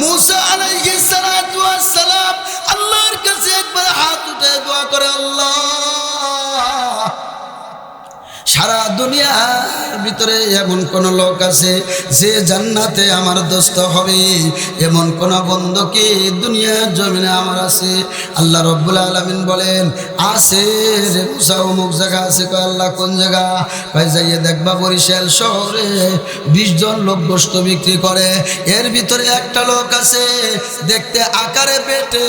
মুসা আলাইহিস সালাতু ওয়াস সালাম আল্লাহর কাছে একবার হাত উঠে দোয়া করে, আল্লাহ সারা দুনিয়ার ভিতরে এমন কোন লোক আছে যে জান্নাতে আমার দোস্ত হবে, এমন কোন বন্ধু কি দুনিয়ার জমিনে আমার আছে? আল্লাহ রাব্বুল আলামিন বলেন, আছে রে মুসা, অমুক জায়গা আছে। কয় আল্লাহ কোন জায়গা? কয় যাইয়ে দেখবা বরিশাল শহরে 20 জন লোক গোশত বিক্রি করে, এর ভিতরে একটা লোক আছে দেখতে আকারে পেটে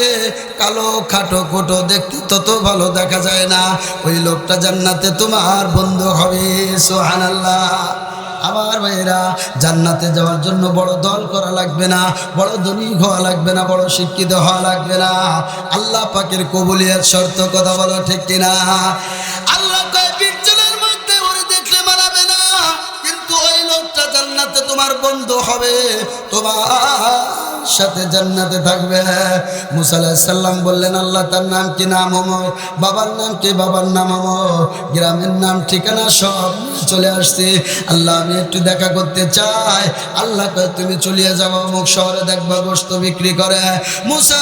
কালো, খাটো খোটো, দেখতে তত ভালো দেখা যায় না, ওই লোকটা জান্নাতে তোমার বন্ধু হবে। সুবহানাল্লাহ। আমার ভাইরা, জান্নাতে যাওয়ার জন্য বড় দল করা লাগবে না, বড় ধনী হওয়া লাগবে না, বড় শিক্ষিত হওয়া লাগবে না। আল্লাহ পাকের কবুলিয়ত শর্ত, কথা বলো ঠিক কিনা? আল্লাহ কয় 20 জনের মধ্যে ওরে দেখলে মানাবে না, কিন্তু ওই লোকটা জান্নাতে তোমার বন্ধু হবে, তোমার সাথে জান্নাতে থাকবে। মুসা আলাইহিস সালাম বললেন, আল্লাহ তার নাম কি? নাম ওমর। বাবার নাম কি? বাবার নাম ওমর। গ্রামের নাম ঠিকানা সব চলে আসছে। আল্লাহ আমি একটু দেখা করতে চাই। আল্লাহ কয় তুমি চলিয়ে যাবো অমুক শহরে, দেখবা গোশত বিক্রি করে। মুসা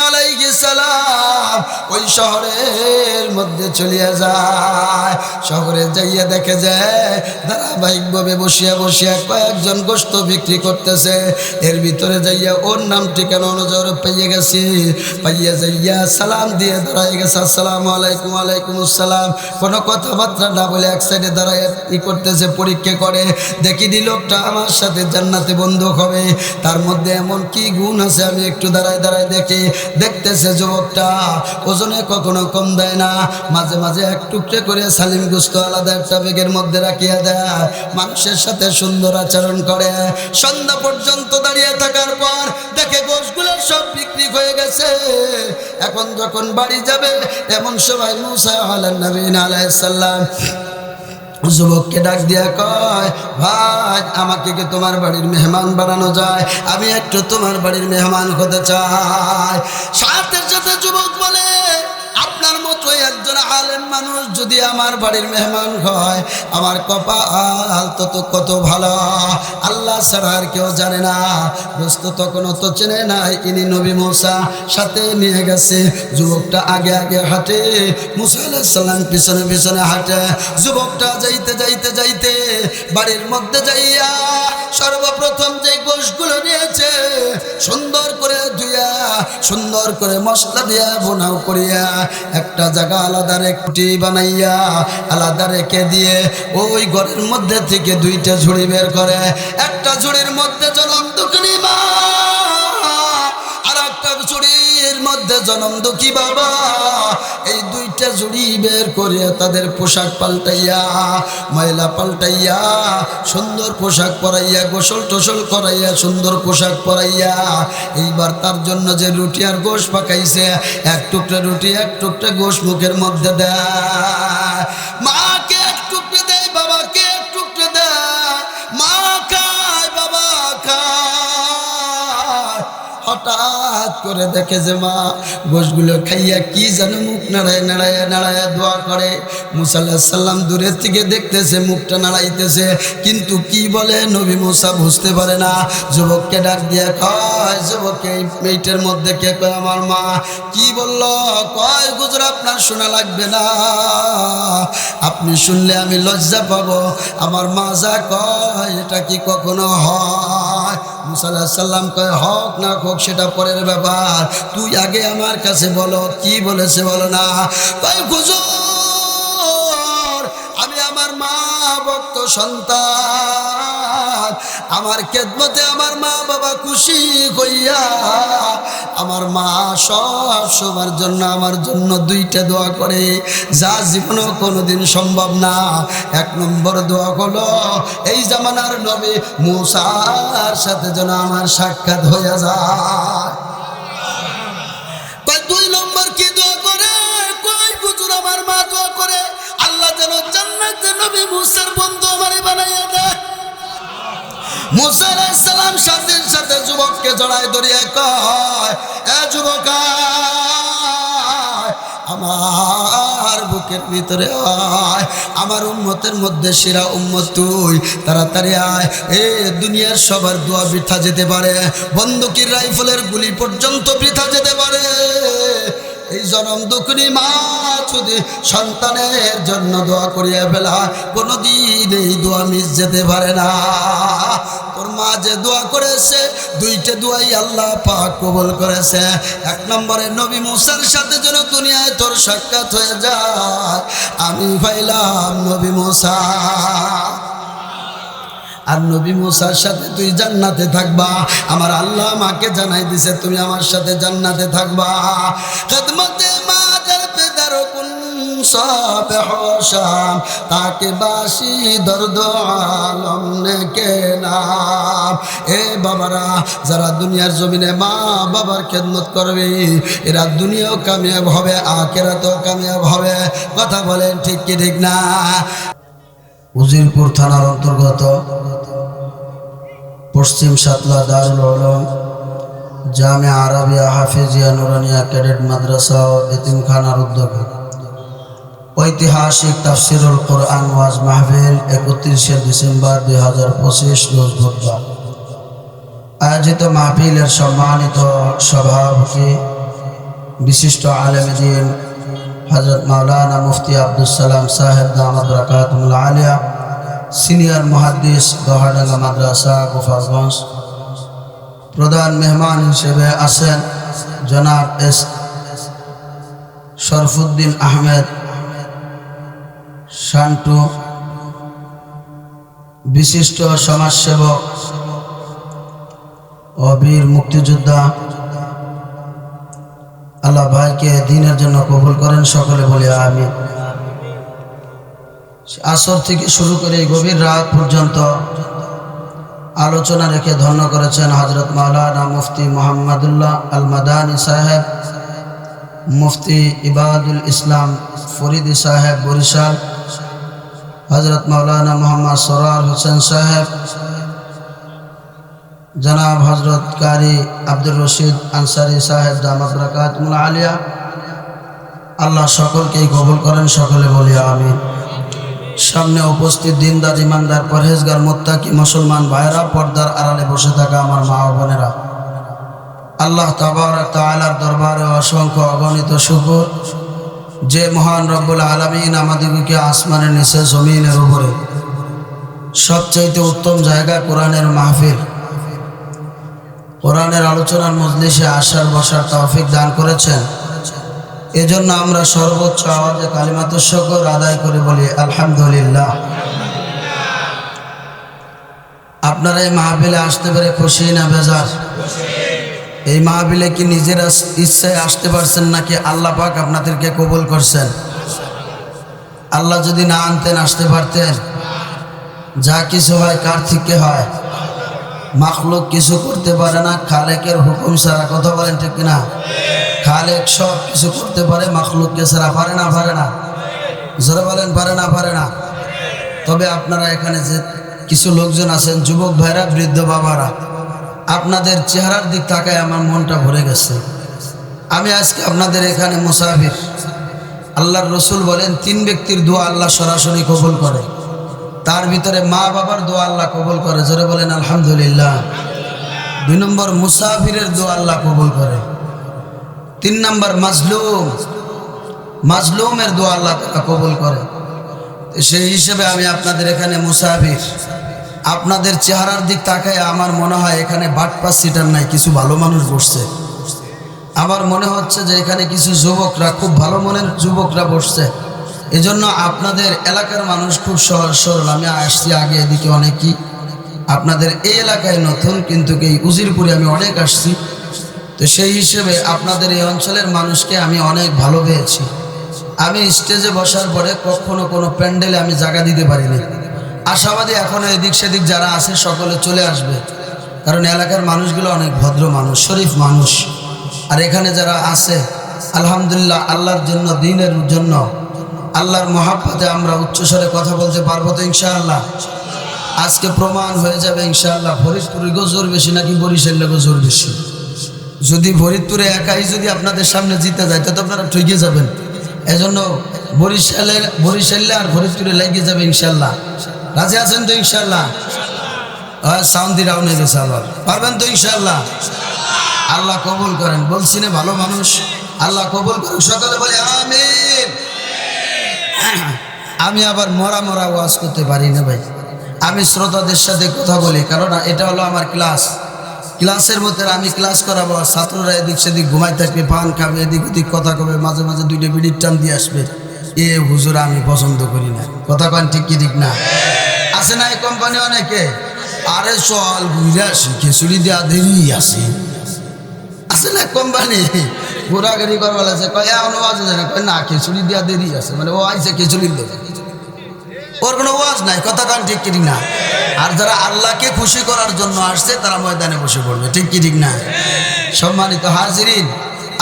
আলাইহিস সালাম ওই শহরের মধ্যে চলিয়ে যায়। শহরে যাইয়া দেখে যায় ধারাবাহিকভাবে বসিয়া বসিয়া কয়েকজন গোশত বিক্রি করতেছে। এর ভিতরে যাইয়া ওর নাম ঠিকানা অনুযায়ী পেয়ে গেছি। পাইয়া যাইয়া সালাম দিয়ে দাঁড়াই গেছে, আসসালামু আলাইকুম। ওয়ালাইকুম আসসালাম। কোনো কথাবার্তা না বলে এক সাইডে দাঁড়ায় ই করতেছে, পরীক্ষা করে। দেখি দি লোকটা আমার সাথে জান্নাতে বন্ধু হবে, তার মধ্যে এমন কি গুণ আছে আমি একটু দাঁড়ায় দাঁড়ায় দেখি। দেখতেছে যুবকটা ওজনে কখনো কম দেয় না, মাঝে মাঝে এক টুকরে করে সালিম গোশত আলাদা একটা ব্যাগের মধ্যে রাখিয়া দেয়, মানুষের সাথে সুন্দর আচরণ করে। সন্ধ্যা পর্যন্ত দাঁড়িয়ে থাকার পর দেখে গোশতগুলো সব বিক্রি হয়ে গেছে। এখন যখন বাড়ি যাবে এমন সময় মুসা আলাইহিস সালাম যুবককে ডাক দিয়া কয়, ভাই আমাকে কি তোমার বাড়ির মেহমান বানানো যায়? আমি একটু তোমার বাড়ির মেহমান হতে চাই। সাথে সাথে যুবক বলে, আপনার মতো একজন আলেম মানুষ যদি আমার বাড়ির মেহমান হয়, আমার কপাল তো কত ভালো, আল্লাহ ছাড়া আর কেউ জানে না। দোস্ত তখনও তো চেনে নাই ইনি নবী মুসা, সাথে নিয়ে গেছে। যুবকটা আগে আগে হাঁটে, মুসা আলাইহিস সালাম পিছনে পিছনে হাঁটে। যুবকটা যাইতে যাইতে যাইতে বাড়ির মধ্যে যাইয়া সর্বপ্রথম যে গোশতগুলো নিয়েছে সুন্দর করে ধুইয়া, সুন্দর করে মশলা দিয়া বোনাও করিয়া একটা জায়গা আলাদা রেখে বানাইয়া আলাদা রেখে দিয়ে ওই ঘরের মধ্যে থেকে 2টা ঝুড়ি বের করে। একটা ঝুড়ির মধ্যে জনম দুঃখিনী মা, আর একটা ঝুড়ির মধ্যে জনম দুঃখী বাবা। এই 2টা ঝুড়ি বের করে তাদের পোশাক পাল্টাইয়া, ময়লা পাল্টাইয়া, সুন্দর পোশাক পরাইয়া, গোসল টোসল করাইয়া, সুন্দর পোশাক পরাইয়া, এইবার তার জন্য যে রুটি আর গোশ পাকাইছে, এক টুকরা রুটি এক টুকরা গোশ মুখের মধ্যে দেয়। মাকে এক টুকরে দেয়, বাবাকে এক টুকরে দেয়। মা খায়, বাবা খায়। হঠাৎ করে দেখে যে মা গোশগুলো খাইয়া কি যেন মুখ নাড়ায় নাড়ায় নাড়ায় দোয়া করে। মুসা আলাইহিস সালাম দূরের থেকে দেখতেছে, মুখটা নাড়াইতেছে, কিন্তু কি বলে নবী মুসা বুঝতে পারে না। যুবককে ডাক দিয়া কয়, যুবক এইটার মধ্যে কে? কয় আমার মা। কি বলল? কয় হুজুর আপনার শোনা লাগবে না, আপনি শুনলে আমি লজ্জা পাবো। আমার মা যা কয় এটা কি কখনো হয়? মুসা আলাইহিস সালাম কয়, হক না হোক সেটা পরের ব্যাপার, তুই আগে আমার কাছে বলো কি বলেছে বলো না। কয় হুজুর আমি আমার মা ভক্ত সন্তান, আমার খেদমতে আমার মা বাবা খুশি হইয়া আমার মা সব সময়ের জন্য আমার জন্য 2টা দোয়া করে, যা জীবনে কোনোদিন সম্ভব না। 1 নম্বর দোয়া হলো এই জামানার নবী মুসার সাথে যেন আমার সাক্ষাৎ হয়ে যায়। 2 নম্বর কি দোয়া করে? কই হুজুর আমার মা দোয়া করে আল্লাহ যেন জান্নাতে নবী মুসার বন্ধু আমারে বানাইয়া দেয়। মুসা আলাইহিস সালাম সাথে সাথে যুবককে জড়ায় ধরিয়া কয়, এ যুবক আমার বুকের ভিতরে আয়, আমার উম্মতের মধ্যে সেরা উম্মত তুই, তাড়াতাড়ি আয়। এ দুনিয়ার সবার দোয়া বৃথা যেতে পারে, বন্দুকের রাইফেলের গুলি পর্যন্ত বৃথা যেতে পারে, এই জনম দুঃখী মা যদি সন্তানের জন্য দোয়া করিয়া ফেলা, কোনোদিন এই দোয়া মিস যেতে পারে না। তোর মা যে দোয়া করেছে, দুইটা দোয়াই আল্লাহ পাক কবুল করেছে। এক নম্বরে নবী মুসার সাথে যেন দুনিয়ায় তোর সাক্ষাৎ হয়ে যায়, আমি পাইলাম নবী মুসা, আর নবী মুসার সাথে তুই জান্নাতে থাকবা। আমার আল্লাহ মাকে জানাই দিছে তুমি আমার সাথে জান্নাতে থাকবা। খিদমতে মাদের পেদার কুন সাবে হোশাম, তাকে বাসি দর্দ আলম নে কে নাম। এ বাবারা, যারা দুনিয়ার জমিনে মা বাবার খেদমত করবে, এরা দুনিয়াও কামিয়াব হবে, আখিরাতেও কামিয়াব হবে। কথা বলেন ঠিক কি ঠিক না? উজিরপুর থানার অন্তর্গত পশ্চিম সাতলা দারুল উলুম জামে আরাবিয়া হাফিজিয়া নুরানিয়া ক্যাডেট মাদ্রাসা ও এতিমখানার উদ্যোগে ঐতিহাসিক তাফসিরুল কোরআন ওয়াজ মাহফিল 31শে ডিসেম্বর 2025 রোজ বুধবার আয়োজিত মাহফিলের সম্মানিত সভাপতি বিশিষ্ট আলেম দ্বীন হযরত মাওলানা মুফতি আব্দুস সালাম সাহেব দামাত বরকাতুল আলিয়া, সিনিয়র মুহাদ্দিস দোহাডাঙ্গা মাদ্রাসা গোপালগঞ্জ। প্রধান মেহমান হিসেবে আছেন জনাব এস শরফুদ্দিন আহমেদ শান্টু, বিশিষ্ট সমাজসেবক ও বীর মুক্তিযোদ্ধা। আল্লাহ ভাইকে দ্বীনের জন্য কবুল করেন, সকলে বলি আমিন। আসর থেকে শুরু করে গভীর রাত পর্যন্ত আলোচনা রেখে ধন্য করেছেন হযরত মাওলানা মুফতি মুহাম্মদুল্লাহ আল মাদানী সাহেব, মুফতি ইবাদুল ইসলাম ফরিদি সাহেব বরিশাল, হযরত মাওলানা মোহাম্মদ সরার হোসেন সাহেব, জনাব হযরত কারি আব্দুর রশিদ আনসারি সাহেব দামাত বরকাতুল আলিয়া। আল্লাহ সকলকেই কবুল করেন, সকলে বলি আমিন। সামনে উপস্থিত দিনদার ইমানদার পরহেজগার মুত্তাকি মুসলমান ভাইরা, পর্দার আড়ালে বসে থাকা আমার মা ও বোনেরা, আল্লাহ তাবারক তাআলার দরবারে অসংখ্য অগণিত শুকর যে মহান রব্বুল আলামিন আমাদেরকে আসমানের নিচে জমিনের উপরে সবচাইতে উত্তম জায়গা কোরআনের মাহফিল, কোরআনের আলোচনার মজলিসে আসার বসার তৌফিক দান করেছেন। এজন্য আমরা সর্বোচ্চ আওয়াজে কালিমাতুশ শুকর আদায় করে বলি আলহামদুলিল্লাহ। আপনারা এই মাহফিলে আসতে পেরে খুশি না বেজার? এই মাহফিলে কি নিজের ইচ্ছায় আসতে পারছেন নাকি আল্লাহ পাক আপনাদেরকে কবুল করছেন? আল্লাহ যদি না আনতেন আসতে পারতেন? যা কিছু হয় কার থেকে হয়? মাখলুক কিছু করতে পারে না খালেকের হুকুম ছাড়া। কথা বলেন ঠিক কিনা? খালেক সব কিছু করতে পারে, মাখলুককে ছাড়া পারে না? পারে না? জোরে বলেন পারে না? পারে না? তবে আপনারা এখানে যে কিছু লোকজন আছেন, যুবক ভাইরা, বৃদ্ধ বাবারা, আপনাদের চেহারার দিক তাকায় আমার মনটা ভরে গেছে। আমি আজকে আপনাদের এখানে মুসাফির। আল্লাহর রসুল বলেন 3 ব্যক্তির দোয়া আল্লাহ সরাসরি কবুল করে, তার ভিতরে মা বাবার দোয়া আল্লাহ কবুল করে। জোরে বলেন আলহামদুলিল্লাহ। 2 নম্বর মুসাফিরের দোয়া আল্লাহ কবুল করে। 3 নম্বর মাজলুমের দোয়া আল্লাহ কবুল করে। সেই হিসেবে আমি আপনাদের এখানে মুসাফির। আপনাদের চেহারার দিক তাকায় আমার মনে হয় এখানে বাটপাস সিটার নাই, কিছু ভালো মানুষ বসছে। আমার মনে হচ্ছে যে এখানে কিছু যুবকরা, খুব ভালো মনের যুবকরা বসছে। এজন্য আপনাদের এলাকার মানুষ খুব সহজ সরল। আমি আসছি আগে এদিকে অনেকই, আপনাদের এই এলাকায় নতুন, কিন্তু এই উজিরপুরে আমি অনেক আসছি। তো সেই হিসেবে আপনাদের এই অঞ্চলের মানুষকে আমি অনেক ভালো পেয়েছি। আমি স্টেজে বসার পরে কখনো কোনো প্যান্ডেলে আমি জায়গা দিতে পারিনি। আশাবাদী এখনো এদিক সেদিক যারা আছে সকলে চলে আসবে, কারণ এলাকার মানুষগুলো অনেক ভদ্র মানুষ, শরীফ মানুষ। আর এখানে যারা আছে আলহামদুলিল্লাহ আল্লাহর জন্য, দ্বীনের জন্য, আল্লাহর মহাব্বতে আমরা উচ্চস্বরে কথা বলতে পারবো তো ইনশাআল্লাহ? আজকে প্রমাণ হয়ে যাবে ইনশাআল্লাহ ফরিদপুরের জোর বেশি নাকি বরিশালের জোর বেশি। যদি ফরিদপুরে একাই যদি আপনাদের সামনে জিতে যায় তো আপনারা ঠকে যাবেন। এজন্য বরিশালে আর ফরিদপুরে লাগিয়ে যাবে ইনশাল্লাহ। রাজি আছেন তো ইনশাল্লাহ? সাউন্ড দিয়ে রাউন্ড হয়ে গেছে আবার, পারবেন তো ইনশাল্লাহ? আল্লাহ কবুল করেন। বলছি না ভালো মানুষ, আল্লাহ কবুল করেন। সকালে বলে আমিন। আমি আবার মরা মরা ওয়াজ করতে পারি না ভাই, আমি শ্রোতাদের সাথে কথা বলি, কারণ এটা হলো আমার ক্লাসের মধ্যে আমি ক্লাস করাবো, ছাত্ররা এদিক সেদিক ঘুমাই থাকবে, পান খাবে, এদিক ওদিক কথা কবে, মাঝে মাঝে দুইটা বিড়ির টান দিয়ে আসবে। এ হুজুর আমি পছন্দ করি না। কথা কন ঠিক কি ঠিক না? আছে না এই কোম্পানি অনেকে, আরে চল ঘুরে আসি, খিচুড়ি দেওয়া দেরি আছে না কোম্পানি, ঘোরাঘুরি করবার আছে, কয় এমন ওয়াজ আছে না, কয় না খিচুড়ি দেওয়া দেরি আছে, মানে ও আইসে খিচুড়ি দেবে, ওর কোনো ওয়াজ নাই। কথা কান ঠিক কি ঠিক না? আর যারা আল্লাহকে খুশি করার জন্য আসছে তারা ময়দানে বসে পড়বে, ঠিক কি ঠিক না? সম্মানিত হাজিরিন,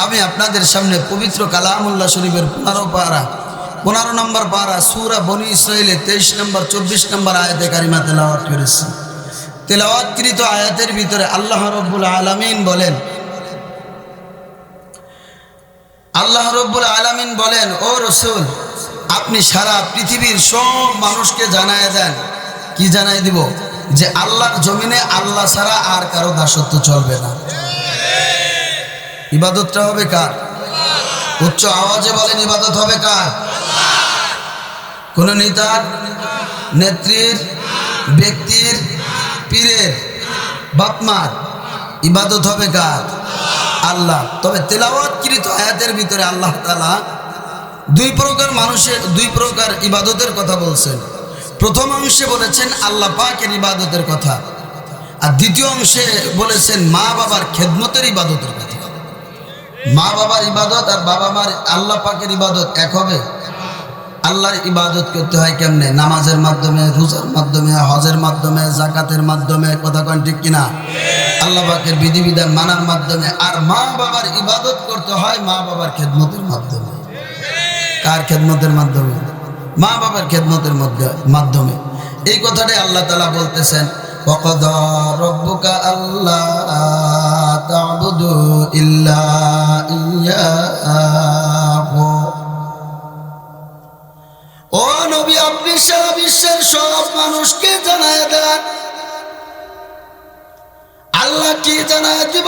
আমি আপনাদের সামনে পবিত্র কালামুল্লাহ শরীফের 15 নম্বর পারা সূরা বনী ইসরাঈলের 23 নম্বর 24 নম্বর আয়াতে কারিমা তেলাওয়াত করেছি। তেলাওয়াতকৃত আয়াতের ভিতরে আল্লাহ রাব্বুল আলামিন বলেন, ও রাসূল, আপনি সারা পৃথিবীর সব মানুষকে জানায় দেন। কি জানাই দিব? যে আল্লাহর জমিনে আল্লাহ ছাড়া আর কারো দাসত্ব চলবে না। ইবাদতটা হবে কার? উচ্চ আওয়াজে বলেন, ইবাদত হবে কার? কোন নেতার, নেত্রীর, ব্যক্তির, পীরের, বাপমার ইবাদত হবে কার? আল্লাহ। তবে তেলাওয়াতকৃত আয়াতের ভিতরে আল্লাহ তাআলা দুই প্রকার ইবাদতের কথা বলছেন। প্রথম অংশে বলেছেন আল্লাহ পাকের ইবাদতের কথা, আর দ্বিতীয় অংশে বলেছেন মা বাবার খেদমতের ইবাদতের কথা। মা বাবার ইবাদত আর বাবা মার আল্লাহ পাকের ইবাদত এক হবে? আল্লাহর ইবাদত করতে হয় কেমনে? নামাজের মাধ্যমে, রোজার মাধ্যমে, হজের মাধ্যমে, যাকাতের মাধ্যমে। কথা কন ঠিক কিনা? আল্লাহ পাকের বিধিবিধান মানার মাধ্যমে। আর মা বাবার ইবাদত করতে হয় মা বাবার খেদমতের মাধ্যমে। কার খেদমতের মাধ্যমে? মা বাবার খেদমতের মাধ্যমে। এই কথাটাই আল্লাহ তাআলা বলতেছেন, ওয়াকাদা রাব্বুকা আল্লা তা'বুদু ইল্লা ইয়্যাহু। ও নবী, আপনি সারা বিশ্বের সব মানুষকে জানায় দেন। আল্লাহ কি জানায় দিব?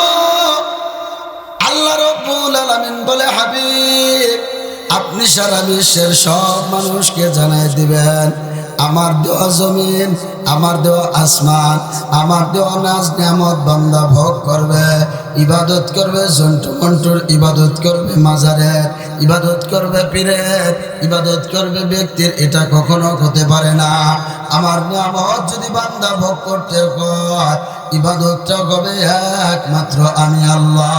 আল্লাহ রাব্বুল আলামিন বলে, হাবিব, আপনি সারা বিশ্বের সব মানুষকে জানায় দিবেন, আমার দেওয়া জমিন, আমার দেওয়া আসমান, আমার দেওয়া নাজ নিয়ামত বান্দা ভোগ করবে, ইবাদত করবে, জন্টু মন্টুর ইবাদত করবে, মাজারের ইবাদত করবে, পীরের ইবাদত করবে, ব্যক্তির, এটা কখনো হতে পারে না। আমার নিয়ামত যদি বান্দা ভোগ করতে হয়, ইবাদতটা হবে একমাত্র আমি আল্লাহ।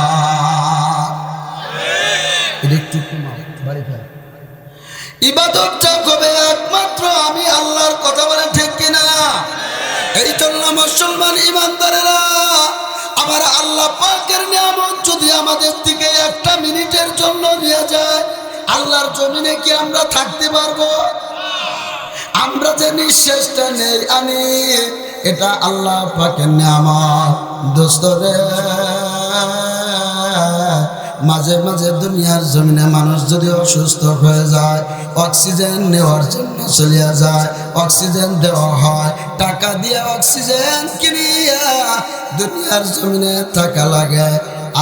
ইবাদতটা হবে একমাত্র আমি আল্লাহর। কথা বলে ঠিক কিনা? এই জন্য মুসলমান ইমানদারেরা, আমার আল্লাহ পাকের নিয়ামত যদি আমাদের থেকে একটা মিনিটের জন্য নিয়ে যায়, আল্লাহর জমিনে কি আমরা থাকতে পারবো? আমরা যে নিঃশ্বাসটা নেই আনি, এটা আল্লাহ পাকের নিয়ামত। দোস্ত রে, মাঝে মাঝে দুনিয়ার জমিনে মানুষ যদি অসুস্থ হয়ে যায়, অক্সিজেন নেওয়ার জন্য চলিয়া যায়, অক্সিজেন দেওয়া হয়, টাকা দিয়ে অক্সিজেন কিনিয়া দুনিয়ার জমিনে থাকা লাগে।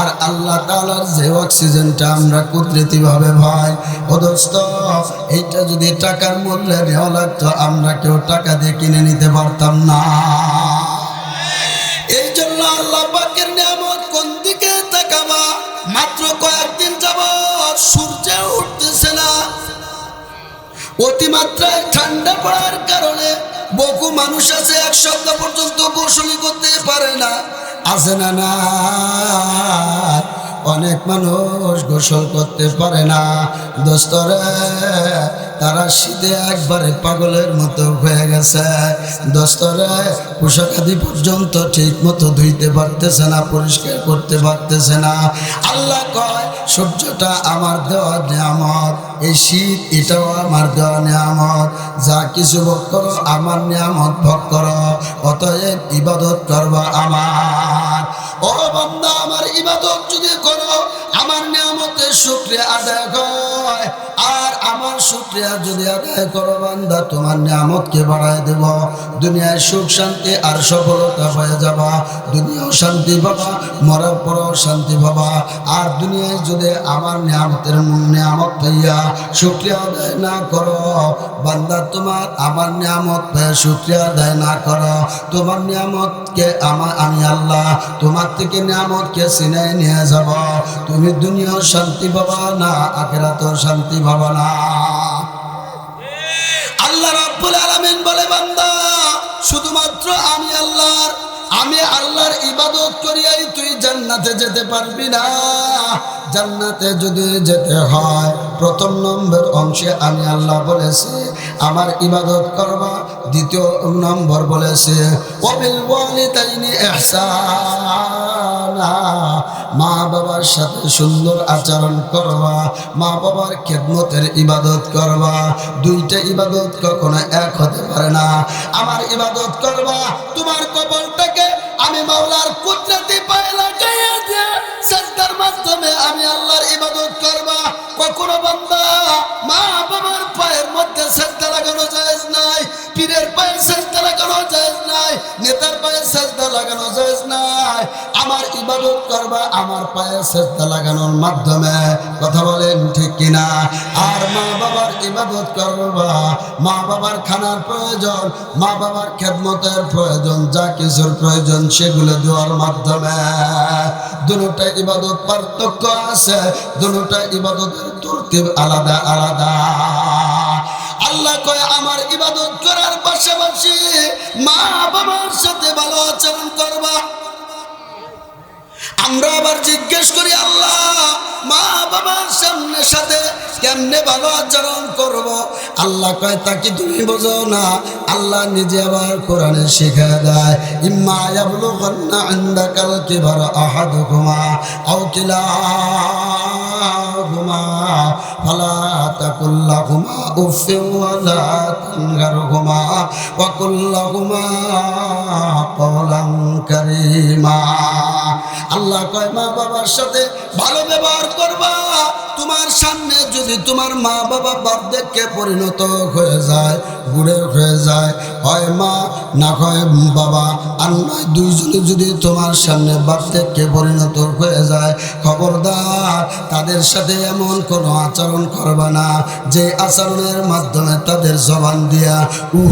আর আল্লাহ তাআলার যে অক্সিজেনটা আমরা কুদরতিভাবে ভাই, ও দোস্ত, এইটা যদি টাকার মূল্যে নেওয়া লাগতো, আমরা কেউ টাকা দিয়ে কিনে নিতে পারতাম না। এই জন্য আল্লাহ পাকের নিয়ামত কোন দিকে তাকাবা? মাত্র কয়েকদিন যাবত সূর্য উঠতেছে না, অতিমাত্রায় ঠান্ডা পড়ার কারণে বহু মানুষ আছে 1 সপ্তাহ পর্যন্ত গোসল করতে পারে না। আছে না? না, অনেক মানুষ গোসল করতে পারে না। দোস্তরে, তারা শীতে একবারে পাগলের মতো হয়ে গেছে। দোস্তরে, পোশাক আদি পর্যন্ত ঠিক মতো ধুইতে পারতেছে না, পরিষ্কার করতে পারতেছে না। আল্লাহ কয়, সূর্যটা আমার দেওয়া নিয়ামত, এই শীত এটাও আমার দেওয়া নিয়ামত। যা কিছু ভোগ করো আমার নিয়ামত ভোগ করো, অতএব ইবাদত করবা আমার। ও বান্দা, আমার ইবাদত যদি করো, আমার নিয়ামতের শুকরিয়া আদায় হয়, আর আমার শুকরিয়া যদি আদায় করো বান্দা তোমার নিয়ামতকে বাড়ায় দেব দুনিয়ায় সুখ শান্তি আর সফলতা হয়ে যাবা দুনিয়াও শান্তি পাবা মরার পরেও শান্তি পাবা আর দুনিয়ায় যদি আমার নিয়ামত পাইয়া শুকরিয়া আদায় না করো বান্দা তোমার আমার নিয়ামত পেয়ে শুকরিয়া আদায় না করো তোমার নিয়ামতকে আমি আল্লাহ তোমার থেকে নিয়ামতকে ছিনাই নিয়ে যাব তুমি দুনিয়াও শান্তি পাবা না আখিরাতেও শান্তি পাবা না আল্লাহ রাব্বুল আলামিন বলে বান্দা শুধুমাত্র আমি আল্লাহর ইবাদত করিয়াই তুই জান্নাতে যেতে পারবি না জান্নাতে যদি যেতে হয় প্রথম নম্বর অংশে আমি আল্লাহ বলেছি আমার ইবাদত করবা দ্বিতীয় নম্বর বলেছে ওয়াবিল ওয়ালিদাইনি ইহসানা মা বাবার সাথে সুন্দর আচরণ করবা মা বাবার খেদমতের ইবাদত করবা দুইটা ইবাদত কখনো এক হতে পারে না আমার ইবাদত করবা তোমার কবরটাকে আমি মাওলার কুদরতি পায়ে লাগাইয়া দিয়ে সাজদার মাধ্যমে আমি আল্লাহর ইবাদত করবা কখনো বান্দা মা বাবার পায়ের মধ্যে সাজদা লাগানো জায়েজ নাই পীরের পায়ে সাজদা লাগানো জায়েজ নাই নেতার পায়ে সাজদা লাগানো জায়েজ নাই আমার ইবাদত করবা আমার পায়ে সাজদা লাগানোর মাধ্যমে কথা বলেন ঠিক কিনা আর মা বাবার ইবাদত করবা মা বাবার খানার প্রয়োজন মা বাবার খেদমতের প্রয়োজন যা কিছুর প্রয়োজন সেগুলো দেওয়ার মাধ্যমে দুটোটা ইবাদত পার্থক্য আছে দুটোটা ইবাদতের তরতিব আলাদা আলাদা আল্লাহ কয় আমার ইবাদত করার পাশাপাশি মা বাবার সাথে ভালো আচরণ করবা আমরা আবার জিজ্ঞেস করি আল্লাহ মা বাবার সাথে কেমনে ভালো আচরণ করব আল্লাহ কয় তা কি তুমি বোঝো না আল্লাহ নিজে আবার কোরআনে শিখিয়ে দেয় ইম্মা ইয়াবলুগান্না ইনদাকাল কিবারা আহাদুকুমা আও কিলাহুমা ফালা তাকুল লাহুমা উফফিন ওয়া লা তানহারহুমা ওয়া কুল লাহুমা কাওলান কারীমা আল্লাহ কয় মা বাবার সাথে ভালো ব্যবহার করবা তোমার সামনে যদি তোমার মা বাবা বার্ধক্যে পরিণত হয়ে যায় বুড়ে হয়ে যায় হয় মা না হয় বাবা আর নয় দুইজনে যদি তোমার সামনে বার্ধক্যে পরিণত হয়ে যায় খবরদার তাদের সাথে এমন কোনো আচরণ করবা না যে আচরণের মাধ্যমে তাদের জবান দিয়া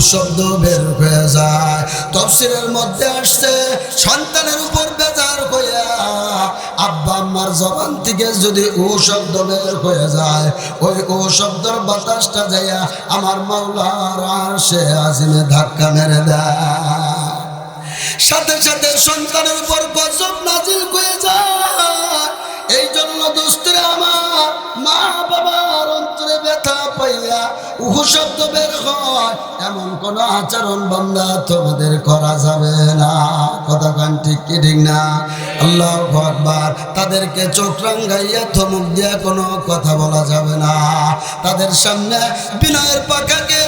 শব্দ বের হয়ে যায় তাফসীরের মধ্যে আসছে সন্তানের উপর বেজার হইয়া আব্বা আম্মার জবান থেকে যদি শব্দ বের হয়ে যায় ওই শব্দের বাতাসটা যাইয়া আমার মাওলার আরশে আজিমে ধাক্কা মেরে দেয় সাথে সাথে সন্তানের উপর গজব নাজিল হয়ে যায় এই জন্য দোস্তরে আমার মা বাবার অন্তরে ব্যথা পাইয়া শব্দ বের হয় এমন কোন আচরণ বান্দা তোমাদের করা যাবে না কথা কান ঠিক কি ঠিক না আল্লাহু আকবার তাদেরকে চোখ রাঙ্গাইয়া থমক দিয়া কোনো কথা বলা যাবে না তাদের সামনে বিনয়ের পাখাকে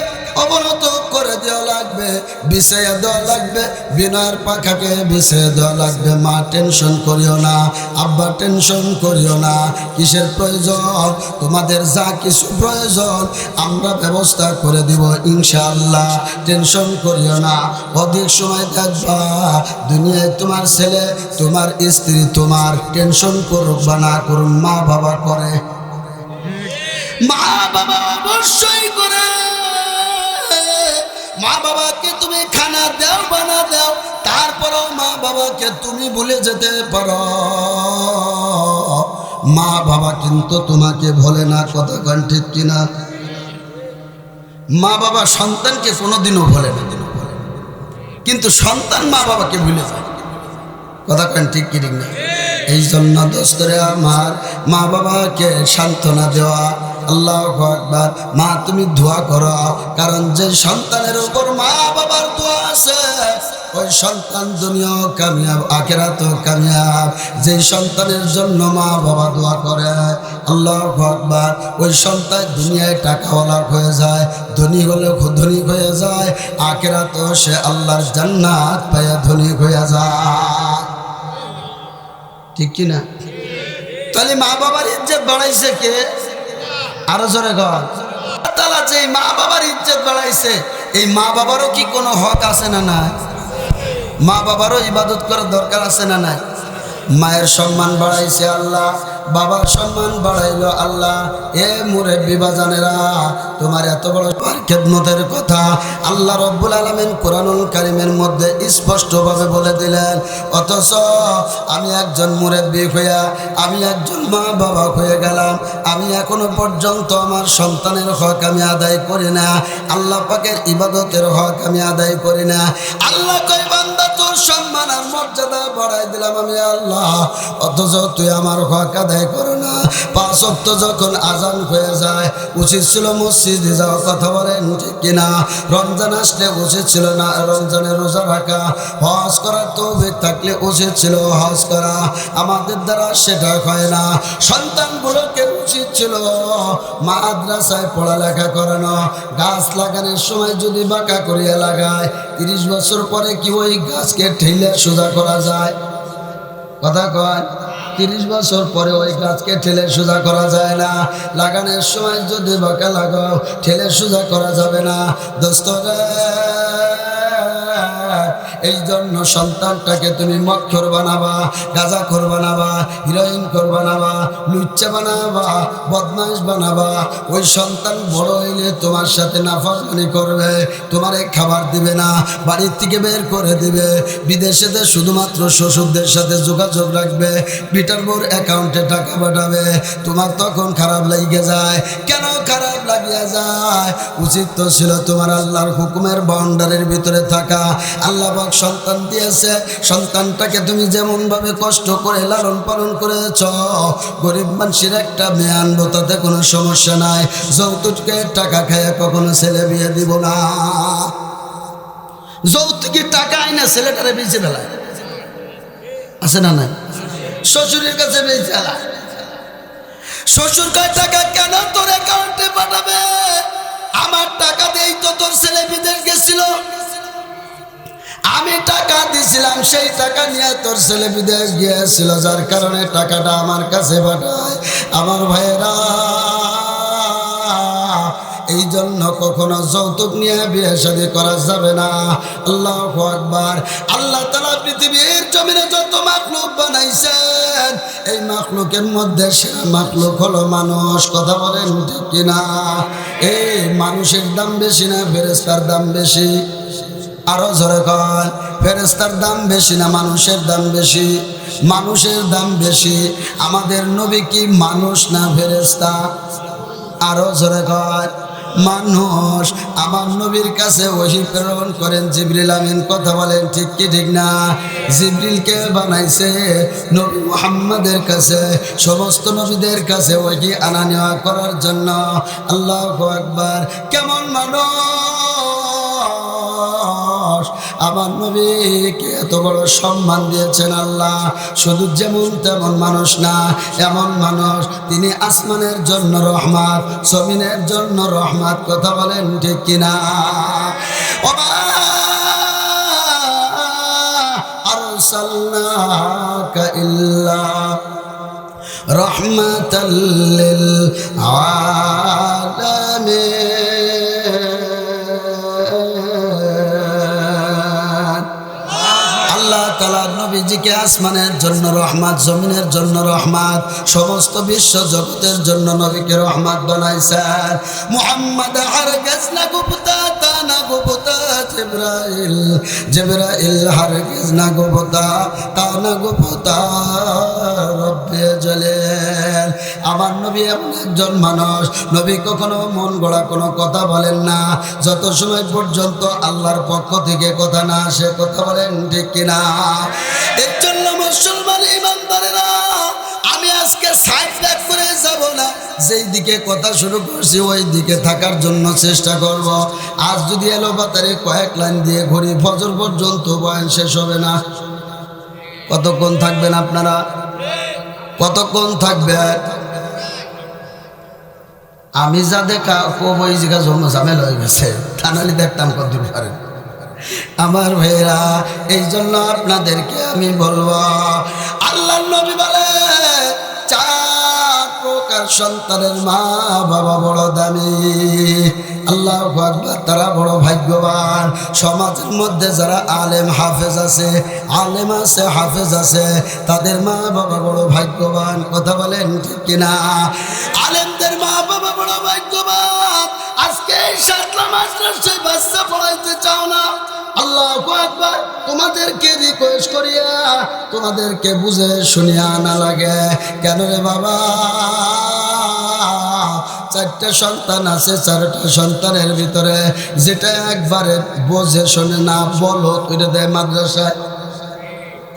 অবনত করে দেওয়া লাগবে বিছাইয়া দেওয়া লাগবে বিনয়ের পাখাকে বিছিয়ে দেওয়া লাগবে মা টেনশন করিও না আব্বা টেনশন করিও না কিসের প্রয়োজন তোমাদের যা কিছু প্রয়োজন আমরা ব্যবস্থা করে দিব ইনশাআল্লাহ টেনশন করিও না অধিক সময় থাকবা দুনিয়ায় তোমার ছেলে তোমার স্ত্রী তোমার টেনশন করুক বা না করুক মা বাবা করে মা বাবা অবশ্যই করে মা বাবাকে তুমি খানা দাও বানা দাও তারপরও মা বাবাকে তুমি ভুলে যেতে পারো মা বাবা কিন্তু তোমাকে ভোলে না কথা গান ঠিক কিনা মা বাবা সন্তানকে কোনোদিনও ভোলে না কিন্তু সন্তান মা বাবাকে ভুলে যায় কথা গান ঠিক কি ঠিক না এই জন্য দোস্তরে আমার মা বাবাকে সান্ত্বনা দেওয়া আল্লাহু আকবার মা তুমি দোয়া করো কারণ যে সন্তানের উপর মা বাবার দোয়া আছে ওই সন্তান দুনিয়াও কামিয়াব আখিরাতেও কামিয়াব যে সন্তানের জন্য মা বাবা দোয়া করে আল্লাহু আকবার ওই সন্তান দুনিয়ায় টাকাওয়ালা হয়ে যায় ধনী হলে ধনী হয়ে যায় আখিরাতেও সে আল্লাহর জান্নাত পায়া ধনী হয়ে যায় ঠিক কি না তাহলে মা বাবার ইজ্জত বাড়াইছে কে আরো জোরে কর তাআলা যে মা বাবার ইজ্জত বাড়াইছে, এই মা বাবারও কি কোনো হক আছে না নাই? মা বাবারও ইবাদত করার দরকার আছে না নাই? মায়ের সম্মান বাড়াইছে আল্লাহ, বাবার সম্মান বাড়াইলো আল্লাহ। এ মুরব্বি বাজানেরা, তোমার এত বড় খেদমতের কথা আল্লাহ রব্বুল আলামিন কোরআনুল কারীমের মধ্যে স্পষ্টভাবে বলে দিলেন। অথচ আমি একজন মুরব্বি হইয়া, আমি একজন মা বাবা হয়ে গেলাম, আমি এখনো পর্যন্ত আমার সন্তানের হক আমি আদায় করি না, আল্লাহ পাকের ইবাদতের হক আমি আদায় করি না। আল্লাহ কয় বান্দা তোর সম্মান আর মর্যাদা বাড়াই দিলাম আমি আল্লাহ, অথচ তুই আমার হক আদায় করো না। 5 ওয়াক্ত যখন আজান হয়ে যায়, উচিত ছিল মসজিদে যাওয়া, কথা বলেন ঠিক কিনা? রমজান আসলে উচিত ছিল না রমজানের রোজা রাখা, হজ করার তৌফিক থাকলে উচিত ছিল হজ করা, আমাদের দ্বারা সেটা হয় না। সন্তানগুলোকে উচিত ছিল মাদ্রাসায় পড়ালেখা করানো, গাছ লাগানোর সময় যদি বাঁকা করিয়া লাগায়, 30 বছর পরে কি ওই গাছকে ঠেলে সোজা করা যায়? কথা কয়, 30 বছর পরে ওই গাছকে ঠেলে সোজা করা যায় না। লাগানোর সময় যদি বাঁকা লাগাও, ঠেলে সোজা করা যাবে না। দোস্ত রে, এই জন্য সন্তানটাকে তুমি মক্খর বানাবা, গাঁজাখোর বানাবা, হিরোইনখোর বানাবা, লুচ্চা বানাবা, বদমাইশ বানাবা। ওই সন্তান বড় হইলে তোমার সাথে নাফরমানি করবে, তোমারে খাবার দিবে না, বাড়ির থেকে বের করে দিবে, বিদেশেতে শুধুমাত্র শ্বশুরদের সাথে যোগাযোগ রাখবে, বিটার বোর অ্যাকাউন্টে টাকা পাঠাবে। তোমার তখন খারাপ লাগিয়ে যায়। কেন খারাপ লাগিয়ে যায়? উচিত তো ছিল তোমার আল্লাহর হুকুমের বাউন্ডারির ভিতরে থাকা। আল্লাহ পাক সন্তান দিয়েছে, সন্তানটাকে তুমি যেমন ভাবে কষ্ট করে লালন পালন করেছ, গরিব মানুষের একটা মেয়ে আনবো, তাতে কোনো সমস্যা নাই। যৌতুকে টাকা খাইয়া কখনো ছেলে বিয়ে দিব না। যৌতুকের টাকা আইনা ছেলেটারে বেঁচে ফেলায়, আছে না নাই? শ্বশুরের কাছে বেঁচে ফেলায়। শ্বশুর কয় টাকা কেন তোর অ্যাকাউন্টে পাঠাবে? আমার টাকা দিয়েই তো তোর ছেলে বিদেশ গেছিল, আমি টাকা দিছিলাম, সেই টাকা নিয়ে তোর ছেলে বিদেশ গিয়েছিল, যার কারণে টাকাটা আমার কাছে পাঠায়। আমার ভাইয়েরা, এই জন্য কখনো যৌতুক নিয়ে বিয়ে শাদী করা যাবে না। আল্লাহু আকবার। আল্লাহ তাআলা পৃথিবীর জমিনে যত মাখলুক বানাইছেন, এই মাখলুকের মধ্যে সেরা মাখলুক হলো মানুষ। কথা বলেন ঠিক কিনা? এই মানুষের দাম বেশি না ফেরেশতার দাম বেশি? আরো জোরে কন, ফেরেশতার দাম বেশি না মানুষের দাম বেশি? মানুষের দাম বেশি। আমাদের নবী কি মানুষ না ফেরেশতা? আরো জোরে কন, মানুষ। আমার নবীর কাছে ওহী প্রেরণ করেন জিবরিল আমিন। কথা বলেন ঠিক কি ঠিক না? জিবরিলকে বানাইছে নবী মুহাম্মাদের কাছে, সমস্ত নবীদের কাছে ওহী আনা নেওয়া করার জন্য। আল্লাহু আকবার। কেমন মানুষ! আমার নবীকে এত বড় সম্মান দিয়েছেন আল্লাহ। শুধু যেমন তেমন মানুষ না, এমন মানুষ, তিনি আসমানের জন্য রহমত, জমিনের জন্য রহমত। কথা বলেন ঠিক কিনা? ওমা আরসালনাকা ইল্লা রাহমাতাল লিল আলামিন। নবীজিকে আসমানের জন্য রহমত, জমিনের জন্য রহমত, সমস্ত বিশ্ব জগতের জন্য নবীকে রহমত বানাইছেন। মুহাম্মদ হারগিজ না গুপ্তা তা না গুপ্তা জিবরাইল, জিবরাইল হারগিজ না গুপ্তা তা না গুপ্তা রব্বে জলিল। আমার নবী এমন একজন মানুষ, নবী কখনো মন গড়া কোনো কথা বলেন না, যত সময় পর্যন্ত আল্লাহর পক্ষ থেকে কথা না আসে। কথা বলেন ঠিক কিনা? এর জন্য মুসলমান ইমানদারেরা, আমি আজকে সাইড ব্যাক করে যাব না, যেই দিকে কথা শুরু করছি ওই দিকে থাকার জন্য চেষ্টা করব। আজ যদি এলোপাতারে কয়েক লাইন দিয়ে ঘুরি, ফজর পর্যন্ত বয়ান শেষ হবে না। কতক্ষণ থাকবেন আপনারা? কতক্ষণ থাকবেন? আমি যা দেখা ওই জায়গা জন্ম ঝামেলা হয়ে গেছে, থানালি দেখতাম কতদিন পারেন। আমার ভাইরা, এই জন্য আপনাদেরকে আমি বলবো, আল্লাহর নবী বলে 4 প্রকার আর সন্তানের মা বাবা বড় দামি। আল্লাহু আকবার, তারা বড় ভাগ্যবান। সমাজের মধ্যে যারা আলেম হাফেজ আছে, আলেম আছে হাফেজ আছে, তাদের মা বাবা বড় ভাগ্যবান। কথা বলেন ঠিক কিনা? আলেমদের মা বাবা বড় ভাগ্যবান। আজকে এই শাটলা মাদ্রাসায় বাচ্চা পড়াইতে চাও না, আল্লাহু আকবার, তোমাদেরকে রিকোয়েস্ট করিয়া তোমাদেরকে বুঝে শুনিয়া না লাগে কেন রে বাবা? চারটা সন্তান আছে, চারটা সন্তানের ভিতরে যেটা একবারে বোঝে শোনে না বলো ওইটা দেয় মাদ্রাসায়।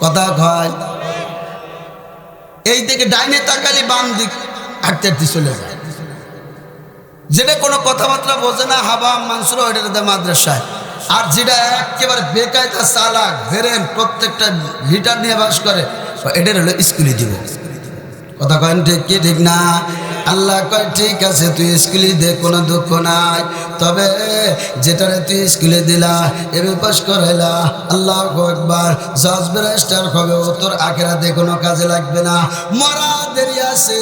কথা কয় এই দিকে ডাইনে তাকালি বাম দিক হাঁটতে হাঁটতে চলে যায়। যেটা কোনো কথাবার্তা বোঝে না হাবা মানসুর ওইটা দেয় মাদ্রাসায়। আর যেটা একেবারে বেকায়দা চালাক ভেরেন প্রত্যেকটা লিটার নিয়ে বাস করে এটার হলো স্কুলে দিব। কথা কয়েন ঠিক কি ঠিক না? আল্লাহ কয় ঠিক আছে তুই স্কুলে দে, কোনো দুঃখ নাই, তবে যেটারে তুই স্কুলে দিলা এমএ পাস করাইলা, আল্লাহু আকবার, জজ ব্যারিস্টার হবে, ও তোর আখিরাতে কোনো কাজে লাগবে না, মরা দেরি আছে।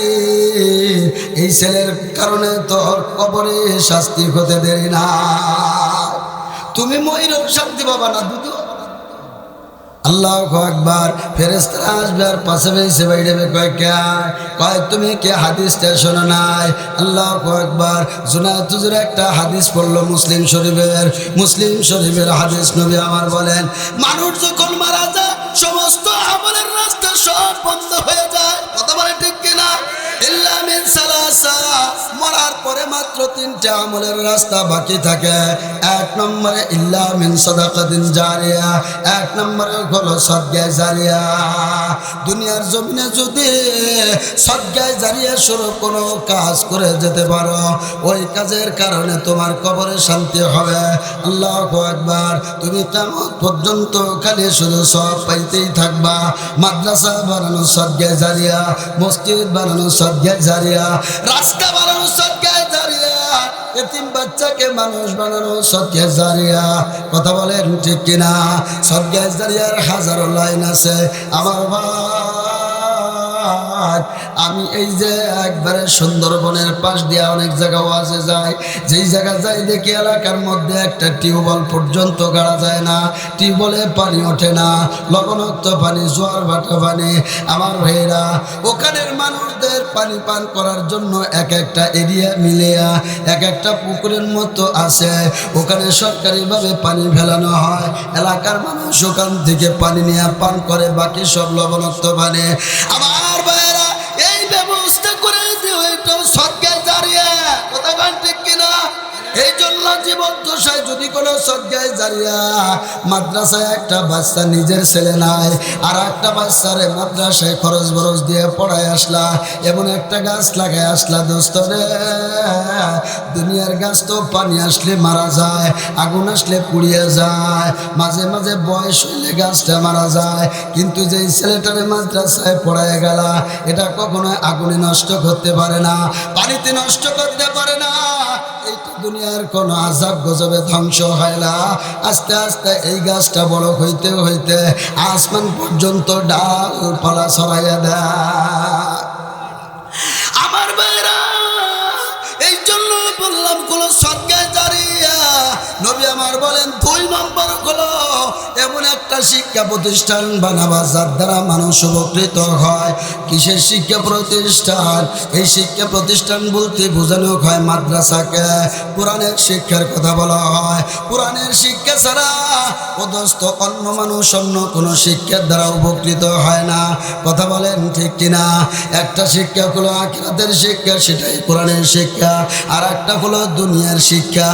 এই ছেলের কারণে তোর কবরে শাস্তি হতে দেরি না। তুমি ময়ূর শান্তি পাবা না দুধু। আল্লাহু আকবার। ফেরেশতারা আসবে আর পাশে বেশে বাইরে কয় তুমি কে হাদিসটা শোনো নাই? আল্লাহু আকবার। জুনায়েদ হুজুর একটা হাদিস পড়লো মুসলিম শরীফের হাদিস। নবী আমার বলেন, মানুষ যখন মারা যায় সমস্ত আমলের রাস্তা সব বন্ধ হয়ে যায়। কথা বলে ঠিক কিনা? ইল্লা মিন সালাসা, মরার পরে মাত্র তিনটা আমলের রাস্তা বাকি থাকে। এক নম্বরে ইল্লা মিন সাদাকাতিন জারিয়া, এক নম্বরে হলো সদকায়ে জারিয়া। দুনিয়ার জমিনে যদি সদকায়ে জারিয়া স্বরূপ কোনো কাজ করে যেতে পারো, ওই কাজের কারণে তোমার কবরে শান্তি হবে। আল্লাহু আকবার। তুমি কিয়ামত পর্যন্ত খালি শুধু সওয়াব পাইতেই থাকবা। মাদ্রাসা বানানো সদকায়ে জারিয়া, মসজিদ বানানো সদকায়ে জারিয়া, রাস্তা বানানো সদকায়ে জারিয়া, এতিম বাচ্চাকে মানুষ বানানো সদকায়ে জারিয়া। কথা বলেন ঠিক কিনা? সদকায়ে জারিয়ার হাজারো লাইন আছে আমার ভাই। আমি এই যে একবারে সুন্দরবনের পাশ দিয়ে অনেক জায়গা ওয়াজে যাই, যেই জায়গা যাই দেখি এলাকার মধ্যে একটা টিউবওয়েল পর্যন্ত গাড়া যায় না, টিউবওয়েলে পানি ওঠে না, লবণাক্ত পানি, জোয়ার ভাটা পানি। আমার ভাইরা, ওখানের মানুষদের পানি পান করার জন্য এক একটা এরিয়া মিলিয়া এক একটা পুকুরের মতো আছে, ওখানে সরকারিভাবে পানি ফেলানো হয়। এলাকার মানুষ ওখান থেকে পানি নিয়ে পান করে, বাকি সব লবণাক্ত পানি। আমার ভাইরা, এই ব্যবস্থা করে দিও, এটা সদকায়ে জারিয়া। কথা বলেন ঠিক কিনা? এই জন্য জীবন দশায় যদি কোনো সদকায়ে জারিয়া, মাদ্রাসায় একটা বাচ্চা নিজের ছেলে নাই, আর একটা বাচ্চারে মাদ্রাসায় খরচ বরচ দিয়ে পড়ায় আসলা, এমন একটা গাছ লাগায় আসলা দোস্ত রে। দুনিয়ার গাছ তো পানি আসলে মারা যায়, আগুন আসলে পুড়িয়ে যায়, মাঝে মাঝে বয়স হইলে গাছটা মারা যায়, কিন্তু যেই ছেলেটারে মাদ্রাসায় পড়ায় গেলা, এটা কখনো আগুনে নষ্ট করতে পারে না, পানিতে নষ্ট করতে পারে না। এইটা দুনিয়ার কোনো আযাব গজবে ধ্বংস হয় না। আস্তে আস্তে এই গাছটা বড় হইতে হইতে আসমান পর্যন্ত ডালপালা ছড়াইয়া দেয়। আমার ভাইরা, এই জন্য বললাম কোন সদকায়ে জারিয়া। নবী আমার বলেন 2 নম্বর হলো এমন একটা শিক্ষা প্রতিষ্ঠান বানাবা যার দ্বারা মানুষ উপকৃত হয়। কিসের শিক্ষা প্রতিষ্ঠান? এই শিক্ষা প্রতিষ্ঠান বলতে বোঝানো হয় মাদ্রাসাকে। কোরআনের শিক্ষার কথা বলা হয়। কোরআনের শিক্ষা ছাড়া অদস্ত অন্য মানুষ অন্য কোনো শিক্ষার দ্বারা উপকৃত হয় না। কথা বলেন ঠিক কিনা? একটা শিক্ষা হলো আখিরাতের শিক্ষা, সেটাই কোরআনের শিক্ষা। আর একটা হলো দুনিয়ার শিক্ষা।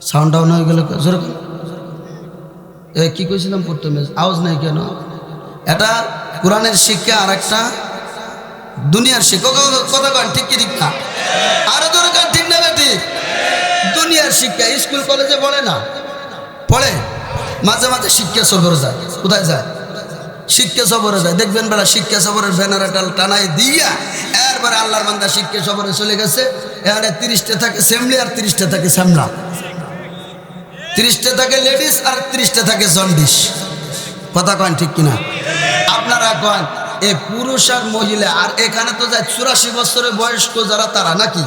সাউন্ড ডাউন হয়ে গেল কি কইছিলাম প্রথমে? আওয়াজ নাই কেন? এটা কোরআনের শিক্ষা আর একটা দুনিয়ার শিক্ষা। কথা কন ঠিক কি ঠিক না? আরো দরকার ঠিক না বেটি? দুনিয়ার শিক্ষা স্কুল কলেজে পড়ে না, পড়ে মাঝে মাঝে শিক্ষা সফর যায়। কোথায় যায়? শিক্ষা সফরে যায়। দেখবেন বেলা শিক্ষা সফরের ব্যানার টানাই দিয়া এরপরে আল্লাহর বান্দা শিক্ষা সফরে চলে গেছে। এখানে 30টা থাকে সেমলি আর 30টা থাকে সামলা, 30টা থাকে লেডিস আর 30টা থাকে জন্ডিস। কথা কন ঠিক কিনা? আপনারা কন এই পুরুষ আর মহিলা, আর এখানে তো যায় 84 বছরের বয়স্ক যারা, তারা নাকি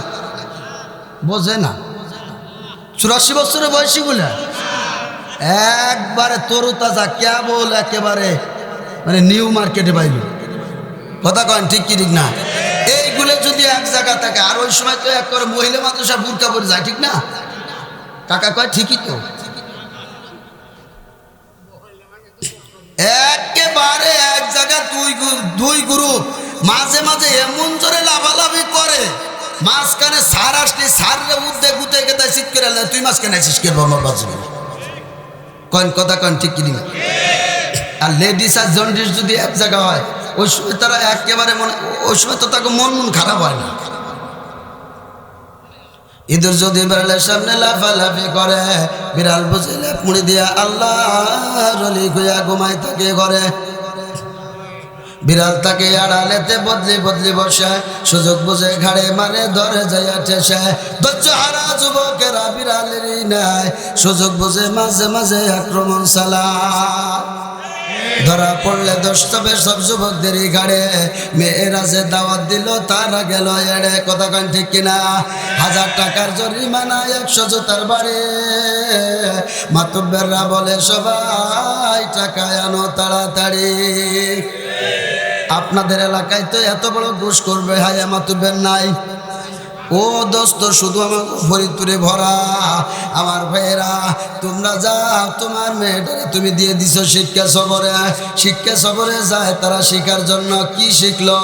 বোঝে না 84 বছরের বয়সীগুলা একবারে তরু তাজা কেবল একেবারে মানে নিউ মার্কেটে বাইল। কথা কন ঠিক কি ঠিক না? এইগুলো যদি এক জায়গা থাকে, আর ওই সময় তো এক করে মহিলা মাদ্রাসা বুরকা পরে যায়, ঠিক না কাকা? কয় ঠিকই তো, একেবারে এক জায়গা দুই গ্রুপ মাঝে মাঝে এমন জোরে লাভালাভি করে, মাঝখানে সার আসলে সারে উদ্দে গুতে গেতে শীত করে তুই মাঝখানে আসিস কে আমার বাঁচবে। কন কথা কন ঠিক কি না? আর লেডিস আর জন্ডিস যদি এক জায়গা হয়, ওই সময় তারা একেবারে মনে, ওই সময় তো তাকে মন খারাপ হয় না। ইঁদুর যদি বিড়ালের সামনে লাফালাফি করে, বিড়াল বুঝে লেপ মুড়ি দিয়া আল্লাহ রলি খুঁয়া ঘুমাই থাকে ঘরে। বিড়াল তাকে আড়ালেতে বদলি বদলি বসে, সুযোগ বুঝে ঘাড়ে মারে ধরে যাইয়া ঠেসে। ধৈর্য হারা যুবকেরা বিড়ালেরই নাই, সুযোগ বুঝে মাঝে মাঝে আক্রমণ চালায়। ধরা পড়লে দোষ তবে সব যুবকদেরই ঘাড়ে, মেয়েরা যে দাওয়াত দিল তারা গেল এড়ে। কথা কন ঠিক কিনা? 1000 টাকার জরিমানা 100 জুতার বাড়ি। মাতব্বররা বলে সবাই টাকা আনো তাড়াতাড়ি। আপনাদের এলাকায় তো এত বড় ঘুষ করবে হায় মাতব্বর নাই? ও দোস্ত, শুধু আমার ফরিদপুরে ভরা। আমার ভাইয়েরা, তোমরা যাও, তোমার মেয়েটারে তুমি দিয়ে দিছো শিক্ষা সফরে। শিক্ষা সফরে যায় তারা শিখার জন্য, কি শিখলো?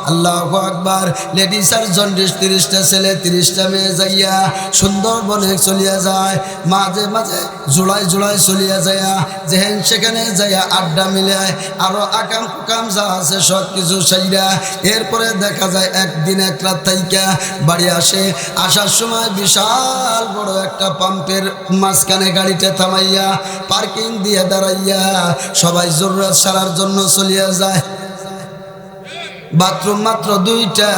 আল্লাহু আকবার। লেডিস আর জন্ডিস 30টা ছেলে 30টা মেয়ে যাইয়া সুন্দরবনে চলিয়া যায়, মাঝে মাঝে জোড়ায় জোড়ায় চলিয়া যায়, যেহেন সেখানে যাইয়া আড্ডা মিলায়, আরো আকাম কুকাম যা আছে সব কিছু সাইরা। এরপরে দেখা যায় একদিন এক রাত থাইকা বাড়ি আসে। আসার সময় বিশাল বড় একটা পাম্পের মাঝখানে গাড়িটা থামাইয়া পার্কিং দিয়ে দাঁড়াইয়া সবাই জরুরত সারার জন্য চলিয়া যায়। বাথরুম মাত্র 2টা,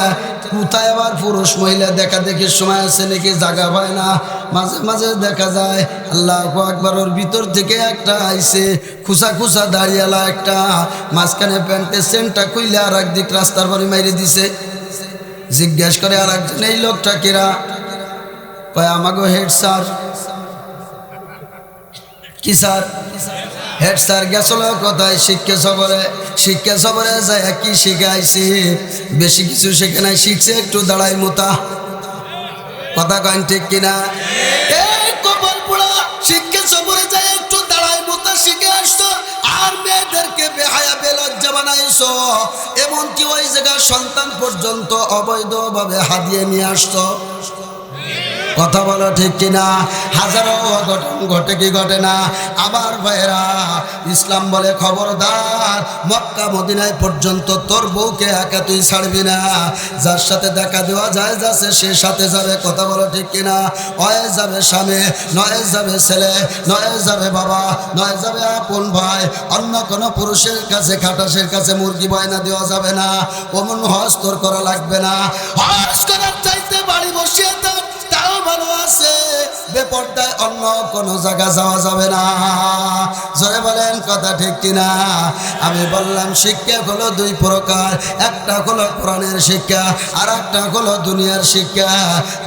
কোথায় আবার পুরুষ মহিলা দেখা দেখির সময় আছে নাকি, জায়গা পায় না। মাঝে মাঝে দেখা যায় আল্লাহু আকবার, ওর ভিতর থেকে একটা আইছে খুসা খুসা দাঁড়িয়ালা একটা, মাঝখানে প্যান্টের সেন্টটা খুইলে আর একদিক রাস্তার বাড়ি মাইরে দিছে। জিজ্ঞাসা করে আর একজন, এই লোকটা কিরা? কয় আমাগো হেড স্যার। কি স্যার? হেড স্যার গেছিল কোথায়? শিক্ষা সফরে। শিক্ষা সফরে যায় কি শিখাইছি? বেশি কিছু শেখে নাই, শিখছে একটু দাঁড়াই মোতা। কথা কন ঠিক কিনা? এই কপাল পোড়া, শিক্ষা সফরে যায় একটু দাঁড়াই মোতা শিখে আসতো, আর মেয়েদেরকে বেহায়া বেলজ্জা বানাইছো। এমনকি ওই জায়গার সন্তান পর্যন্ত অবৈধভাবে হাদিয়ে নিয়ে আসতো। কথা বলো ঠিক কিনা? হাজারো অঘটন ঘটে কি ঘটে না? আবার ভাইরা, ইসলাম বলে খবরদার, মক্কা মদিনায় পর্যন্ত তোর বউকে একা তুই ছাড়বি না। যার সাথে দেখা দেওয়া যায় যাচ্ছে সে সাথে যাবে। কথা বলো ঠিক কিনা? নয় যাবে স্বামী, নয় যাবে ছেলে, নয় যাবে বাবা, নয় যাবে আপন ভাই। অন্য কোনো পুরুষের কাছে খাটাসের কাছে মুরগি বয়না দেওয়া যাবে না। অমন হজ তোর করা লাগবে না। হজ করার চাইতে বাড়ি বসিয়ে থাক, তাও ভালো আছে। বেপরদায় অন্য কোনো জায়গা যাওয়া যাবে না। জোরে বলেন কথা ঠিক কিনা? আমি বললাম শিক্ষা হলো 2 প্রকার। একটা হলো কোরআনের শিক্ষা, আর একটা হলো দুনিয়ার শিক্ষা।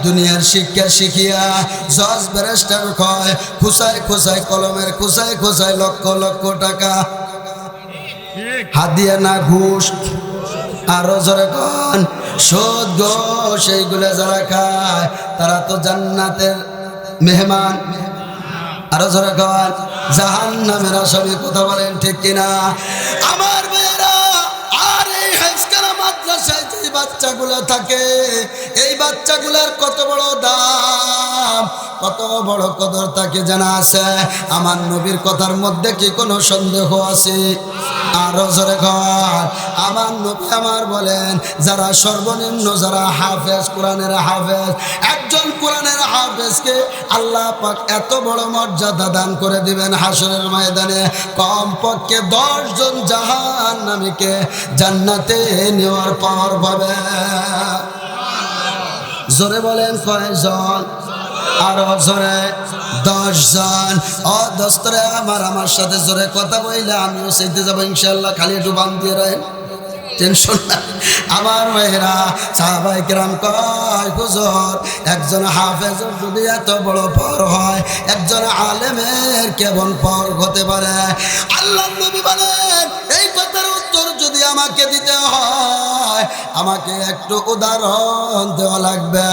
দুনিয়ার শিক্ষা শিখিয়া জজ ব্যারিস্টার কয়, খুসায় খুসায় কলমের খুসায় খুসায় লক্ষ লক্ষ টাকা হাদিয়া না ঘুষ। আরো জোরে কন সুদ ঘুষ। এইগুলো যারা খায় তারা তো জান্নাতের মেহমান। আরো জোরে কন জাহান্নামের আসামি। কথা বলেন ঠিক কিনা? আমার মেয়েরা, আর এই হাইস্কুল মাদ্রাসায় যে বাচ্চাগুলো থাকে, এই বাচ্চাগুলার কত বড় দাম, কত বড় কদর তাকে জানা আছে? আমার নবীর কথার মধ্যে কি কোনো সন্দেহ আছে? আরো জোরে কর আমার নবী আমার বলেন, যারা সর্বনিম্ন যারা হাফেজ, কোরআনের হাফেজ, একজন কোরআনের হাফেজকে আল্লাহ পাক এত বড় মর্যাদা দান করে দিবেন হাসরের ময়দানে, কমপক্ষে 10 জন জাহান্নামীকে জান্নাতে নেওয়ার পাওয়ার পাবে। জোরে বলেন কয়জন? আরো জোরে 10 জন। ও দোস্তরে আমার সাথে জোরে কথা বললে আমিও সেইতে যাবো ইনশাল্লাহ। খালি একটু বান দিয়ে রাখেন। টেনশন না। আমার ভাইরা সাহাবায়ে কেরাম কয় হুজুর একজন হাফেজের যদি এত বড় পর হয় একজন আলেমের কেমন পর হতে পারে? আল্লাহর নবী বলেন এই কথার উত্তর যদি আমাকে দিতে হয় আমাকে একটু উদাহরণ দেওয়া লাগবে।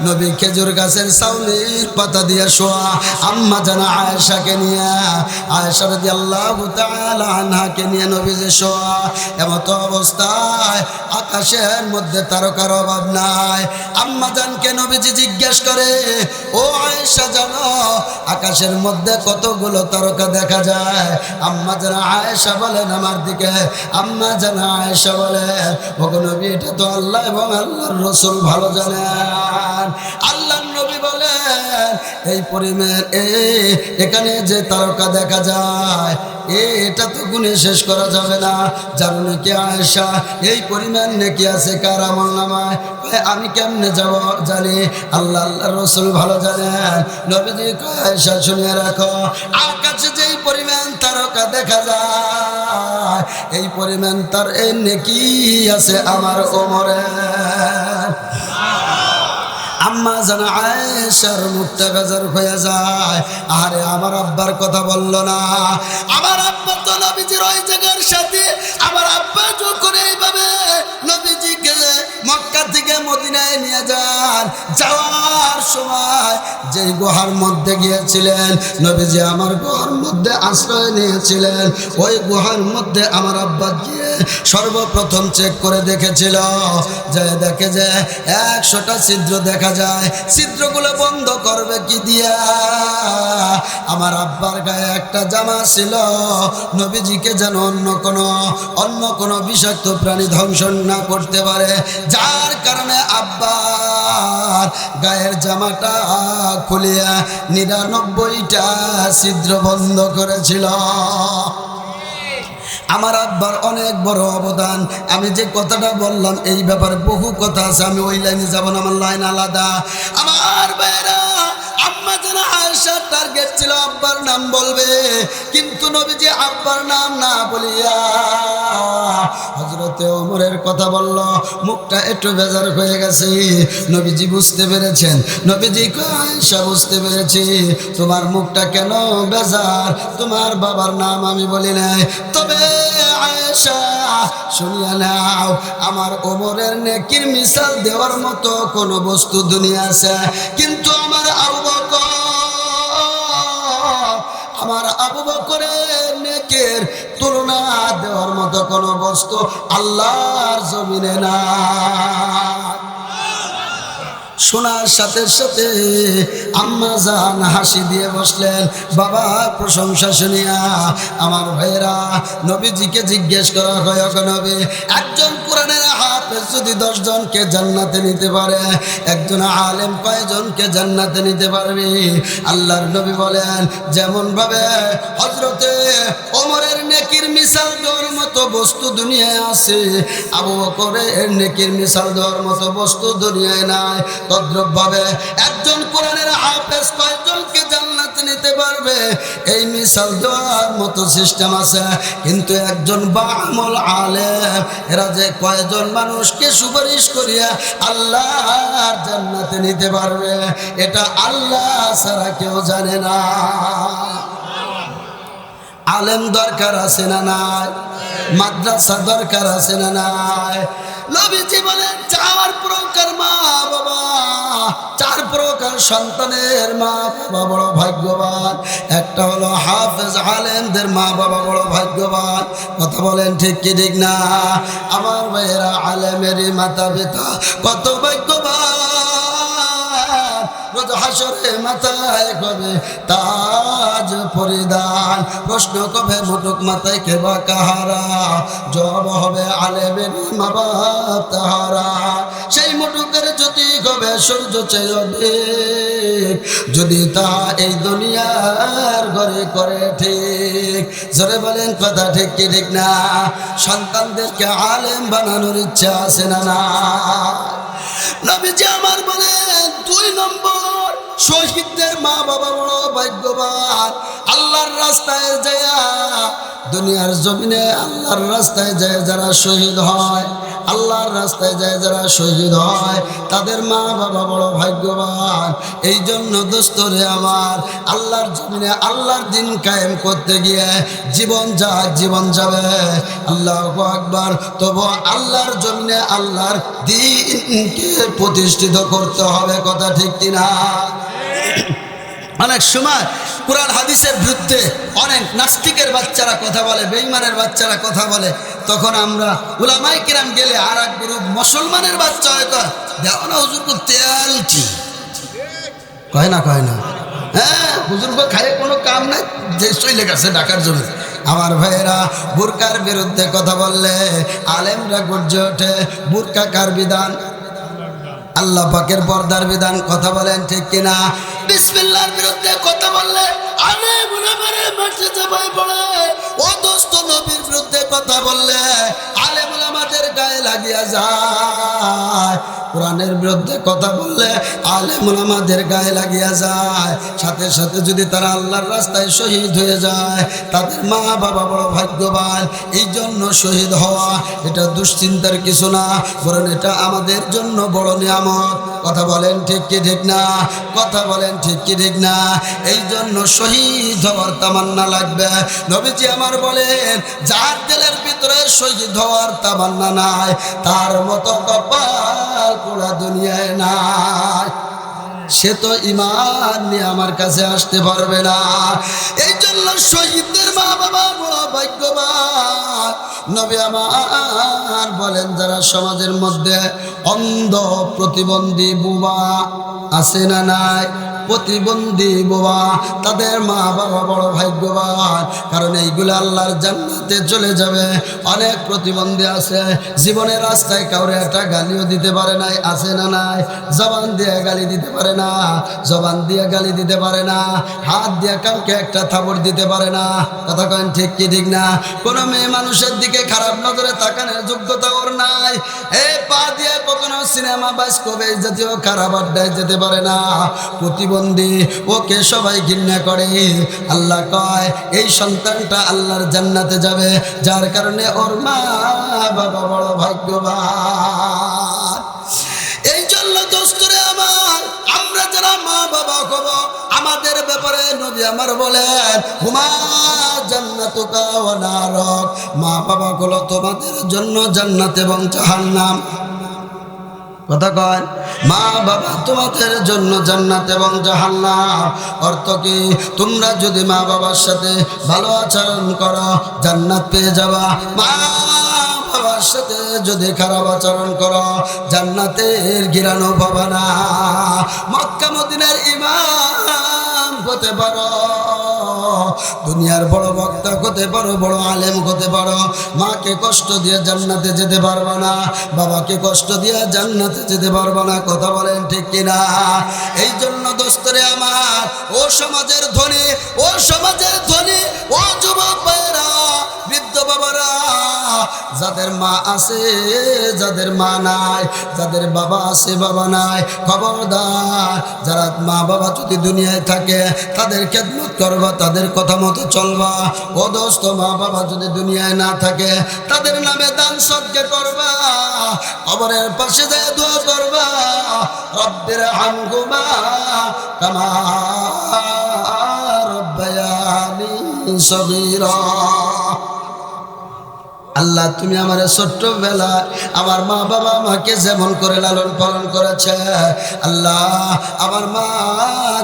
নবী খেজুর গাছের ছাউনির পাতা দিয়ে শোয়া আম্মা জানা আয়েশাকে নিয়ে, আয়েশা রাদিয়াল্লাহু তাআলা আনহাকে নিয়ে নবীজি শোয়া। এমত অবস্থায় আকাশের মধ্যে তারকার অভাব নাই। আম্মা জানকে নবীজি জিজ্ঞেস করে, ও আয়েশা জানো আকাশের মধ্যে কতগুলো তারকা দেখা যায়? আম্মা জানা আয়েশা বলেন আমার দিকে, আম্মা জানা আয়েশা বলেন ওগো নবী এটা তো আল্লাহ এবং আল্লাহর রাসূল ভালো জানেন। আল্লাহর নবী বলেন এই পরিমাণ এখানে যে তারকা দেখা যায় এটা তো গুণে শেষ করা যাবে না। জানো নাকি আয়েশা এই পরিমাণ নেকি আছে কার আমলনামায়? আমি কেমনে যাব জানি, আল্লাহ আল্লাহর রাসূল ভালো জানেন। নবীজি কয় আয়েশা শুনিয়ে রাখো আকাশে যেই পরিমাণ তারকা দেখা যায় এই পরিমাণ তার এই নেকি আছে আমার ওমরের। আম্মা জানা আয়েশার মুখটা বেজার হয়ে যায়। আরে আমার আব্বার কথা বললো না। আমার আব্বা তো নবীজির ওই জায়গার সাথে, আমার আব্বা যখন এইভাবে নবীজিকে মক্কা থেকে মদিনায় নিয়ে যান, যাওয়ার সময় যেই গুহার মধ্যে গিয়েছিলেন নবীজি আমার গুহার মধ্যে আশ্রয় নিয়েছিলেন, ওই গুহার মধ্যে আমার আব্বা গিয়ে সর্বপ্রথম চেক করে দেখেছিল, যে দেখে যে 100টা ছিদ্র দেখা যায়। ছিদ্রগুলো বন্ধ করবে কি দিয়া? আমার আব্বার গায়ে একটা জামা ছিল, নবীজিকে যেন অন্য কোনো বিষাক্ত প্রাণী ধ্বংস না করতে পারে, যার কারণে আব্বার গায়ের জামাটা খুলিয়া 99টা ছিদ্র বন্ধ করেছিল। আমার আব্বার অনেক বড় অবদান। আমি যে কথাটা বললাম এই ব্যাপারে বহু কথা আছে, আমি ওই লাইনে যাব না, আমার লাইন আলাদা। আমার ভাইরা আম্মা জানা আয়েশার টার্গেট ছিল আব্বার নাম বলবে, কিন্তু নবীজি আব্বার নাম না বলিয়া হযরতে ওমরের কথা বলল। মুখটা একটু বেজার হয়ে গেছে। নবীজি বুঝতে পেরেছেন। নবীজি কয় আয়েশা বুঝতে পেরেছি তোমার মুখটা কেন বেজার, তোমার বাবার নাম আমি বলি নাই। তবে আয়েশা শুনিয়া নাও, আমার ওমরের নেকির মিসাল দেওয়ার মতো কোনো বস্তু দুনিয়া আছে, কিন্তু আমার আবু বকরের নেকির তুলনা দেওয়ার মতো কোনো বস্তু আল্লাহর জমিনে না। শোনার সাথে সাথে আম্মা জান হাসি দিয়ে বসলেন। বাবা প্রশংসা শুনিয়া আমার ভাইরা নবীজিকে জিজ্ঞেস করা হয়, নবী একজন কোরআনের হাফেজ যদি 10 জনকে জান্নাতে নিতে পারে, একজন আলেম কয়জনকে জান্নাতে নিতে পারবে? আল্লাহর নবী বলেন যেমন ভাবে হযরতে ওমরের নেকির মিসাল দেওয়ার মতো বস্তু দুনিয়ায় আছে, আবু বকরের নেকির মিসাল দেওয়ার মতো বস্তু দুনিয়ায় নাই। তদ্রূপ ভাবে একজন কোরআনের হাফেজ কয়জনকে জান্নাতে নিতে পারবে এই মিসাল দেওয়ার মতো সিস্টেম আছে, কিন্তু একজন বা'আমল আলেম এরা যে কয়জন মানুষকে সুপারিশ করিয়া আল্লাহর জান্নাতে নিতে পারবে এটা আল্লাহ ছাড়া কেউ জানে না। আলেম দরকার আছে না নাই? মাদ্রাসা দরকার আছে না নাই? নবীজি বলেন 4 প্রকার মা বাবা, 4 প্রকার সন্তানের মা বাবা বড় ভাগ্যবান। একটা হলো হাফেজ আলেমদের মা বাবা বড় ভাগ্যবান। কথা বলেন ঠিক কি ঠিক না? আমার ভাইয়েরা আলেমেরই মাতা পিতা কত ভাগ্যবান। রোজ হাসরে মাথায় কবে তাজ পরিধান, প্রশ্ন কবে মুটুক মাথায় কেবা কাহারা, জবাব হবে আলেমের মা বাপ তাহারা। সেই মুটুকের জ্যোতি কবে সূর্য চেয়ে অধিক, যদি তাহা এই দুনিয়ার ঘরে করে ঠিক। জোরে বলেন কথা ঠিক কি ঠিক না? সন্তানদেরকে আলেম বানানোর ইচ্ছা আছে না না? নবীজি আমার বলেন 2 নম্বর শহীদদের মা বাবা বড় ভাগ্যবান। আল্লাহর রাস্তায় যায়, দুনিয়ার জমিনে আল্লাহর রাস্তায় যায় যারা শহীদ হয়, আল্লাহর রাস্তায় যায় যারা শহীদ হয়, তাদের মা বাবা বড় ভাগ্যবান। এই জন্য দোস্তরে আমার, আল্লাহর জমিনে আল্লাহর দিন কায়েম করতে গিয়ে জীবন যাবে, আল্লাহু আকবার। তবু আল্লাহর জমিনে আল্লাহর দিনকে প্রতিষ্ঠিত করতে হবে, কথা ঠিক কিনা? অনেক সময় কুরআন হাদিসের বিরুদ্ধে অনেক নাস্তিকের বাচ্চারা কথা বলে, বেঈমানের বাচ্চারা কথা বলে, তখন আমরা উলামায়ে কিরাম গেলে আর এক গ্রুপ মুসলমানের বাচ্চা হয়তো দেও না হুজুর কো তেল কি কয় না হ্যাঁ হুজুর কো খায় কোনো কাম নাই, যে চলে গেছে ঢাকার জন্য। আমার ভাইয়েরা, বুরকার বিরুদ্ধে কথা বললে আলেমরা গর্জে ওঠে। বুরকা কার বিধান? আল্লাহ পাকের পর্দার বিধান, কথা বলেন ঠিক কিনা? বিসমিল্লাহর বিরুদ্ধে কথা বললে আলেম উলামারে মাঠে চাপায় পড়ে। ও দোস্ত, নবীর বিরুদ্ধে কথা বললে আলেম উলামাদের গায়ে লাগিয়া যায়। কোরআনের বিরুদ্ধে কথা বললে আলেম উলামাদের গায়ে লাগিয়া যায়। সাথে সাথে যদি তারা আল্লাহর রাস্তায় শহীদ হয়ে যায়, তাদের মা বাবা বড় ভাগ্যবান। এই জন্য শহীদ হওয়া এটা দুশ্চিন্তার কিছু না, বরং এটা আমাদের জন্য বড় নিয়ামত। কথা বলেন ঠিক কি ঠিক না? কথা বলেন ঠিক কি ঠিক না? এই জন্য শহীদ হওয়ার তামান্না লাগবে। নবীজি আমার বলেন, যার দিলের ভিতরে শহীদ হওয়ার তামান্না নাই, তার মতো কপাল পোড়া দুনিয়ায় নাই। সে তো ঈমান নিয়ে আমার কাছে আসতে পারবে না। এই জন্য শহীদদের মা বাবা বড় ভাগ্যবান। নবী আমার বলেন, যারা সমাজের মধ্যে অন্ধ প্রতিবন্ধী বুবা আছে না নাই, প্রতিবন্ধী বাবা, তাদের মা বাবা বড় ভাগ্যবান। কারণ এইগুলো আল্লাহর জান্নাতে চলে যাবে। অনেক প্রতিবন্ধী আছে, জীবনের রাস্তায় কাউরে একটা গালিও দিতে পারে নাই, আছে না নাই? জবান দিয়ে গালি দিতে পারে না, জবান দিয়ে গালি দিতে পারে না, হাত দিয়ে কাউকে একটা থাপড় দিতে পারে না। কথা কেন ঠিক কি ঠিক না? কোনো মেয়ে মানুষের দিকে খারাপ নজরে তাকানোর যোগ্যতা ওর নাই। এই পা দিয়ে কখনো সিনেমা বাস্কবে জাতীয় খারাপ আড্ডায় যেতে পারে না। প্রতিবন্ধী, ওকে সবাই ঘৃণা করে। আল্লাহ কয়, এই সন্তানটা আল্লাহর জান্নাতে যাবে, যার কারণে ওর মা বাবা বড় ভাগ্যবান। এই জন্য দোস্তরে আমার, আমরা যারা মা বাবা হব, আমাদের ব্যাপারে নবী আমার বলেন, হুমা জান্নাতুকা ওয়া নারুক, মা বাবা গুলো তোমাদের জন্য জান্নাত এবং জাহান্নাম। কথা কয়, মা বাবা তোমাদের জন্য জান্নাত এবং জাহান্নাম। অর্থ কি? তোমরা যদি মা বাবার সাথে ভালো আচরণ করো, জান্নাত পেয়ে যাবা। মা বাবার সাথে যদি খারাপ আচরণ করো, জান্নাতের ঘিরানো পাবা না। মক্কা মদিনার ইমাম হতে পারো, দুনিয়ার বড় বক্তা হতে পারো, বড় আলেম হতে পারো, মাকে কষ্ট দিয়ে জান্নাতে যেতে পারবা না, বাবাকে কষ্ট দিয়ে জান্নাতে যেতে পারবা না। কথা বলেন ঠিক কিনা? এই জন্য দোস্তরে আমার, ও সমাজের ধনী, ও সমাজের ধনী, ও যুবক ভাইরা, বৃদ্ধ বাবারা, যাদের মা আছে, যাদের মা নাই, যাদের বাবা আছে বাবা নাই, খবরদার, যারা মা বাবা যদি দুনিয়ায় থাকে তাদের খেদমত করবা, তাদের কথা মতো চলবা। ও দোস্ত, মা বাবা যদি দুনিয়ায় না থাকে, তাদের নামে দান সদকা করবা, কবরের পাশে যায় দোয়া করবা, রব্বির হামহুমা কামা রব্বায়ানি সগীরা। আল্লাহ, তুমি আমার ছোট্টবেলা আমার মা বাবা আমাকে যেমন করে লালন পালন করেছে, আল্লাহ আমার মা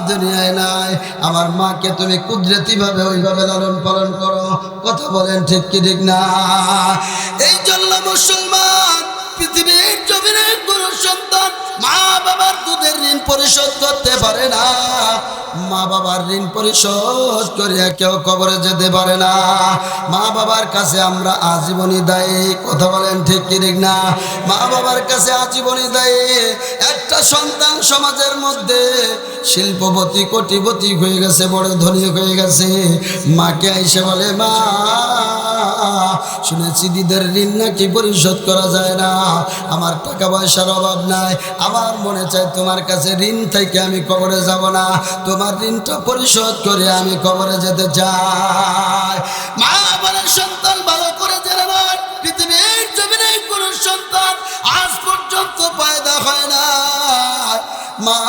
দুনিয়ায় নাই, আমার মাকে তুমি কুদরতিভাবে ওইভাবে লালন পালন করো। কথা বলেন ঠিক কি ঠিক না? এই জন্য মুসলমান, পৃথিবীর জমিনে কোনো সন্তান মা বাবার দুধের ঋণ পরিশোধ করতে পারে না। মা বাবার ঋণ পরিশোধ করিয়া কেউ কবরে যেতে পারে না। মা বাবার কাছে আমরা আজীবনই দায়ী। কথা বলেন ঠিক কি ঠিক না? মা বাবার কাছে আজীবনই দায়ী। একটা সন্তান সমাজের মধ্যে শিল্পপতি, কোটিপতি হয়ে গেছে, বড় ধনী হয়ে গেছে, মাকে এসে বলে, মা শুনেছি দিদের ঋণ নাকি পরিশোধ করা যায় না। আমার টাকা পয়সার অভাব নাই, আমার মনে চায় তোমার কাছে ঋণ থেকে আমি কবরে যাব না, তোমার ঋণটা পরিশোধ করে আমি কবরে যেতে চাই। মা বলে সন্তান ভালো করে জেনে নয়, পৃথিবীর জমিনে কোনো সন্তান আজ পর্যন্ত পয়দা হয় না মা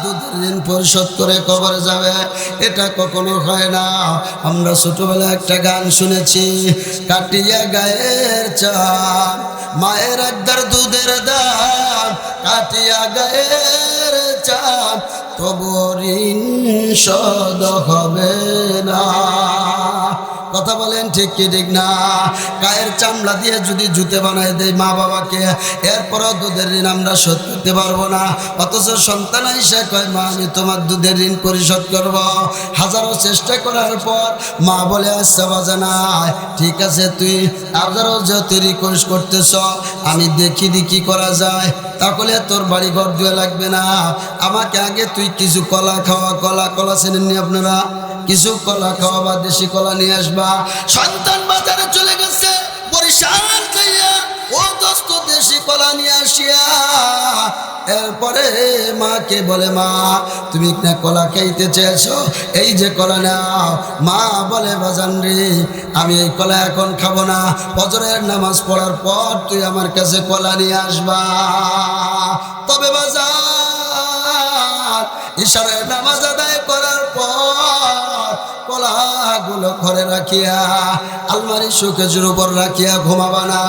দুধের ঋণ পরিশোধ করে কবরে যাবে, এটা কখনো হয় না। আমরা ছোটবেলায় একটা গান শুনেছি, কাটিয়া গায়ের চাম মায়ের একদার দুধের দাম, কাটিয়া গায়ের চাম তবু ঋণ শোধ হবে না। কথা বলেন ঠিক কি ঠিক না? গায়ের চামড়া দিয়ে যদি জুতে বানায় দেয় মা বাবাকে, এরপরও দুধের ঋণ আমরা শোধ করতে পারবো না। অথচ সন্তান এসে কয় মা আমি তোমার দুধের ঋণ পরিশোধ করব। হাজারো চেষ্টা করার পর মা বলে আচ্ছা বাজানা ঠিক আছে, তুই হাজারো যেহেতু রিকোয়েস্ট করতেছ, আমি দেখি কি করা যায়। তাহলে তোর বাড়ি ঘর দুয়ে লাগবে না, আমাকে আগে তুই কিছু কলা খাওয়া, কলা চেনেননি আপনারা? কিছু কলা খাওয়া বা দেশি কলা নিয়ে আসবা। সন্তান বাজারে চলে গেছে বরিশাল খাইয়া, ও দোস্ত দেশি কলা নিয়ে আসিয়া এরপরে মাকে বলে মা তুমি না কলা খাইতে চেয়েছো, এই যে কলা নাও। মা বলে বাজান রে আমি এই কলা এখন খাবো না, ফজরের নামাজ পড়ার পর তুই আমার কাছে কলা নিয়ে আসবা। তবে বাজার ইশারের নামাজ আদায় করার পর কলাগুলো ঘরে রাখিয়া আলমারি শোকেজের উপর রাখিয়া ঘুমাবা না,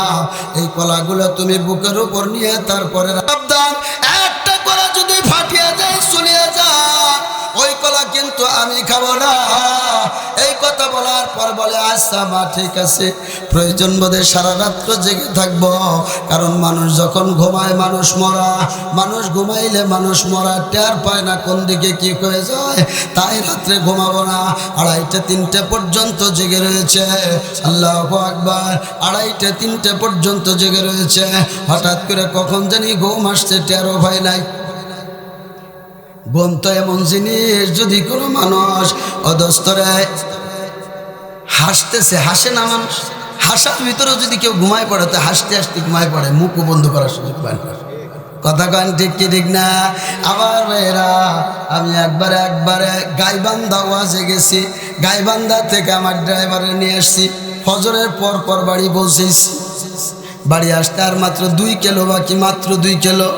এই কলাগুলো তুমি বুকের উপর নিয়ে তারপরে সাবধান, একটা কলা যদি ফাটিয়া যায় চলিয়া যায় ওই কলা কিন্তু আমি খাবো না। এই কথা বলার পর বলে আচ্ছা মা ঠিক আছে, প্রয়োজন বোধে সারা রাত্র জেগে থাকবো, কারণ মানুষ যখন ঘুমায় মানুষ মরা, মানুষ ঘুমাইলে মানুষ মরা টের পায় না কোন দিকে কি হয়ে যায়, তাই রাত্রে ঘুমাবো না। 2:30-3টে পর্যন্ত জেগে রয়েছে, আল্লাহু আকবার, 2:30-3টে পর্যন্ত জেগে রয়েছে। হঠাৎ করে কখন জানি ঘুম আসছে টেরও ভয় নাই। ঘুম তো এমন জিনিস, যদি কোনো মানুষ অদস্তরে হাসতেছে, হাসে না মানুষ, হাসার ভিতরেও যদি কেউ ঘুমায় পড়ে তো হাসতে হাসতে ঘুমায় পড়ে, মুখও বন্ধ করার সুযোগ পায় না। কথা কান ঠিক কি ঠিক না? আবার ভাইরা আমি একবারে গাইবান্ধা ওয়াজে গেছি, গাইবান্ধা থেকে আমার ড্রাইভারে নিয়ে আসছি, ফজরের পর বাড়ি পৌঁছেছি। বাড়ি আসতে আর মাত্র 2 কিলো বাকি, মাত্র 2 কিলো,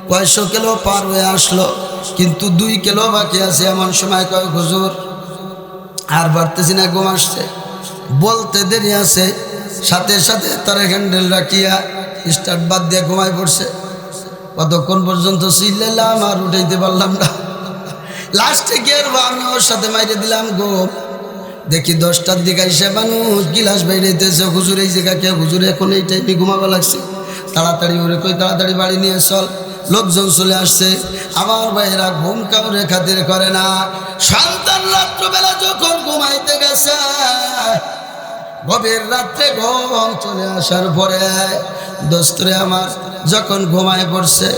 কয়শো কিলো পার হয়ে আসলো, কিন্তু 2 কিলো বাকি আছে। এমন সময় কয় হুজুর আর বাড়তেছি না, ঘুম আসছে। বলতে দেরি আছে, সাথে সাথে তার হ্যান্ডেল রাখিয়া স্টার্ট বাদ দিয়ে ঘুমায় পড়ছে। কতক্ষণ পর্যন্ত চিল্লাইলাম আর উঠাইতে পারলাম না। লাস্টে গিয়ে আমি ওর সাথে মাইরে দিলাম ঘুম। দেখি 10টার দিকে এসে মানুষ গিলাস বাইরেতেছে, হুজুর এই জায়গা কে, হুজুর এখন এই টাইমে ঘুমাবা লাগছে, তাড়াতাড়ি ওরে কই তাড়াতাড়ি বাড়ি নিয়ে চল। লোকজন চলে আসছে, আমার ভাইয়েরা ঘুম কাউরে খাতির করে না। সন্তান রাত্রবেলা যখন ঘুমাইতে গেছে, গভীর রাত্রে ঘুম চলে আসার পরে দোস্তরে আমার যখন ঘুমায় পড়ছে,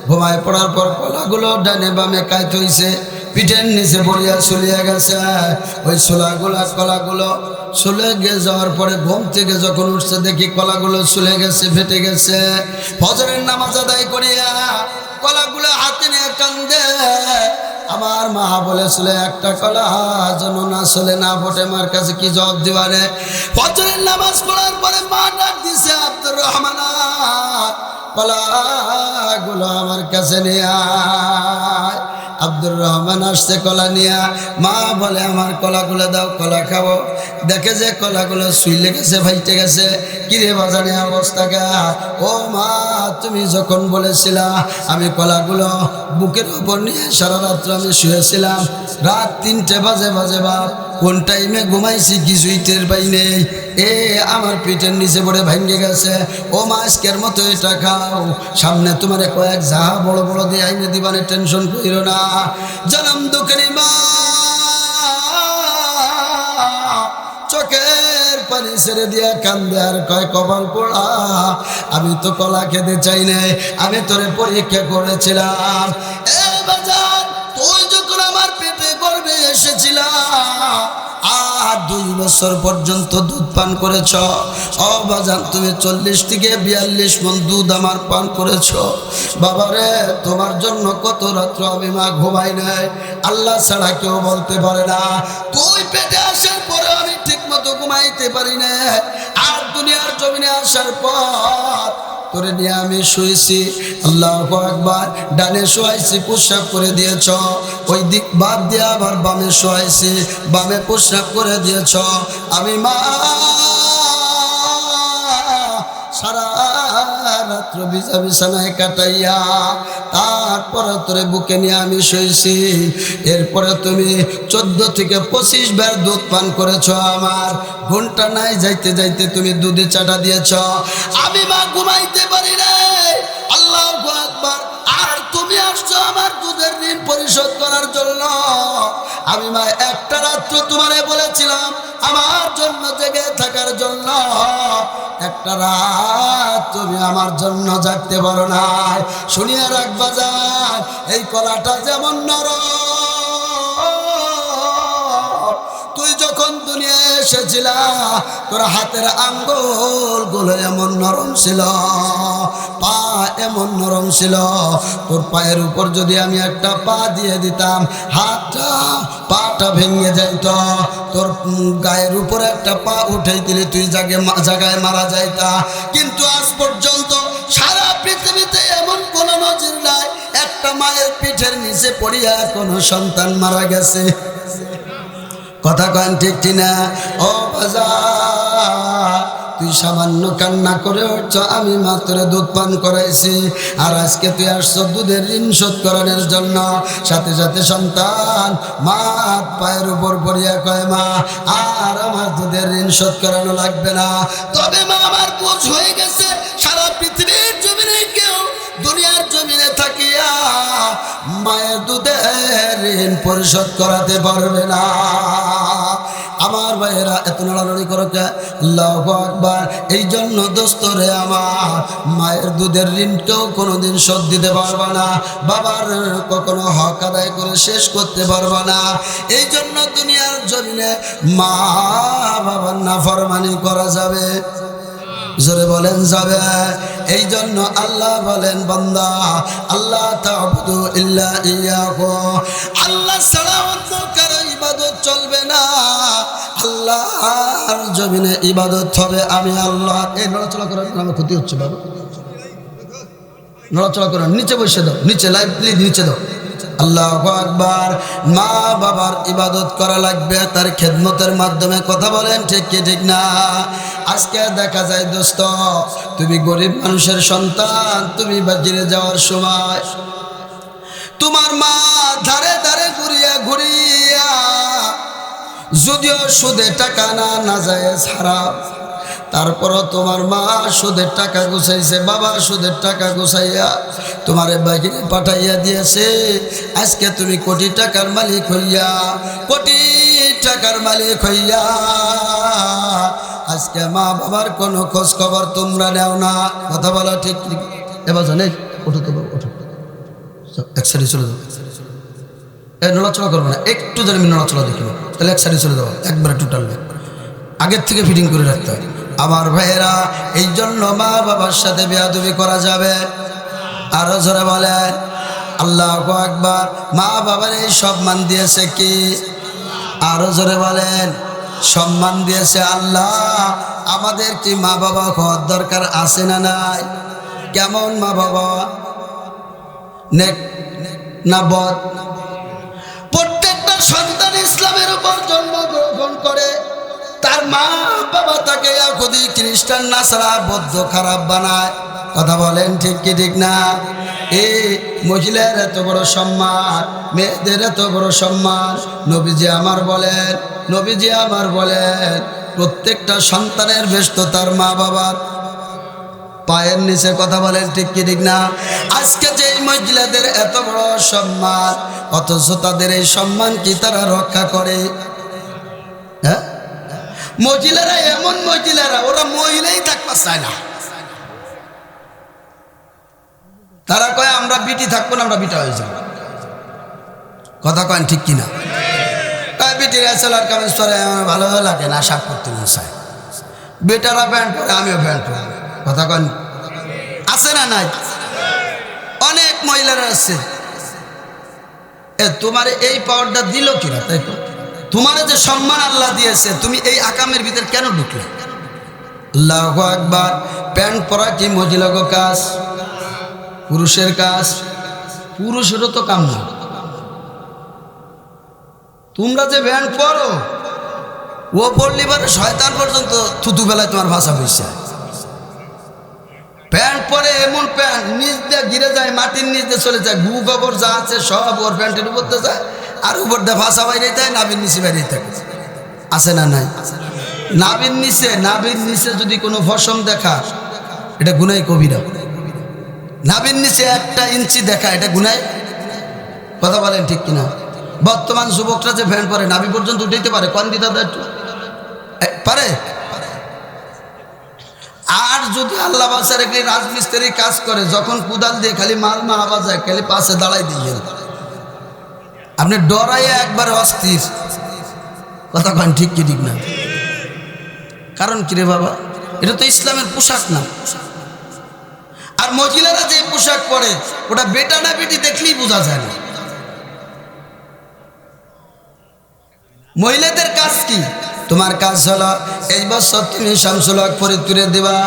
ঘুমায় পড়ার পর কলাগুলো ডানে বামে কাইত হইছে, পিঠের নিচে পড়িয়া চলিয়া গেছে। ওই কলাগুলো চলে গিয়ে যাওয়ার পরে ঘুম থেকে যখন উঠছে দেখি কলাগুলো চলে গেছে, ফেটে গেছে। ফজরের নামাজ আদায় করিয়া কলাগুলো হাতে নিয়ে কান্দে। আমার মা বলেছিল একটা কলা যেন না চলে না ফোটে, মার কাছে কি জবাব দিবারে। ফজরের নামাজ পড়ার পরে মা ডাক দিছে আব্দুর রহমান, কলাগুলো আমার কাছে নিয়ে আয়। আব্দুর রহমান আসছে কলা নিয়া, মা বলে আমার কলাগুলো দাও, কলা খাবো। দেখে যে কলাগুলো শুইলে গেছে, ভাইটে গেছে। কিরে বাজারে অবস্থা গা? ও মা তুমি যখন বলেছিলা আমি কলাগুলো বুকের উপর নিয়ে সারা রাত্র আমি শুয়েছিলাম, রাত 3টে বাজে বাপ, কোন টাইমে ঘুমাইছি কিছুই টের পাই নেই। আমার পিঠের নিচে পড়ে ভেঙে গেছে। ও মা আজকের মতো এটা খাও, সামনে তোমার কয়েক যাহা বড় বড় দিয়ে আইনে দিবানে, টেনশন করিও না। জনম দুঃখের মা চোখের পানি ছেড়ে দিয়া কান্দে আর কয় কপাল পোড়া, আমি তো কলা খেতে চাই নাই, আমি তোরে পরীক্ষা করেছিলাম। তুই যখন আমার পেটে গর্ভে এসেছিলাম আর 2 বছর পর্যন্ত দুধ পান করেছ। ও বাজান, তুমি 40 থেকে 42 মণ দুধ আমার পান করেছ। বাবারে, তোমার জন্য কত রাত্র আমি মা ঘুমাই নাই, আল্লাহ ছাড়া কেউ বলতে পারে না। তুই পেটে আসার পরে আমি ঠিক মতো ঘুমাইতে পারি না, আর দুনিয়ার জমিনে আসার পর তোরে নিয়ে আমি শুয়েছি। আল্লাহু আকবার। ডানে শোয়াইছি, প্রস্রাব করে দিয়েছ। ওই দিক বাদ দিয়ে আবার বামে শোয়াইছি, বামে প্রস্রাব করে দিয়েছ। আমি মা সারা রাত্র বিছানায় কাটাইয়া তারপরে তোরে বুকে নিয়ে আমি শুয়েছি। এরপরে তুমি 14 থেকে 25 বার দুধ পান করেছ। আমার ঘন্টা নাই যাইতে যাইতে তুমি দুধে চাটা দিয়েছ। আমি মা ঘুমাইতে পারি না। আল্লাহু আকবার। আর তুমি আসছো আমার দুধের ঋণ পরিশোধ করার জন্য। আমি মা একটা রাত্র তোমারে বলেছিলাম আমার জন্য জেগে থাকার জন্য, একটা রাত তুমি আমার জন্য জাগতে পারো না। শুনিয়া রাখবা যান, এই কলাটা যেমন নরম, তুই যখন দুনিয়ায় এসেছিলা তোর হাতের আঙ্গুলগুলো এমন নরম ছিল, পা এমন নরম ছিল। তোর পায়ের উপর যদি আমি একটা পা দিয়ে দিতাম, হাতটা পাটা ভেঙে যাইত। তোর গায়ের উপরে একটা পা উঠাই দিলে তুই জায়গায় মারা যাইতা। কিন্তু আজ পর্যন্ত সারা পৃথিবীতে এমন কোন নজির নাই একটা মায়ের পিঠের নিচে পড়িয়া কোনো সন্তান মারা গেছে। কথা কন ঠিক কিনা? ও বাজার, তুই সামান্য কান্না করে উঠছ, আমি মাত্র দুধ পান করাইছি। আর আজকে তুই আসছ দুধের ঋণ শোধ করানোর জন্য। সাথে সাথে সন্তান মা পায়ের উপর পড়িয়া কয়, মা আর আমার দুধের ঋণ শোধ করানো লাগবে না। তবে মা আমার বোঝ হয়ে গেছে, সারা পৃথিবীর জমিনে কেউ দুনিয়ার জমিনে থাকিয়া মায়ের দুধের ঋণ পরিশোধ করাতে পারবে না। আমার ভাইয়েরা, এত নড়ানড়ি করো কে? আল্লাহু আকবার। এই জন্য দোস্তরে আমার, মায়ের দুধের ঋণ কেউ কোনোদিন শোধ দিতে পারবে না, বাবার কখনো হক আদায় করে শেষ করতে পারবে না। এই জন্য দুনিয়ার জমিনে মা বাবার নাফরমানি করা যাবে? জোরে বলেন যাবে? এই জন্য আল্লাহ বলেন, বান্দা আল্লাহ তা'বুদু ইল্লা ইয়াহু, আল্লাহ ছাড়া অন্য কারো ইবাদত চলবে না। আল্লাহর জমিনে ইবাদত হবে আমি আল্লাহ। এই নড়াচড়া করার আমার ক্ষতি হচ্ছে বাবা, নড়াচড়া করার, নিচে বসে দাও, নিচে লাইভ প্লিজ নিচে দাও। আল্লাহু আকবার। মা বাবার ইবাদত করা লাগবে তার খেদমতের মাধ্যমে। কথা বলেন ঠিক কি ঠিক না? আজকে দেখা যায় দোস্ত, তুমি গরিব মানুষের সন্তান, তুমি বাজারে যাওয়ার সময় তোমার মা ধারে ধারে ঘুরিয়া ঘুরিয়া, যদিও সুদে টাকা না যায় হারাম, তারপরও তোমার মা সুদের টাকা গুছাইছে, বাবা সুদের টাকা গুছাইয়া তোমারে বাহিরে পাঠাইয়া দিয়েছে। আজকে তুমি কোটি টাকার মালিক হইয়া, কোটি টাকার মালিক হইয়া আজকে মা বাবার কোনো খোঁজ খবর তোমরা নেও না। কথা বলা ঠিক ঠিক? এবার জানে ওঠো তো বাবা, ওঠো, এক সাইডে চলে যাও। নড়াচড়া করবো না, একটু যেন আমি নড়াচড়া দেখি, তাহলে এক সাইডে চলে যাবো, একবারে টোটাল আগের থেকে ফিটিং করে রাখতে হয়। আমার ভাইয়েরা, এই জন্য মা বাবার সাথে বেয়াদবি করা যাবে? আরো জোরে বলেন আল্লাহু আকবার। মা বাবার এই সম্মান দিয়েছে কি? আরো জোরে বলেন সম্মান দিয়েছে আল্লাহ। আমাদের কি মা বাবা হওয়ার দরকার আছে না নাই? কেমন মা বাবা? নেক না বদ? প্রত্যেকটা সন্তান ইসলামের উপর জন্মগ্রহণ করে, তার মা বাবা তাকে ইহুদি খ্রিস্টান নাসারা বৌদ্ধ খারাপ বানায়। কথা বলেন ঠিক কি ঠিক না? এই মহিলার এত বড় সম্মান, মেয়েদের এত বড় সম্মান। নবীজি আমার বলেন, নবীজি আমার বলেন, প্রত্যেকটা সন্তানের ব্যস্ত তার মা বাবার পায়ের নিচে। কথা বলেন ঠিক কি ঠিক না? আজকে যে মহিলাদের এত বড় সম্মান, অথচ তাদের এই সম্মান কি তারা রক্ষা করে? হ্যাঁ, মহিলারা এমন মহিলারা, ওরা মহিলাই থাকতে চায় না। তারা কয় আমরা বিটি থাকবো না, আমরা বিটা হয়ে যাব। কথা কয় ঠিক কিনা? বেটিরা সেলার কামিজ পরে আমার ভালো লাগে না, শার্ট পরতে মন চায়। বেটারা প্যান্ট পরে, আমিও প্যান্ট পরি। কথা কন আছে না নাই? অনেক মহিলারা আছে। তোমার এই পাওয়ারটা দিল কিনা? তাই তো, তোমার যে সম্মান আল্লাহ দিয়েছে, তুমি এই আকামের ভিতর কেন ঢুকলে? আল্লাহু আকবার। প্যান্ট পরা কি মহিলাগো কাজ? পুরুষের কাজ। পুরুষেরও তো কাম না। তোমরা যে প্যান্ট পরো, ও পড়লি পরে শয়তান পর্যন্ত থুতু বেলায় তোমার ভাষা বইছে। প্যান্ট পরে এমন প্যান্ট নিচ দিয়ে গিরে যায়, মাটির নিচ দিয়ে চলে যায়, গু গোবর যা আছে সব ওর প্যান্টের উপর দিয়ে যায়, আর উপর দিয়ে ভাষা বাইরে যায়, নাবির নিচে বাইরে থাকে। আছে না নাই? নাবির নিচে যদি কোনো ফসম দেখা, এটা গুনাই কবিরা। নাবির নিচে 1 ইঞ্চি দেখা, এটা গুনাই। কথা বলেন ঠিক কিনা? বর্তমান যুবকরা যে ভ্যান পরে নাবি পর্যন্ত উঠাইতে পারে, কোন দিতে পারে? আর যদি আল্লাহ বাসার একটি রাজমিস্ত্রি কাজ করে, যখন কুদাল দিয়ে খালি মাল মারাবা যায়, খালি পাশে দাঁড়াই দিয়ে আপনি ডরাইয়া একবার অস্থির। কথা কন ঠিক কি ঠিক না? কারণ কি রে বাবা, এটা তো ইসলামের পোশাক না। আর মহিলারা যে পোশাক পরে, ওটা বেটা না বেটি দেখলেই বোঝা যায় না। মহিলাদের কাজ কি? তোমার কাজ হলো এই বছর তুমি শামসুল হক ফরিদপুরে দিবা,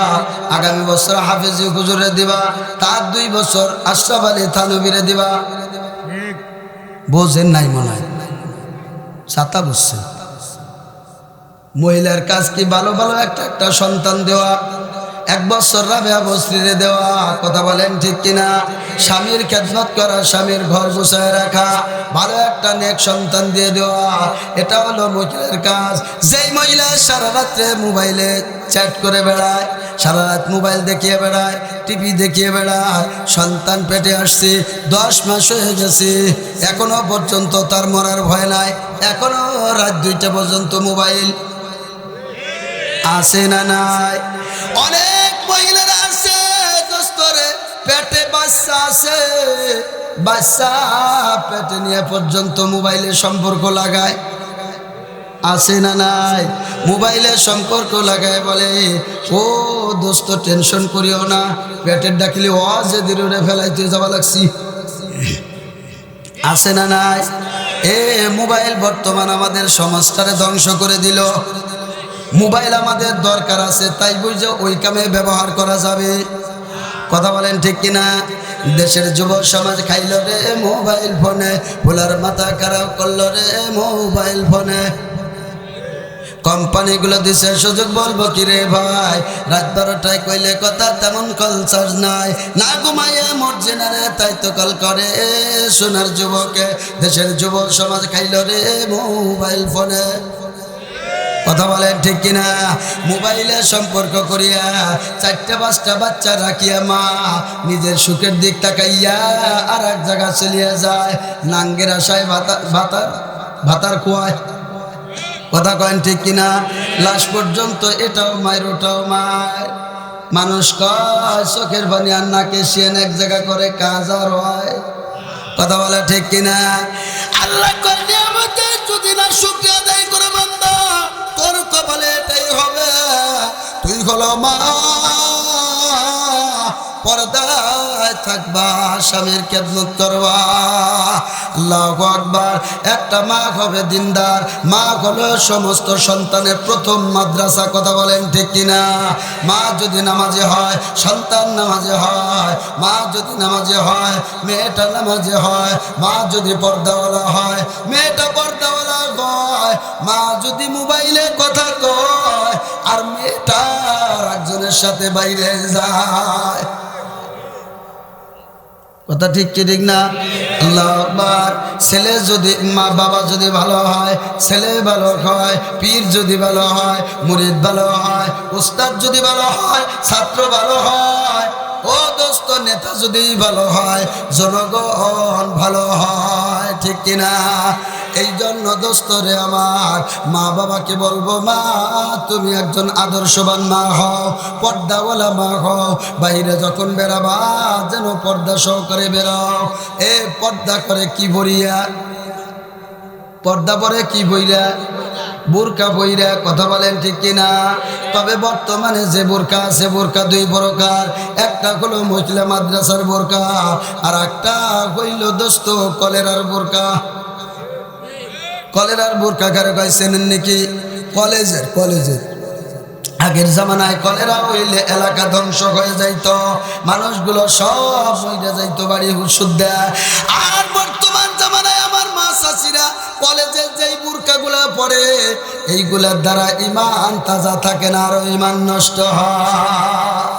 আগামী বছর হাফেজ হুজুরে দিবা, তার 2 বছর আশরাফ আলী থানবীরে দিবা। বোঝেন নাই মনে হয়? ছাতা বুঝছেন? মহিলার কাজ কি? ভালো ভালো একটা সন্তান দেওয়া, 1 বছর রাবেয়া বস্ত্রীরে দেওয়া। কথা বলেন ঠিক কিনা? স্বামীর খেদমত করা, স্বামীর ঘর গুছায় রাখা, ভালো একটা নেক সন্তান দিয়ে দেওয়া, এটা হলো মহিলার কাজ। যেই মহিলা সারা রাত্রে মোবাইলে চ্যাট করে বেড়ায়, সারা রাত মোবাইল দেখিয়ে বেড়ায়, টিভি দেখিয়ে বেড়ায়, সন্তান পেটে আসছে, 10 মাস হয়ে গেছে, এখনো পর্যন্ত তার মরার ভয় নাই, এখনো রাত 2টা পর্যন্ত মোবাইল। আছে না নাই? অনেক মহিলারা আছে দোস্তরে, পেটে বাচ্চা আছে, বাচ্চা পেটে নিয়ে পর্যন্ত মোবাইলে সম্পর্ক লাগায়। আছে না নাই? মোবাইলে সম্পর্ক লাগায় বলে, ও দোস্ত টেনশন করিও না, পেটের ডাকলে ও যে দূরে ফেলাইতে যাওয়া লাগছি। আছে না নাই? মোবাইল বর্তমান আমাদের সমাজটারে ধ্বংস করে দিল। মোবাইল আমাদের দরকার আছে, তাই বুঝে ওই কামে ব্যবহার করা যাবে। কথা বলেন ঠিক কিনা? দেশের যুব সমাজ খাইল রে মোবাইল ফোনে, ভোলার মাথা খারাপ করল রে মোবাইল ফোনে। কোম্পানিগুলো দিছে সুযোগ, বলবো কি রে ভাই, রাত 12টায় কইলে কথা তেমন কল চার্জ নাই, না ঘুমাইয়া মরছে না রে, তাই তো কল করে সোনার যুবকে। দেশের যুব সমাজ খাইল রে মোবাইল ফোনে। কথা বলেন ঠিক কিনা? মোবাইলে সম্পর্ক করিয়া 4টা-5টা বাচ্চা রাখিয়া মা নিজের সুখের দিক তাকাইয়া আর এক জায়গা চলিয়া যায়, নাঙ্গের আশায় ভাতার খোয়ায়। কথা কয়েন ঠিক কিনা? লাশ পর্যন্ত এটাও মায়ের ওটাও মায়ের। মানুষ কয় চোখের পানি আর নাকে শিয়েন এক জায়গা করে কাজ আর হয়। কথা বলে ঠিক কিনা? আল্লাহ কয় নিয়ামতের যদি না শুকরিয়া আদায় করে বান্দা, তোর কপালে এটাই হবে। তুই হলো মা, পর্দায় থাকবা, স্বামীর খেদমত করবা। আল্লাহু আকবার। একটা মা হবে দিনদার, মা হলো সমস্ত সন্তানের প্রথম মাদ্রাসা। কথা বলেন ঠিক কিনা? মা যদি নামাজে হয়, সন্তান নামাজে হয়। মা যদি নামাজে হয়, মেয়েটা নামাজে হয়। মা যদি পর্দাওয়ালা হয়, মেয়েটা পর্দাওয়ালা হয়। মা যদি মোবাইলে কথা কয়, আর মেয়েটা একজনের সাথে বাইরে যায়। কথা ঠিক কি ঠিক না? আল্লাহু আকবার। ছেলে যদি মা বাবা যদি ভালো হয়, ছেলে ভালো হয়। পীর যদি ভালো হয়, মুরিদ ভালো হয়। উস্তাদ যদি ভালো হয়, ছাত্র ভালো হয়। ও দোস্ত নেতা যদি ভালো হয়, জনগণ ভালো হয়। ঠিক কিনা? এই জন্য দোস্তরে আমার, মা বাবাকে বলবো, মা তুমি একজন আদর্শবান মা হও, পর্দাওয়ালা মা হও। বাইরে যখন বেরাবা যেন পর্দা সহকারে বেরাও। এ পর্দা করে কি ভরিয়া? পর্দা পরে কি বইরা? বোরকা বইরা। কথা বলেন ঠিক কিনা? তবে বর্তমানে যে বোরকা আছে, বোরকা দুই প্রকার। একটা হলো মহিলা মাদ্রাসার বোরকা, আর একটা হইল দোস্ত কলেরার বোরকা। কলেরার বোরকা কারে কয় চেনেন নাকি? কলেজের আগের জামানায় কলেরা হইলে এলাকা ধ্বংস হয়ে যাইত, মানুষগুলো সব মইরা যাইতো, বাড়ি শুদ্ধা। আর বর্তমান জামানায় আমার মা চাচিরা কলেজের যেই বুরকাগুলা পরে, এইগুলার দ্বারা ইমান তাজা থাকে না, আরো ইমান নষ্ট হয়।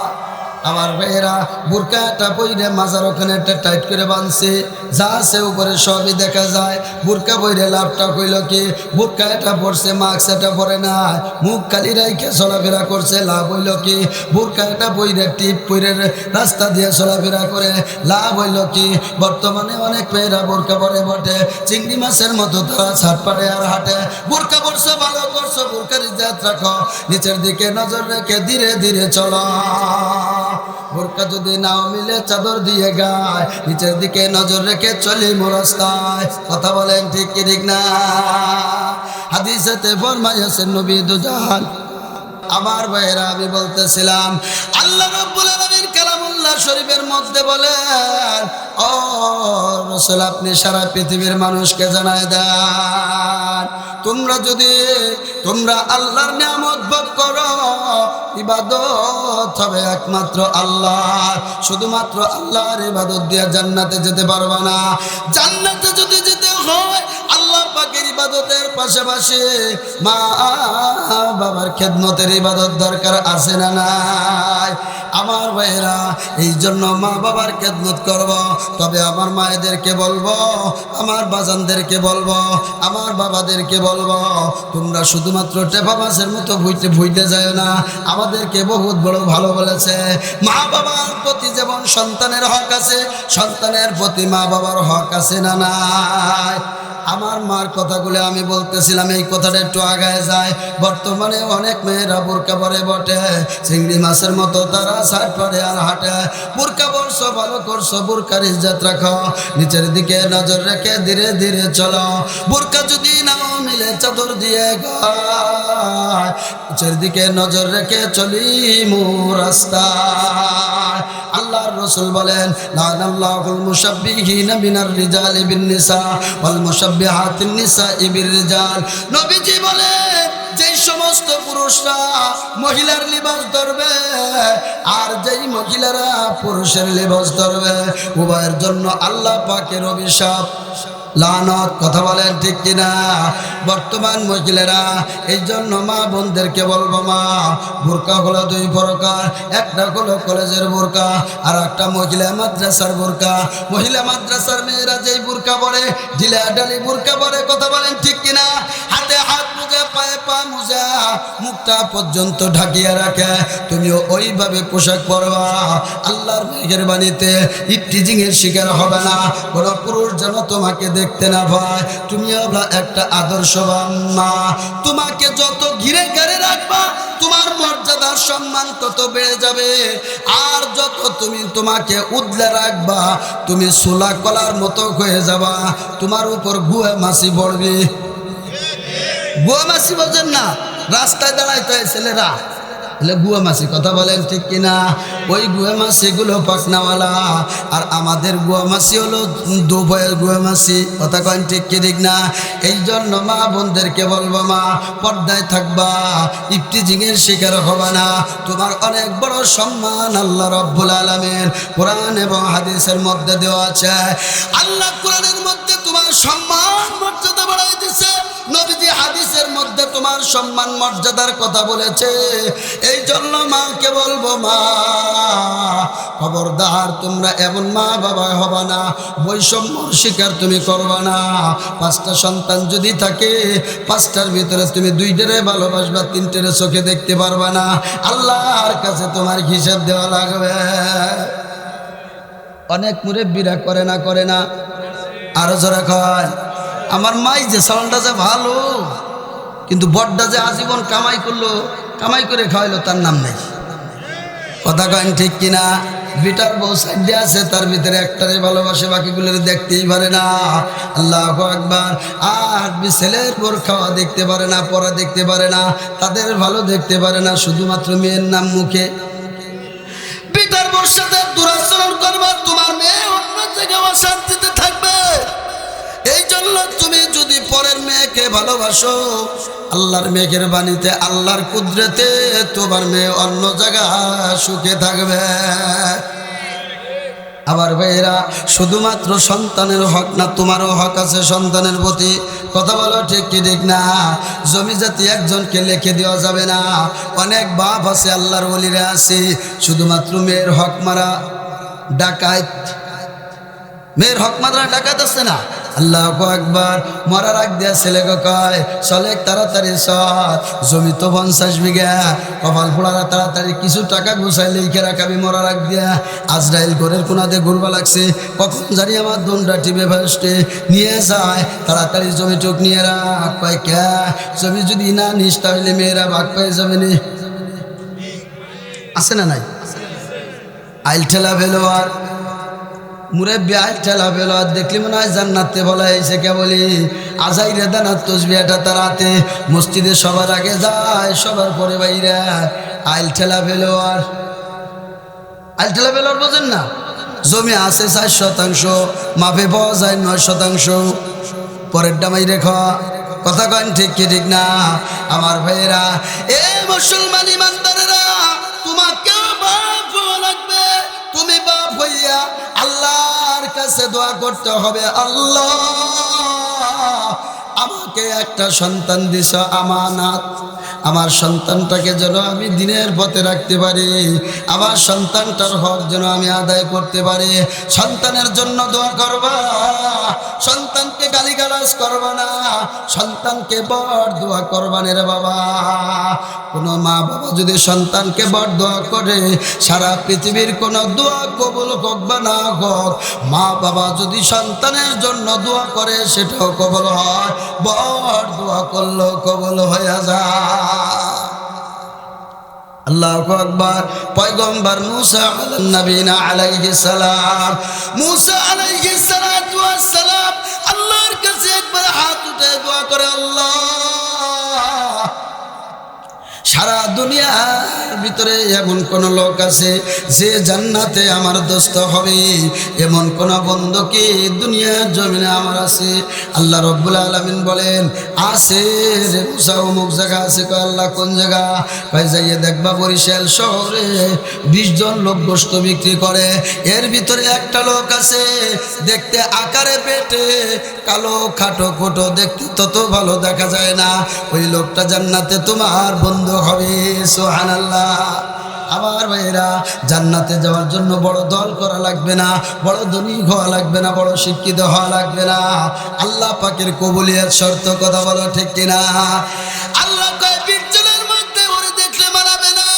আমার ভাইয়েরা বুরকাটা পইরে মাজার ওখানে একটা টাইট করে বাঁধছে, যা আছে উপরে সবই দেখা যায়। বুরকা পইরে লাভটা কইল কি? বুরকা এটা পড়ছে, মাস্ক এটা পরে না, মুখ কালি রাইখে চলাফেরা করছে, লাভ হইল কি? বুরকা এটা পইরে টিপ পইরে রাস্তা দিয়ে চলাফেরা করে, লাভ হইল কি? বর্তমানে অনেক মেয়েরা বোরকা পরে বটে, চিংড়ি মাছের মতো তারা ছাট পাড়ে আর হাঁটে। বোরকা পড়ছো, ভালো করছো, বোরকার ইজ্জত রাখো, নিচের দিকে নজর রেখে ধীরে ধীরে চলো। বোরকা যদি নাও মিলে চাদর দিয়ে গায়, নিচের দিকে নজর রেখে চলি রাস্তায়। কথা বলেন ঠিক কি ঠিক না? হাদিসেতে ফরমাইয়াছেন নবী দুজাহান। আমার ভাইয়েরা আমি বলতেছিলাম, আল্লাহ রাব্বুল আলামিন কালামুল্লাহ শরীফের মধ্যে বলেন, ও রাসূল আপনি সারা পৃথিবীর মানুষকে জানায় দেন, তোমরা আল্লাহর নিয়ামত ভোগ করো, ইবাদত হবে একমাত্র আল্লাহ, শুধুমাত্র আল্লাহর ইবাদত দিয়ে জান্নাতে যেতে পারবা না। জান্নাতে যদি যেতে হয় আল্লাহ পাকের ইবাদতের পাশাপাশি মা বাবার খেদমতের ইবাদত দরকার আছে না নাই? আমার ভাইয়েরা এই জন্য মা বাবার খেদমত করব, তবে আমার মায়েদেরকে বলবো, আমার বাজানদেরকে বলবো, আমার বাবাদেরকে বলবো, তোমরা শুধুমাত্র টেপা মাছের মতো ভুইতে যায় না। আমাদেরকে বহুত বড় ভালো বলেছে, মা বাবার প্রতি যেমন সন্তানের হক আছে, সন্তানের প্রতি মা বাবার হক আছে না নাই? আমার মার কথাগুলো আমি বলতেছিলাম, এই কথাটা একটু আগায় যায়। বর্তমানে অনেক মেয়েরা বোরকা পরে বটে, চিংড়ি মাছের মতো তারা শার্ট পরে আর হাঁটে। বোরকা পরছো, ভালো করছো, বোরকার ইজ্জত রাখো, নিচের দিকে নজর রেখে ধীরে ধীরে চলো। বোরকা যদি নাও মিলে চাদর দিয়ে গায়, নিচের দিকে নজর রেখে চলি রাস্তায়। আল্লাহর রাসূল বলেন, লানাল্লাহুল মুশাব্বিহিনা মিনার রিজালি বিন নিসা ওয়াল মুশাব্বিহাতিন নিসাই বির রিজাল। নবীজি বলেন, যেই সমস্ত পুরুষরা মহিলার লিবাস ধরবে আর যেই মহিলারা পুরুষের লিবাস ধরবে, উভয়ের জন্য আল্লাহ পাকের অভিশাপ, লানত। কথা বলেন ঠিক কিনা? বর্তমান মহিলারা, এই জন্য মা বোনদেরকে বলবো, মা বোরকা হলো দুই প্রকার, একটা হলো কলেজের বোরকা আর একটা মহিলা মাদ্রাসার বোরকা। মহিলা মাদ্রাসার মেয়েরা যেই বোরকা পরে, ঢিলা ঢালি বোরকা পরে। কথা বলেন ঠিক কিনা? হাতে হাত মুজা, পায়ে পা মুজা, মুখটা পর্যন্ত ঢাকিয়ে রাখে, তুমিও ওইভাবে পোশাক পরবা। আল্লাহর মেহেরবানিতে ইফটিজিং এর শিকার হবে না, কোনো পুরুষ যেন তোমাকে দেখতে না পায়। তুমি হলো একটা আদর্শবান মা। তোমাকে যত ঘিরে ঘিরে রাখবা, তোমার মর্যাদার সম্মান তত বেড়ে যাবে। আর যত তোমাকে উদলে রাখবা, তুমি সোলা কলার মতো হয়ে যাবা, তোমার উপর গুয়া মাছি পড়বে। গুয়া মাছি বোঝেন না? রাস্তায় দাঁড়াইতে হয় ছেলেরা, গুয়া মাছি। কথা বলেন ঠিক কিনা? ওই গুয়া মাছিগুলো পাকনাওয়ালা, আর আমাদের গুয়া মাছি হলো দুবয়ের গুয়া মাছি। কথা কন ঠিক কি ঠিক না? এই জন্য মা বোনদেরকে বলবো, মা পর্দায় থাকবা, ইফটিজিং এর শিকার হবে না। তোমার অনেক বড় সম্মান আল্লাহ রাব্বুল আলামিন কোরআন এবং হাদিসের মধ্যে দেওয়া আছে। আল্লাহ কোরআনের মধ্যে তোমার সম্মান মর্যাদা বাড়াই দিয়েছে, নবীজি হাদিসের মধ্যে তোমার সম্মান মর্যাদার কথা বলেছে। এই জন্য মাকে বলবো, মা খবরদার তোমরা এমন মা বাবা হবা না, বৈষম্যর শিকার তুমি করবা না। 5টা সন্তান যদি থাকে, 5টার ভিতরে তুমি 2টারে ভালোবাসবা, 3টারে চোখে দেখতে পারবা না। আল্লাহর কাছে তোমার হিসাব দেওয়া লাগবে। অনেক মুরব্বীরা করে না, আরো জোরে কয়। আমার মাই যে সাউন্ডটা যে ভালো, কিন্তু বড়টা যে আজীবন কামাই করলো, কামাই করে খাওয়াইলো, তার নাম নেই। কথা কয়েন ঠিক কিনা? বিটার বউ সাইডে আছে, তার ভিতরে একটারে ভালোবাসে, বাকিগুলোর দেখতেই পারে না। আল্লাহু আকবার। আর ছেলের বোর খাওয়া দেখতে পারে না, পড়া দেখতে পারে না, তাদের ভালো দেখতে পারে না, শুধুমাত্র মেয়ের নাম মুখে। বিটার বউর সাথে দুরাচরণ করবা, তোমার মেয়ে অন্য জায়গায় অশান্তিতে থাকবে। এই জন্য তুমি যদি পরের মেয়েকে ভালোবাসো, আল্লাহর মেঘের বাণীতে, আল্লাহর কুদরতে তোমার মেয়ে অন্য জায়গায় সুখে থাকবে। আবার ভাইয়েরা, শুধুমাত্র সন্তানের হক না, তোমারও হক আছে সন্তানের প্রতি। কথা বলো ঠিক কি ঠিক না? জমি জাতি একজনকে লিখে দেওয়া যাবে না। অনেক বাপ আছে, আল্লাহর ওলিরা আছে, শুধুমাত্র মেয়ের হক মারা ডাকাত, মেয়ের হক মারা ডাকাত আছে না। আল্লাহু আকবার। মরার আগ দিয়া ছেলেকে কয়, চলে তাড়াতাড়ি চল, জমি তো 50 বিঘা, কপাল পোড়ারা তাড়াতাড়ি কিছু টাকা গুছাই লিখে রাখাবি। মরার আগ দিয়া আজরাইল ঘরের কোনাতে ঘুরবা লাগছে, কখন জানি আমার দোনটা টিপে ফাস্টে নিয়ে যায়, তাড়াতাড়ি জমি টুক নিয়ে রাখ। কয় কে? জমি যদি না নিস তাহলে মেয়েরা ভাগ পেয়ে যাবে নি। আছে না নাই? আইল ঠেলা ফেলো আর মুরব্বী আইল ঠেলা ফেলো আর দেখলি মনে হয় জান্নাতে বলা হয়েছে। কে বলি? আজাই রে দানার তসবিহাটা তার হাতে, মসজিদে সবার আগে যায়, সবার পরে বাইরে। আইল ঠেলা ফেলো আর আইল ঠেলা ফেলো আর বোঝেন না? জমি আছে 4 শতাংশ, মাপে পাওয়া যায় 9 শতাংশ, পরের ডামাই রেখা। কথা কন ঠিক কি ঠিক না? আমার ভাইয়েরা, এ মুসলমান ইমানদারেরা, তোমাকেও বাপ হওয়া লাগবে। তুমি বাপ হইয়া আল্লাহর কাছে দোয়া করতে হবে, আল্লাহ আমাকে একটা সন্তান দিছ আমানত, আমার সন্তানটাকে যেন আমি দিনের পথে রাখতে পারি, আমার সন্তানটার হক যেন আমি আদায় করতে পারি। সন্তানের জন্য দোয়া করবা, সন্তানকে গালিগালাজ করবা না, সন্তানকে বড় দোয়া করবা না রে বাবা। কোনো মা বাবা যদি সন্তানকে বড় দোয়া করে, সারা পৃথিবীর কোনো দোয়া কবুল হোক বা না হোক, মা বাবা যদি সন্তানের জন্য দোয়া করে সেটাও কবুল হয়, বড় দোয়া করলেও কবুল হয়ে যায়। আল্লাহু আকবার। পয়গম্বর মুসা নবীনা আলাইহিস সালাম, মুসা আলাইহিস সালাতু ওয়াস সালাম আল্লাহর কাছে একবার হাত উঠে দোয়া করে, আল্লাহ সারা দুনিয়ার ভিতরে এমন কোন লোক আছে যে জান্নাতে আমার দোস্ত হবে, এমন কোন বন্ধু কি দুনিয়ার জমিনে আমার আছে? আল্লাহ রাব্বুল আলামিন বলেন, আছে রে মুসা, অমুক জায়গা আছে। কয় আল্লাহ কোন জায়গা? কয় যাইয়ে দেখবা বরিশাল শহরে 20 জন লোক গোশত বিক্রি করে, এর ভিতরে একটা লোক আছে দেখতে আকারে পেটে কালো, খাটো খোটো, দেখতে তত ভালো দেখা যায় না, ওই লোকটা জান্নাতে তোমার বন্ধু হবে। সুবহানাল্লাহ। আমার ভাইয়েরা, জান্নাতে যাওয়ার জন্য বড় দল করা লাগবে না, বড় ধনী হওয়া লাগবে না, বড় শিক্ষিত হওয়া লাগবে না। আল্লাহ পাকের কবুলিয়ত শর্ত। কথা বলো ঠিক কিনা? আল্লাহ কয় 20 জনের মধ্যে ওরে দেখলে মানাবে না,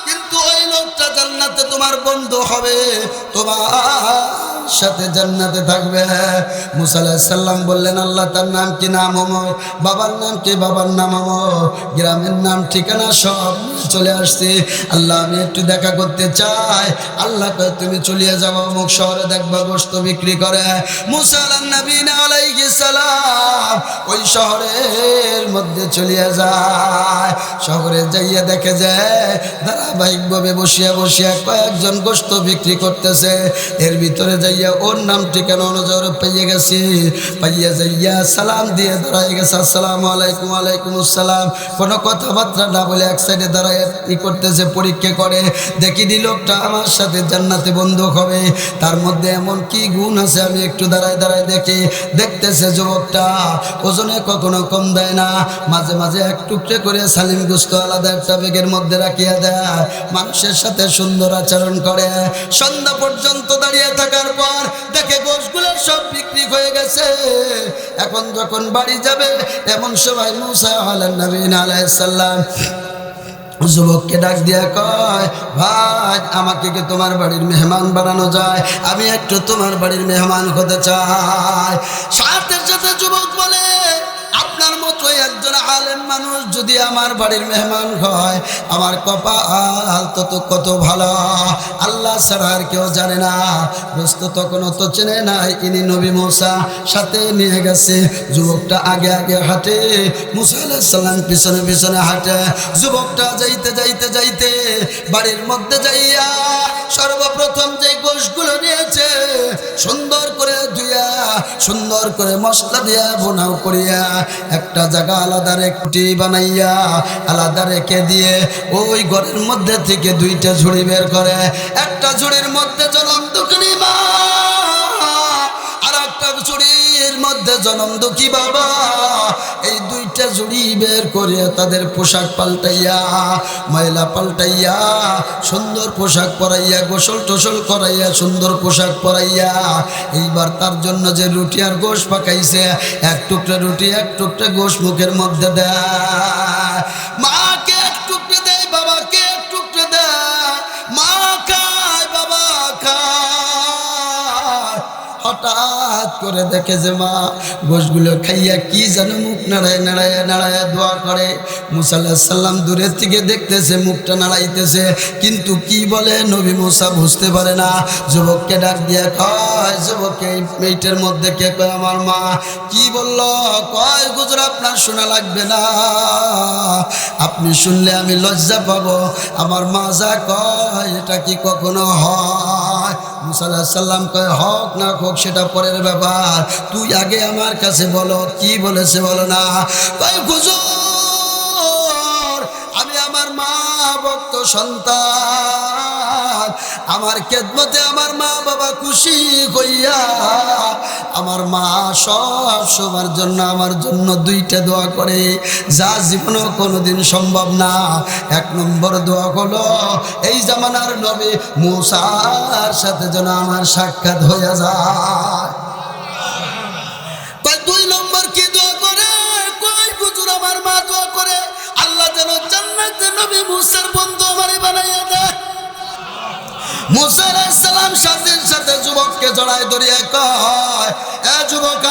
কিন্তু ওই লোকটা জান্নাতে তোমার বন্ধু হবে, তোমার সাথে জান্নাতে থাকবে। মুসা আলাইহিস সালাম বললেন, আল্লাহ তার নাম কি? নাম ওমর। বাবার নাম কি? বাবার নাম ওমর। গ্রামের নাম ঠিকানা সব চলে আসছে। আল্লাহ আমি একটু দেখা করতে চাই। আল্লাহ কয় তুমি চলিয়ে যাবো অমুক শহরে, দেখবা গোশত বিক্রি করে। মুসা আলাইহিস সালাম ওই শহরের মধ্যে চলিয়ে যায়। শহরে যাইয়া দেখে যায় ধারাবাহিকভাবে বসিয়া বসিয়া কয়েকজন গোশত বিক্রি করতেছে। এর ভিতরে যাইয়া ওর নাম ঠিকানা অনুযায়ী পাইয়ে গেছি। পাইয়া যাইয়া সালাম দিয়ে দাঁড়াই গেছে, আসসালামু আলাইকুম। ওয়ালাইকুম আসসালাম। কোনো কথাবার্তা না বলে এক সাইডে দাঁড়ায় ই করতেছে, পরীক্ষা করে। দেখিনি লোকটা আমার সাথে জান্নাতে বন্ধু হবে, তার মধ্যে এমন কি গুণ আছে আমি একটু দাঁড়ায় দাঁড়ায় দেখি। দেখতেছে যুবকটা ওজনে কখনো কম দেয় না, মাঝে মাঝে এক টুকরে করে সালিম গোশত আলাদা একটা ব্যাগের মধ্যে রাখিয়া দেয়, মানুষের সাথে সুন্দর আচরণ করে। সন্ধ্যা পর্যন্ত দাঁড়িয়ে থাকার পর দেখে গোশতগুলো সব বিক্রি হয়ে গেছে। এখন যখন বাড়ি যাবে এমন সময় মুসা আলাইহিস সালাম যুবককে ডাক দিয়া কয়, ভাই আমাকে কি তোমার বাড়ির মেহমান বানানো যায়? আমি একটু তোমার বাড়ির মেহমান হতে চাই। সাথে সাথে যুবক বলে, আপনার মতো একজন আলেম মানুষ যদি আমার বাড়ির মেহমান হয়, আমার কপাল তো কত ভালো, আল্লাহ ছাড়া আর কেউ জানে না। দোস্ত তখনও তো চেনে নাই ইনি নবী মুসা, সাথে নিয়ে গেছে। যুবকটা আগে আগে হাঁটে, মুসা আলাইহিস সালাম পিছনে পিছনে হাঁটে। যুবকটা যাইতে যাইতে যাইতে বাড়ির মধ্যে যাইয়া সর্বপ্রথম যে গোশগুলো নিয়েছে সুন্দর করে ধুইয়া সুন্দর করে মশলা দিয়া বোনাও করিয়া একটা জায়গা আলাদা রেখে বানাইয়া আলাদা রেখে দিয়ে ওই ঘরের মধ্যে থেকে দুইটা ঝুড়ি বের করে। একটা ঝুড়ির মধ্যে জনম দুঃখিনী মা, আর একটা ঝুড়ির মধ্যে জনম দুঃখী বাবা। এই দুইটা ঝুড়ি বের করে তাদের পোশাক পাল্টাইয়া ময়লা পাল্টাইয়া সুন্দর পোশাক পরাইয়া গোসল টোসল করাইয়া সুন্দর পোশাক পরাইয়া এইবার তার জন্য যে রুটি আর গোশ পাকাইছে, এক টুকরা রুটি এক টুকরা গোশ মুখের মধ্যে দেয়। মাকে এক টুকরা দেয়, বাবাকে এক টুকরা দেয়। মা খায়, বাবা খায়। হঠাৎ করে দেখে যে মা গোশগুলো খাইয়া কি যেন মুখ নাড়ায় নাড়ায় নাড়ায় দোয়া করে। মুসা আলাইহিস সালাম দূরের থেকে দেখতেছে, মুখটা নাড়াইতেছে, কিন্তু কি বলে নবী মুসা বুঝতে পারে না। যুবককে ডাক দিয়ে কয়, যুবক এই মেয়েটার মধ্যে কে? কয় আমার মা। কি বলল? কয় হুজুর আপনার শোনা লাগবে না, আপনি শুনলে আমি লজ্জা পাবো। আমার মা যা কয় এটা কি কখনো হয়? মুসা আলাইহিস সালাম কয় হক না হোক সেটা পরের ব্যাপার, তুই আগে আমার কাছে বলো কি বলেছে বলো না। কয় হুজুর আমি আমার মা ভক্ত সন্তান, আমার খেদমতে আমার মা বাবা খুশি হইয়া আমার মা সব সময়ের জন্য আমার জন্য দুইটা দোয়া করে, যা জীবনেও কোনোদিন সম্ভব না। এক নম্বর দোয়া হলো এই জামানার নবী মুসার সাথে যেন আমার সাক্ষাৎ হয়ে যায়। দুই নম্বর কি দোয়া করে? কই হুজুর আমার মা দোয়া করে আল্লাহ যেন জান্নাতে নবী মুসার বন্ধু আমারে বানাইয়া দেয়। মুসা আলাইহিস সালাম সাথে সাথে যুবককে জড়ায় ধরিয়া কয়, এ যুবক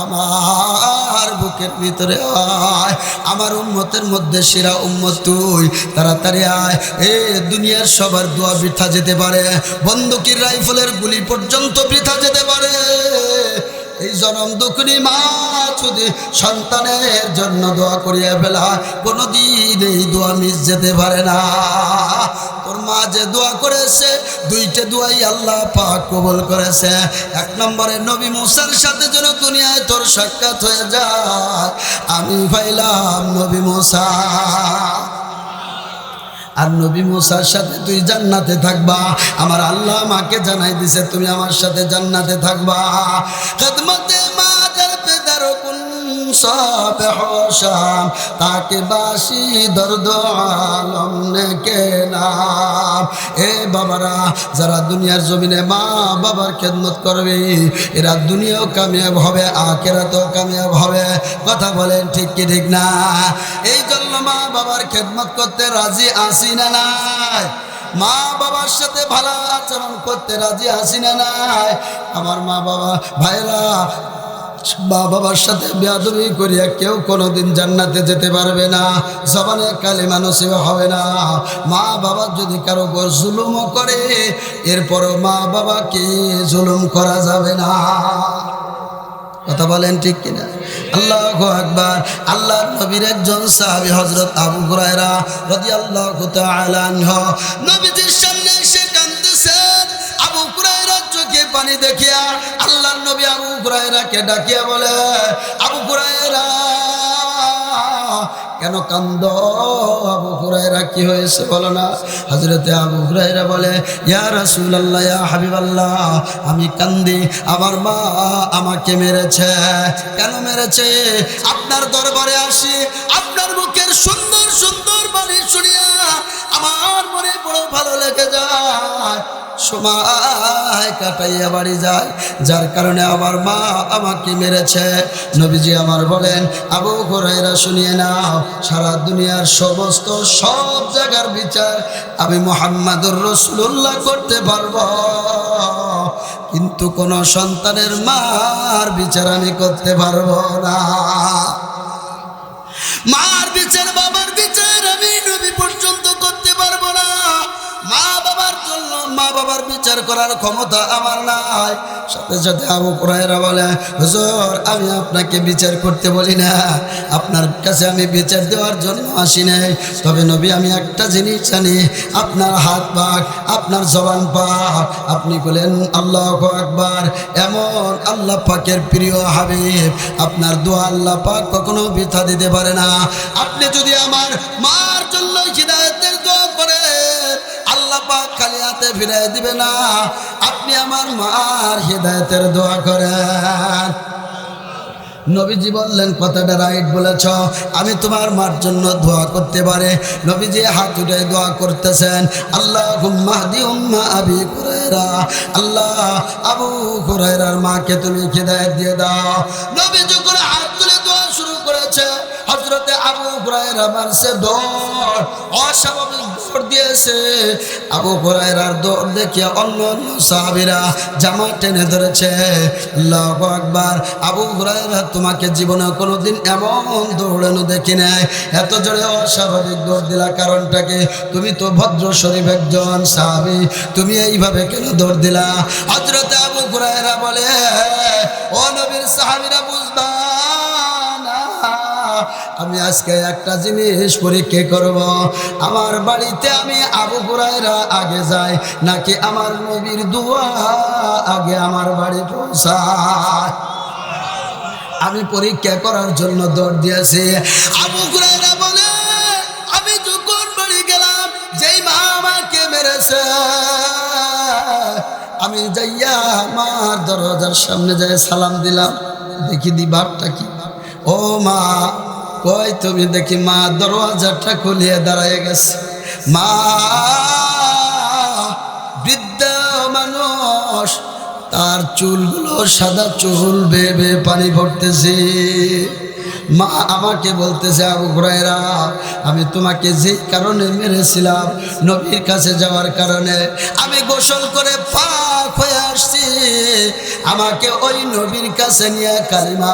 আমার বুকের ভিতরে আয়, আমার উম্মতের মধ্যে সেরা উম্মত তুই, তাড়াতাড়ি আয়। এ দুনিয়ার সবার দোয়া বৃথা যেতে পারে, বন্দুকের রাইফেলের গুলি পর্যন্ত বৃথা যেতে পারে, এই জনম দুঃখিনী মা যদি সন্তানের জন্য দোয়া করিয়া ফেলা কোনোদিন এই দোয়া মিস যেতে পারে না। তোর মা যে দোয়া করেছে দুইটা দোয়াই আল্লাহ পাক কবুল করেছে। এক নম্বরে নবী মুসার সাথে যেন দুনিয়ায় তোর সাক্ষাৎ হয়ে যায়, আমি পাইলাম নবী মুসা। আর নবী মুসার সাথে তুই জান্নাতে থাকবা। আমার আল্লাহ মাকে জানাই দিছে তুমি আমার সাথে জান্নাতে থাকবা। খিদমতে মাদের পেদার কুন সাবেহ শাম তাকে বাসি দর্দ আলম নে কে নাম। এ বাবারা যারা দুনিয়ার জমিনে মা বাবার খেদমত করবে এরা দুনিয়াও কামিয়াব হবে, আখিরাতেও কামিয়াব হবে। কথা বলেন ঠিক কি ঠিক না? এই জন্য মা বাবার খেদমত করতে রাজি আছি না নাই? মা বাবার সাথে ভালো আচরণ করতে রাজি আছি না নাই? আমার মা বাবা ভাইরা, মা বাবার সাথে বেয়াদবি করিয়া কেউ কোনোদিন জান্নাতে যেতে পারবে না, জবানে কালিমা নসিব হবে না। মা বাবা যদি কারো উপর জুলুমও করে এরপরও মা বাবাকে জুলুম করা যাবে না। কথা বলেন ঠিক কিনা? আল্লাহু আকবার। আল্লাহর নবীর একজন সাহাবী হযরত আবু হুরায়রা রাদিয়াল্লাহু তাআলা আনহু নবীজির সামনে এসে কাঁদতেছেন। আবু হুরায়রা চোখে পানি দেখিয়া আল্লাহর নবী আবু হুরায়রাকে ডাকিয়া বলে, আবু হুরায়রা কেন কান্দো? আবু হুরায়রা কি হয়েছে বলো না? হযরতে আবু হুরায়রা বলে, ইয়া রাসূলুল্লাহ, ইয়া হাবিবাল্লাহ, আমি কান্দি, আমার মা আমাকে মেরেছে। কেন মেরেছে? আপনার দরবারে আসি, আপনার মুখের সুন্দর সুন্দর বাণী শুনিয়া আমার মনে বড় ভালো লেগে যায়, সময় কাটাইয়া বাড়ি যায়, যার কারণে আমার মা আমাকে মেরেছে। নবীজি আমার বলেন, আবু হুরায়রা শুনিয়ে নাও, সারা দুনিয়ার সমস্ত সব জায়গার বিচার আমি মুহাম্মাদুর রাসূলুল্লাহ করতে পারবো, কিন্তু কোন সন্তানের মার বিচার আমি করতে পারবো না। মার বিচার, বাবার বিচার আমি নবী পর্যন্ত করতে পারবো না। মা বাবার জন্য মা বাবার বিচার করার ক্ষমতা আমার নাই। সাথে সাথে আবু হুরায়রা বলে, হুজুর আমি আপনাকে বিচার করতে বলি না, আপনার কাছে আমি বিচার দেওয়ার জন্য আসি নাই। তবে নবী আমি একটা জিনিস জানি, আপনার হাত পাক, আপনার জবান পাক। আপনি বলেন আল্লাহু আকবার। এমন আল্লাহ পাকের প্রিয় হাবিব, আপনার দোয়া আল্লাহ পাক কখনো বৃথা দিতে পারে না। আপনি যদি আমার মার জন্য হিদায়াতের দোয়া করেন, আল্লাহ পাক খালি হাতে ফিরিয়ে দিবে না। আপনি আমার মার হিদায়াতের দোয়া করেন। নবীজি বললেন, কথাটা রাইট বলেছ, আমি তোমার মার জন্য দোয়া করতে পারে। নবীজি হাত উঠে দোয়া করতেছেন, আল্লাহুম্মা হদি উম্মা আবি হুরায়রা, আল্লাহ আবু হুরায়রার মাকে তুমি হিদায়াত দিয়ে দাও। নবী যখন হাত তুলে দোয়া শুরু করেছে, হযরতে আবু হুরায়রা মারছে দৌড়, অস্বাভাবিক দৌড় দিয়েছে। আবু হুরায়রার দৌড় দেখে অন্য সাহাবীরা জামা টেনে ধরেছে। আল্লাহু আকবার। আবু হুরায়রা, তোমাকে জীবনে কোনোদিন এমন দৌড়ানো দেখি নাই, এত জোরে অস্বাভাবিক দৌড় দিলা, কারণটাকে? তুমি তো ভদ্র শরীফ একজন সাহাবী, তুমি এইভাবে কেন দৌড় দিলা? হযরতে আবু হুরায়রা বলে, ও নবীর সাহাবীরা, বুঝবা না, আমি আজকে একটা জিনিস পরীক্ষা করব, আমার বাড়িতে আমি আবু হুরায়রা আগে যাই নাকি আমার নবীর দোয়া আগে আমার বাড়ি পৌঁছায়। আমি পরীক্ষা করার জন্য দৌড় দিয়েছি। আবু হুরায়রা বলে, আমি যখন বাড়ি গেলাম, যেই মা আমাকে মেরেছে, আমি যাইয়া আমার দরজার সামনে যাই সালাম দিলাম, দেখি দিবারটা কি। ও মা, কই তুমি? দেখি মা দরজাটা খুলিয়ে দাঁড়ায় গেছে। মা বৃদ্ধা মানুষ, তার চুলগুলো সাদা চুল, বেয়ে বেয়ে পানি পড়তেছে। মা আমাকে বলতেছে, আবু হুরায়রা, আমি তোমাকে যে কারণে মেরেছিলাম, নবীর কাছে যাওয়ার কারণে, আমি গোসল করে পাক হয়ে আসছি, আমাকে ওই নবীর কাছে নিয়ে কালিমা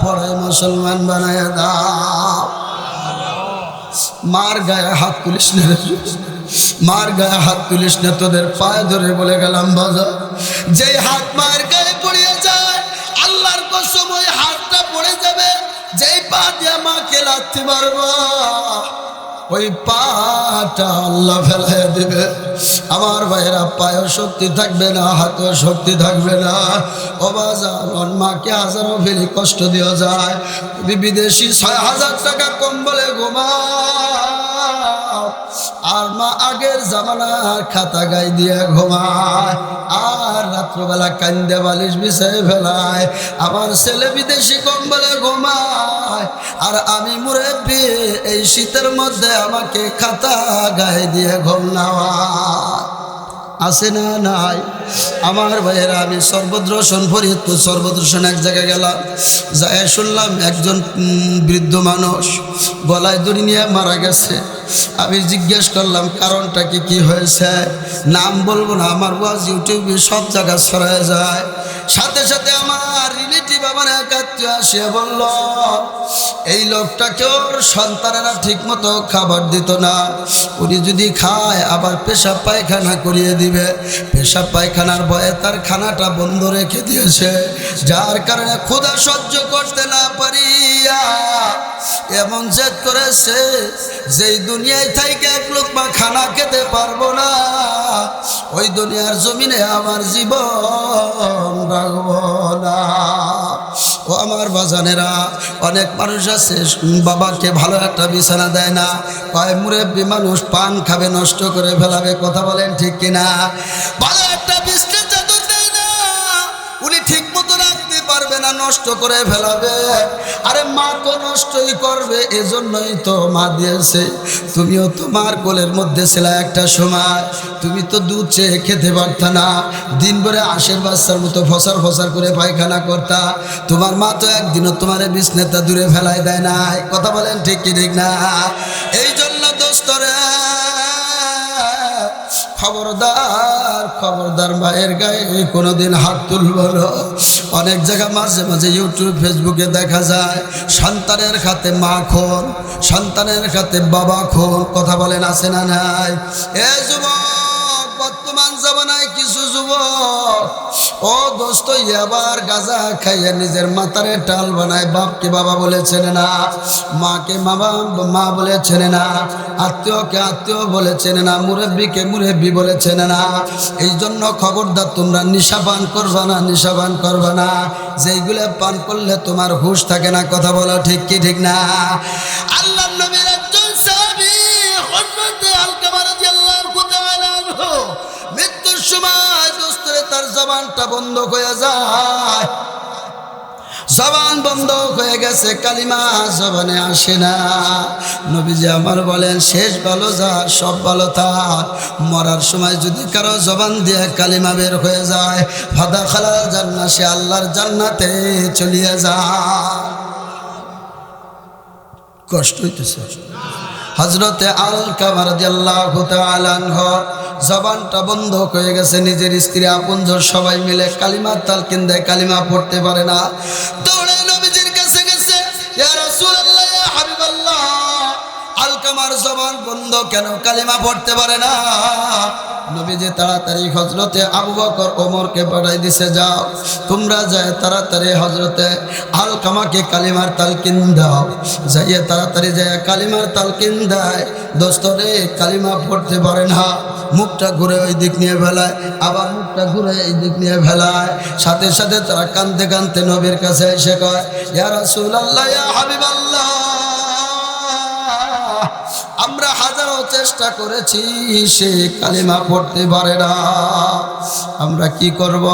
পড়ে মুসলমান বানায় দাও। মার গায়ে হাত তুলিস না, মার গায়ে হাত তুলিস না, তোদের পায়ে ধরে বলে গেলাম বাজার, যে হাত মায়ের গায়ে পড়িয়ে যায়, আল্লাহর কসম ওই হাতটা পড়ে যাবে। যেই পা দিয়ে মাকে লাথি মারবা, ওই পাটা আল্লাহ ফেলাই দিবে। আমার ভাইয়েরা, পায়েও শক্তি থাকবে না, হাতেও শক্তি থাকবে না। ও বাজার, মাকে হাজারো ফেরি কষ্ট দেওয়া যায়। বিদেশি ৬,০০০ টাকা কম্বলে ঘুমাও, আর মা আগের জামানার খাতা গায়ে দিয়ে ঘুমায়, আর রাত্রবেলা কান্দে বালিশ বিছায় ফেলায়। আমার ছেলে বিদেশি কম্বলে ঘুমায়, আর আমি মুরব্বি এই শীতের মধ্যে আমাকে খাতা গায়ে দিয়ে ঘুম নেওয়া। আছে না? নাই। আমার ভাইয়েরা, আমি সর্বদ্রশন ফরিদপুর সর্বদ্রশন এক জায়গায় গেলাম, যাই শুনলাম একজন বৃদ্ধ মানুষ গলায় দড়ি নিয়ে মারা গেছে। আমি জিজ্ঞেস করলাম কারণটা কি হয়েছে। নাম বলবো না, আমার ওয়াজ ইউটিউবে সব জায়গায় ছড়ায় যায়। সাথে সাথে আমার রিলেটিভ, আমার এক আত্মীয় আসিয়া বলল, এই লোকটাকে ওর সন্তানেরা ঠিক মতো খাবার দিত না, উনি যদি খায় আবার পেশাব পায়খানা করিয়ে দিবে। পেশাব পায়খানার ভয়ে তার খানাটা বন্ধ রেখে দিয়েছে, যার কারণে ক্ষুধা সহ্য করতে না পারিয়া এমন জেদ করেছে, যেই দুনিয়ায় থেকে এক লোকমা খানা খেতে পারবো না, ওই দুনিয়ার জমিনে আমার জীবন রাখবো না। ও আমার বাজানেরা, অনেক মানুষ আছে বাবাকে ভালো একটা বিছানা দেয় না, কয় মুরব্বি মানুষ, পান খাবে নষ্ট করে ফেলাবে। কথা বলেন ঠিক কিনা? ভালো একটা বিছানা চাদর দেয় না, উনি ঠিক মতো রাখতে পারবে না, নষ্ট করে ফেলাবে। আরে মা তো নষ্টই করবে, এজন্যই তো মা দিয়েছে। তুমিও তোমার কোলের মধ্যে ছিলা একটা সময়, তুমি তো দুধ চেয়ে খেতে পারত না, দিন ভরে আশের বাচ্চার মতো ফসার ফসার করে পায়খানা করতা। তোমার মা তো একদিনও তোমার বিছনাটা দূরে ফেলাই দেয় নাই। কথা বলেন ঠিক কি ঠিক না? এই জন্য দোস্তরে খবরদার খবরদার মায়ের গায়ে কোনোদিন হাত তুলব না। অনেক জায়গা মাঝে মাঝে ইউটিউব ফেসবুকে দেখা যায় সন্তানের হাতে মা খুন, সন্তানের হাতে বাবা খুন। কথা বলেন আছে না নাই? এ যুবক, বর্তমান জামানায় কিছু যুবক ও দোস্ত আবার গাঁজা খাইয়ে নিজের মাথারে টাল বানায়। বাপকে বাবা বলে চেনে না, মাকে মা বলে চেনে না, আত্মীয়কে আত্মীয় বলে চেনে না, মুরব্বীকে মুরব্বী বলে চেনে না। এই জন্য খবরদার তোমরা নিশা পান করবা না, নিশা পান করবা না। যেইগুলো পান করলে তোমার হুঁশ থাকে না। কথা বলো ঠিক কি ঠিক না? আল্লাহর নবীর একজন সাহাবী হযরত আলকামা রাদিয়াল্লাহু তাআলা আনহু মৃত্যুর সময় দোস্তরে তার জবানটা বন্ধ হয়ে যায়। জবান বন্ধ হয়ে গেছে, কালিমা জবানে আসে না। নবীজি আমার বলেন, শেষ ভালো যা সব ভালো থাক। মরার সময় যদি কারো জবান দিয়ে কালিমা বের হয়ে যায়, ফাদা খালাল জান্নাত, সে আল্লাহর জান্নাতে চলিয়ে যায়। কষ্ট হইতেছে। হযরতে আলকামা রাদিয়াল্লাহু তাআলা আনহু জবানটা বন্ধ হয়ে গেছে। নিজের স্ত্রী আপনজন সবাই মিলে কালিমার তালকিন দেয়, কালিমা পড়তে পারে না। দৌড়ে নবীজির কাছে গেছে, ইয়া রাসূলুল্লাহ, ইয়া হাবিবাল্লাহ, আলকামার জবান বন্ধ কেন, কালিমা পড়তে পারে না? নবীজি তাড়াতাড়ি হযরতে আবু বকর ওমরকে পাঠাই দিছে, যাও তোমরা যায় তাড়াতাড়ি হযরতে আলকামাকে কালিমার তালকিন দাও। যাইয়ে তাড়াতাড়ি যায় কালিমার তালকিন দেয়। দোস্তরে কালিমা পড়তে পারে না, মুখটা ঘুরে ওই দিক নিয়ে ফেলায়, আবার মুখটা ঘুরে এই দিক নিয়ে ফেলায়। সাথে সাথে তারা কাঁদতে কাঁদতে নবীর কাছে এসে কয়, ইয়া রাসূলুল্লাহ, ইয়া হাবিবাল্লাহ, আমরা হাজারো চেষ্টা করেছি, সে কালিমা পড়তে পারে না, আমরা কি করব?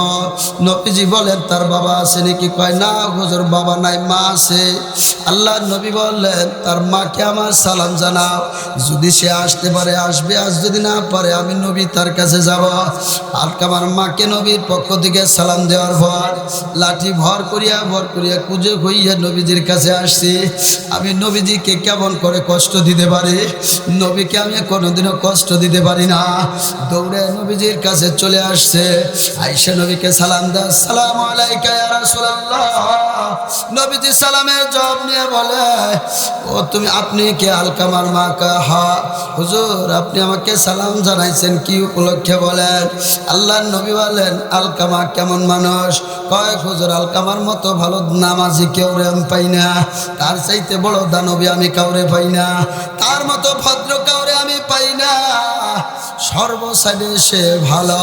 নবীজি বলেন, তার বাবা আছে নাকি? কয় না হুজুর, বাবা নাই, মা আছে। আল্লাহ নবী বললেন, তার মাকে আমার সালাম জানাও, যদি সে আসতে পারে আসবে, আজ যদি না পারে আমি নবী তার কাছে যাব। আলকামার মাকে নবীর পক্ষ থেকে সালাম দেওয়ার পর লাঠি ভর করিয়া কুজে হইয়া নবীজির কাছে আসছি। আমি নবীজিকে কেমন করে কষ্ট দিতে পারি? নবীকে আমি কোনোদিনও কষ্ট দিতে পারি না। দৌড়ে নবীজির কাছে চলে আসছে, আয়েশা নবীকে সালাম দেয়, আসসালামু আলাইকা ইয়া রাসূলুল্লাহ। নবীজি সালামের জবাব নিয়ে বলে, ও তুমি, আপনি কে? আলকামার মা? হা হুজুর, আপনি আমাকে সালাম জানাইছেন কি উপলক্ষে বলেন? আল্লাহর নবী বলেন, আলকামা কেমন মানুষ? কয় হুজুর, আলকামার মতো ভালো নামাজি কেউ আমি পাই না, তার চাইতে বড় দানবী আমি কাউরে পাই না, তার মতো ভদ্র কাউরে আমি পাই না, সর্বসাইডে সে ভালো।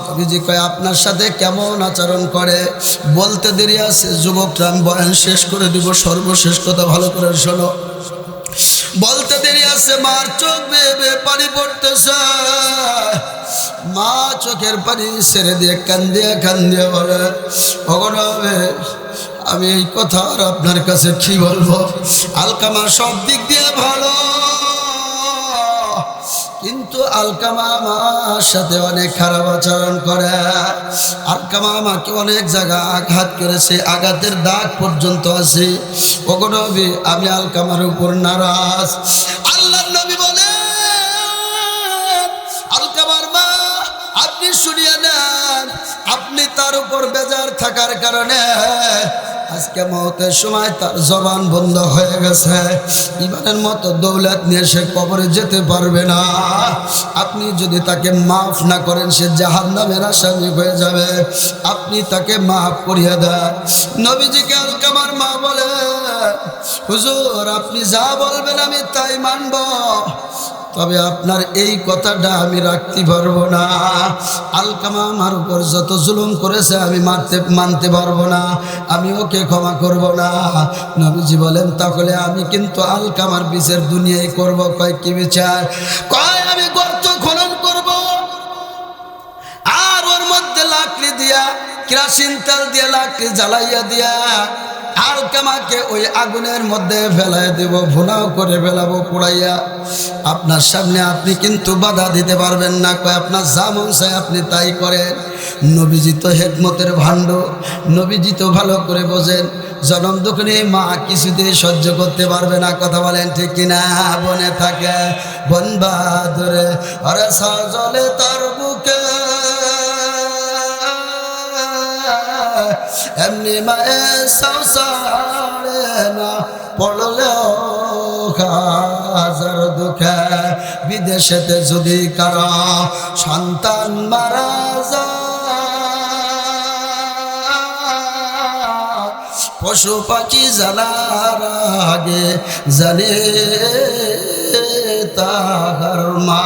নবীজি কয়, আপনার সাথে কেমন আচরণ করে? বলতে দেরি আছে যুবকরা, আমি বয়ান শেষ করে দিব, সর্বশেষ কথা ভালো করে শোনো। বলতে দেরি আছে, মার চোখ বেয়ে বেয়ে পানি পড়তেছে। মা চোখের পানি ছেড়ে দিয়ে কান্দিয়ে বলে, ভগবানে, আমি এই কথা আর আপনার কাছে কি বলবো? আলকামা সব দিক দিয়ে ভালো, কিন্তু আলকামা আমার সাথে অনেক খারাপ আচরণ করে। আলকামা আমাকে অনেক জায়গা আঘাত করেছে, আঘাতের দাগ পর্যন্ত আছে। ওগো নবী, আমি আলকামার উপর নারাজ। আল্লাহর নবী বলে, আলকামার মা, আপনি শুনিয়ে নেন, আপনি তার উপর বেজার থাকার কারণে আজকে মওতের সময় তার জবান বন্ধ হয়ে গেছে। ইমানের মতো দৌলত নিয়ে সে কবরে যেতে পারবে না। আপনি যদি তাকে মাফ না করেন, সে জাহান্নামের আসামি হয়ে যাবে। আপনি তাকে মাফ করিয়ে দেন। নবীজিকে আলকামার মা বলে, হুজুর, আপনি যা বলবেন আমি তাই মানব, তবে আপনার এই কথাটা আমি রাখতে পারবো না। আলকামা আমার উপর যত জুলুম করেছে আমি মানতে পারবো না, আমি ওকে ক্ষমা করব না। নবীজি বলেন, তাহলে আমি কিন্তু আলকামার বিচার দুনিয়ায় করব। কয় কি বিচার? কয় আমি গর্ত খনন করব, আর ওর মধ্যে লাকড়ি দিয়া, কেরোসিন তেল দিয়ে লাকড়ি জ্বালাইয়া দিয়া আলকামাকে ওই আগুনের মধ্যে ফেলাই দেব, ভুনাও করে ফেলাবো, পোড়াইয়া। আপনার সামনে আপনি কিন্তু বাধা দিতে পারবেন না। কয় আপনার যা মন চায় আপনি তাই করেন। নবীজি তো হেকমতের ভাণ্ড, নবীজি তো ভালো করে বোঝেন। জনম দুঃখিনী মা কিছুতেই সহ্য করতে পারবে না, কথা বলেন ঠিক কিনা? বনে থাকে বন বাদরে আরে সজলে তার বুকে, এমনি মায়ে সংসারে না পড়লেও হাজার দুঃখে। বিদেশেতে যদি কারো সন্তান মারা যায়, পশু পাখি জানার আগে জানে তাহার মা,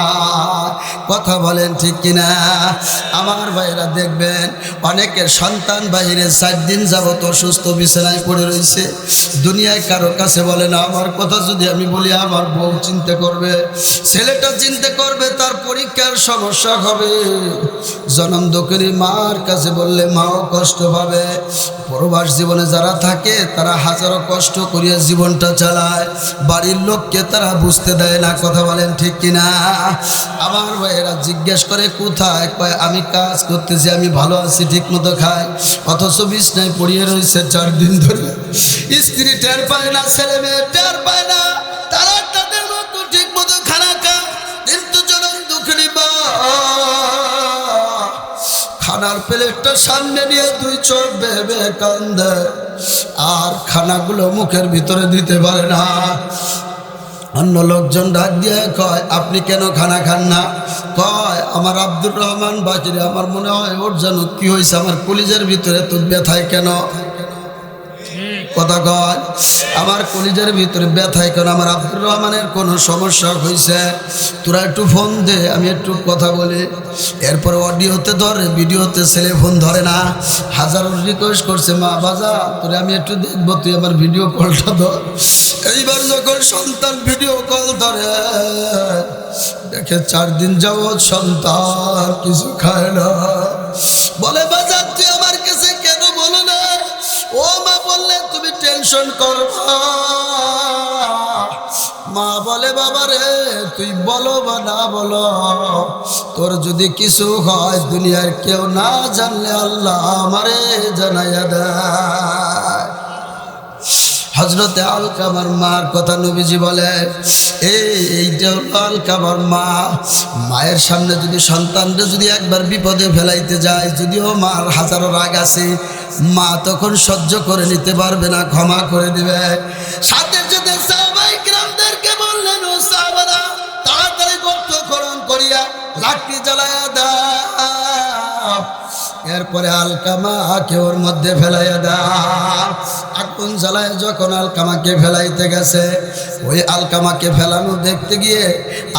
কথা বলেন ঠিক কিনা? আমার ভাইরা দেখবেন অনেকের সন্তান বাইরে 4 দিন যাবত অসুস্থ বিছানায় পড়ে রয়েছে, দুনিয়ায় কারো কাছে বলে না। আমার কথা যদি আমি বলি, আমার বউ চিন্তা করবে, ছেলেটা চিন্তা করবে, তার পরীক্ষার সমস্যা হবে। জনম দুঃখিনী মার কাছে বললে মাও কষ্ট পাবে। প্রবাস জীবনে যারা থাকে তারা হাজারো কষ্ট করিয়া জীবনটা চালায়, বাড়ির লোককে তারা বুঝতে দেয় না, কথা বলেন ঠিক কিনা? আমার ভাইয়েরা জিজ্ঞেস করে কোথায়, কয় আমি কাজ করতেছি, আমি ভালো আছি, ঠিক মতো খাই, অথচ বিছনায় পড়িয়ে রয়েছে 4 দিন ধরে। স্ত্রী টের পায় না, ছেলে মেয়ে টের পায় না, তারা তাদের মতো ঠিক মতো খানা খায়, কিন্তু জনম দুঃখিনী মা খানার প্লেটটা সামনে নিয়ে 2 চোখ ভেবে কান্দে, আর খানাগুলো মুখের ভিতরে দিতে পারে না। অন্য লোকজন ডাক দিয়ে কয় আপনি কেন খানা খান না? কয় আমার আব্দুর রহমান বাকিরে, আমার মনে হয় ওর যেন কি হয়েছে, আমার কলিজের ভিতরে তো ব্যথায় কেন, কথা কয় আমার কলিজের ভিতরে ব্যথায় কেন, আমার আব্দুর রহমানের কোনো সমস্যা হয়েছে, তোরা একটু ফোন দে, আমি একটু কথা বলি। এরপরে অডিওতে ধরে, ভিডিওতে ছেলে ফোন ধরে না, হাজারো রিকোয়েস্ট করছে, মা বাজা তোরে আমি একটু দেখবো, তুই আমার ভিডিও কলটা ধর। এইবার যখন সন্তান ভিডিও কল ধরে, দেখে 4 দিন যাবৎ সন্তান কিছু খায় না। বলে বাজা তুই আমার কাছে কেন বলো না? ও মা বললে তুমি টেনশন করবা। মা বলে বাবা রে তুই বলো বা না বলো, তোর যদি কিছু হয় দুনিয়ার কেউ না জানলে আল্লাহ আমারে জানাইয়া দেয়। হযরতে আলকামার মার কথা নবীজি বলে, এইটা হলো আলকামার মা। মায়ের সামনে যদি সন্তানটা যদি একবার বিপদে ফেলাইতে যায়, যদিও মার হাজারো রাগ আছে, মা তখন সহ্য করে নিতে পারবে না, ক্ষমা করে দিবে। সাথে সাথে সাহাবায়ে কিরামদেরকে বললেন, ও সাহাবারা তাড়াতাড়ি গর্ত খনন করিয়া লাকড়ি জ্বালায়া দাও। এরপরে আলকামাকে ওর মধ্যে ফেলাইয়া দাও। আগুন জ্বালায় যখন আলকামাকে ফেলাইতে গেছে, ওই আলকামাকে ফেলানো দেখতে গিয়ে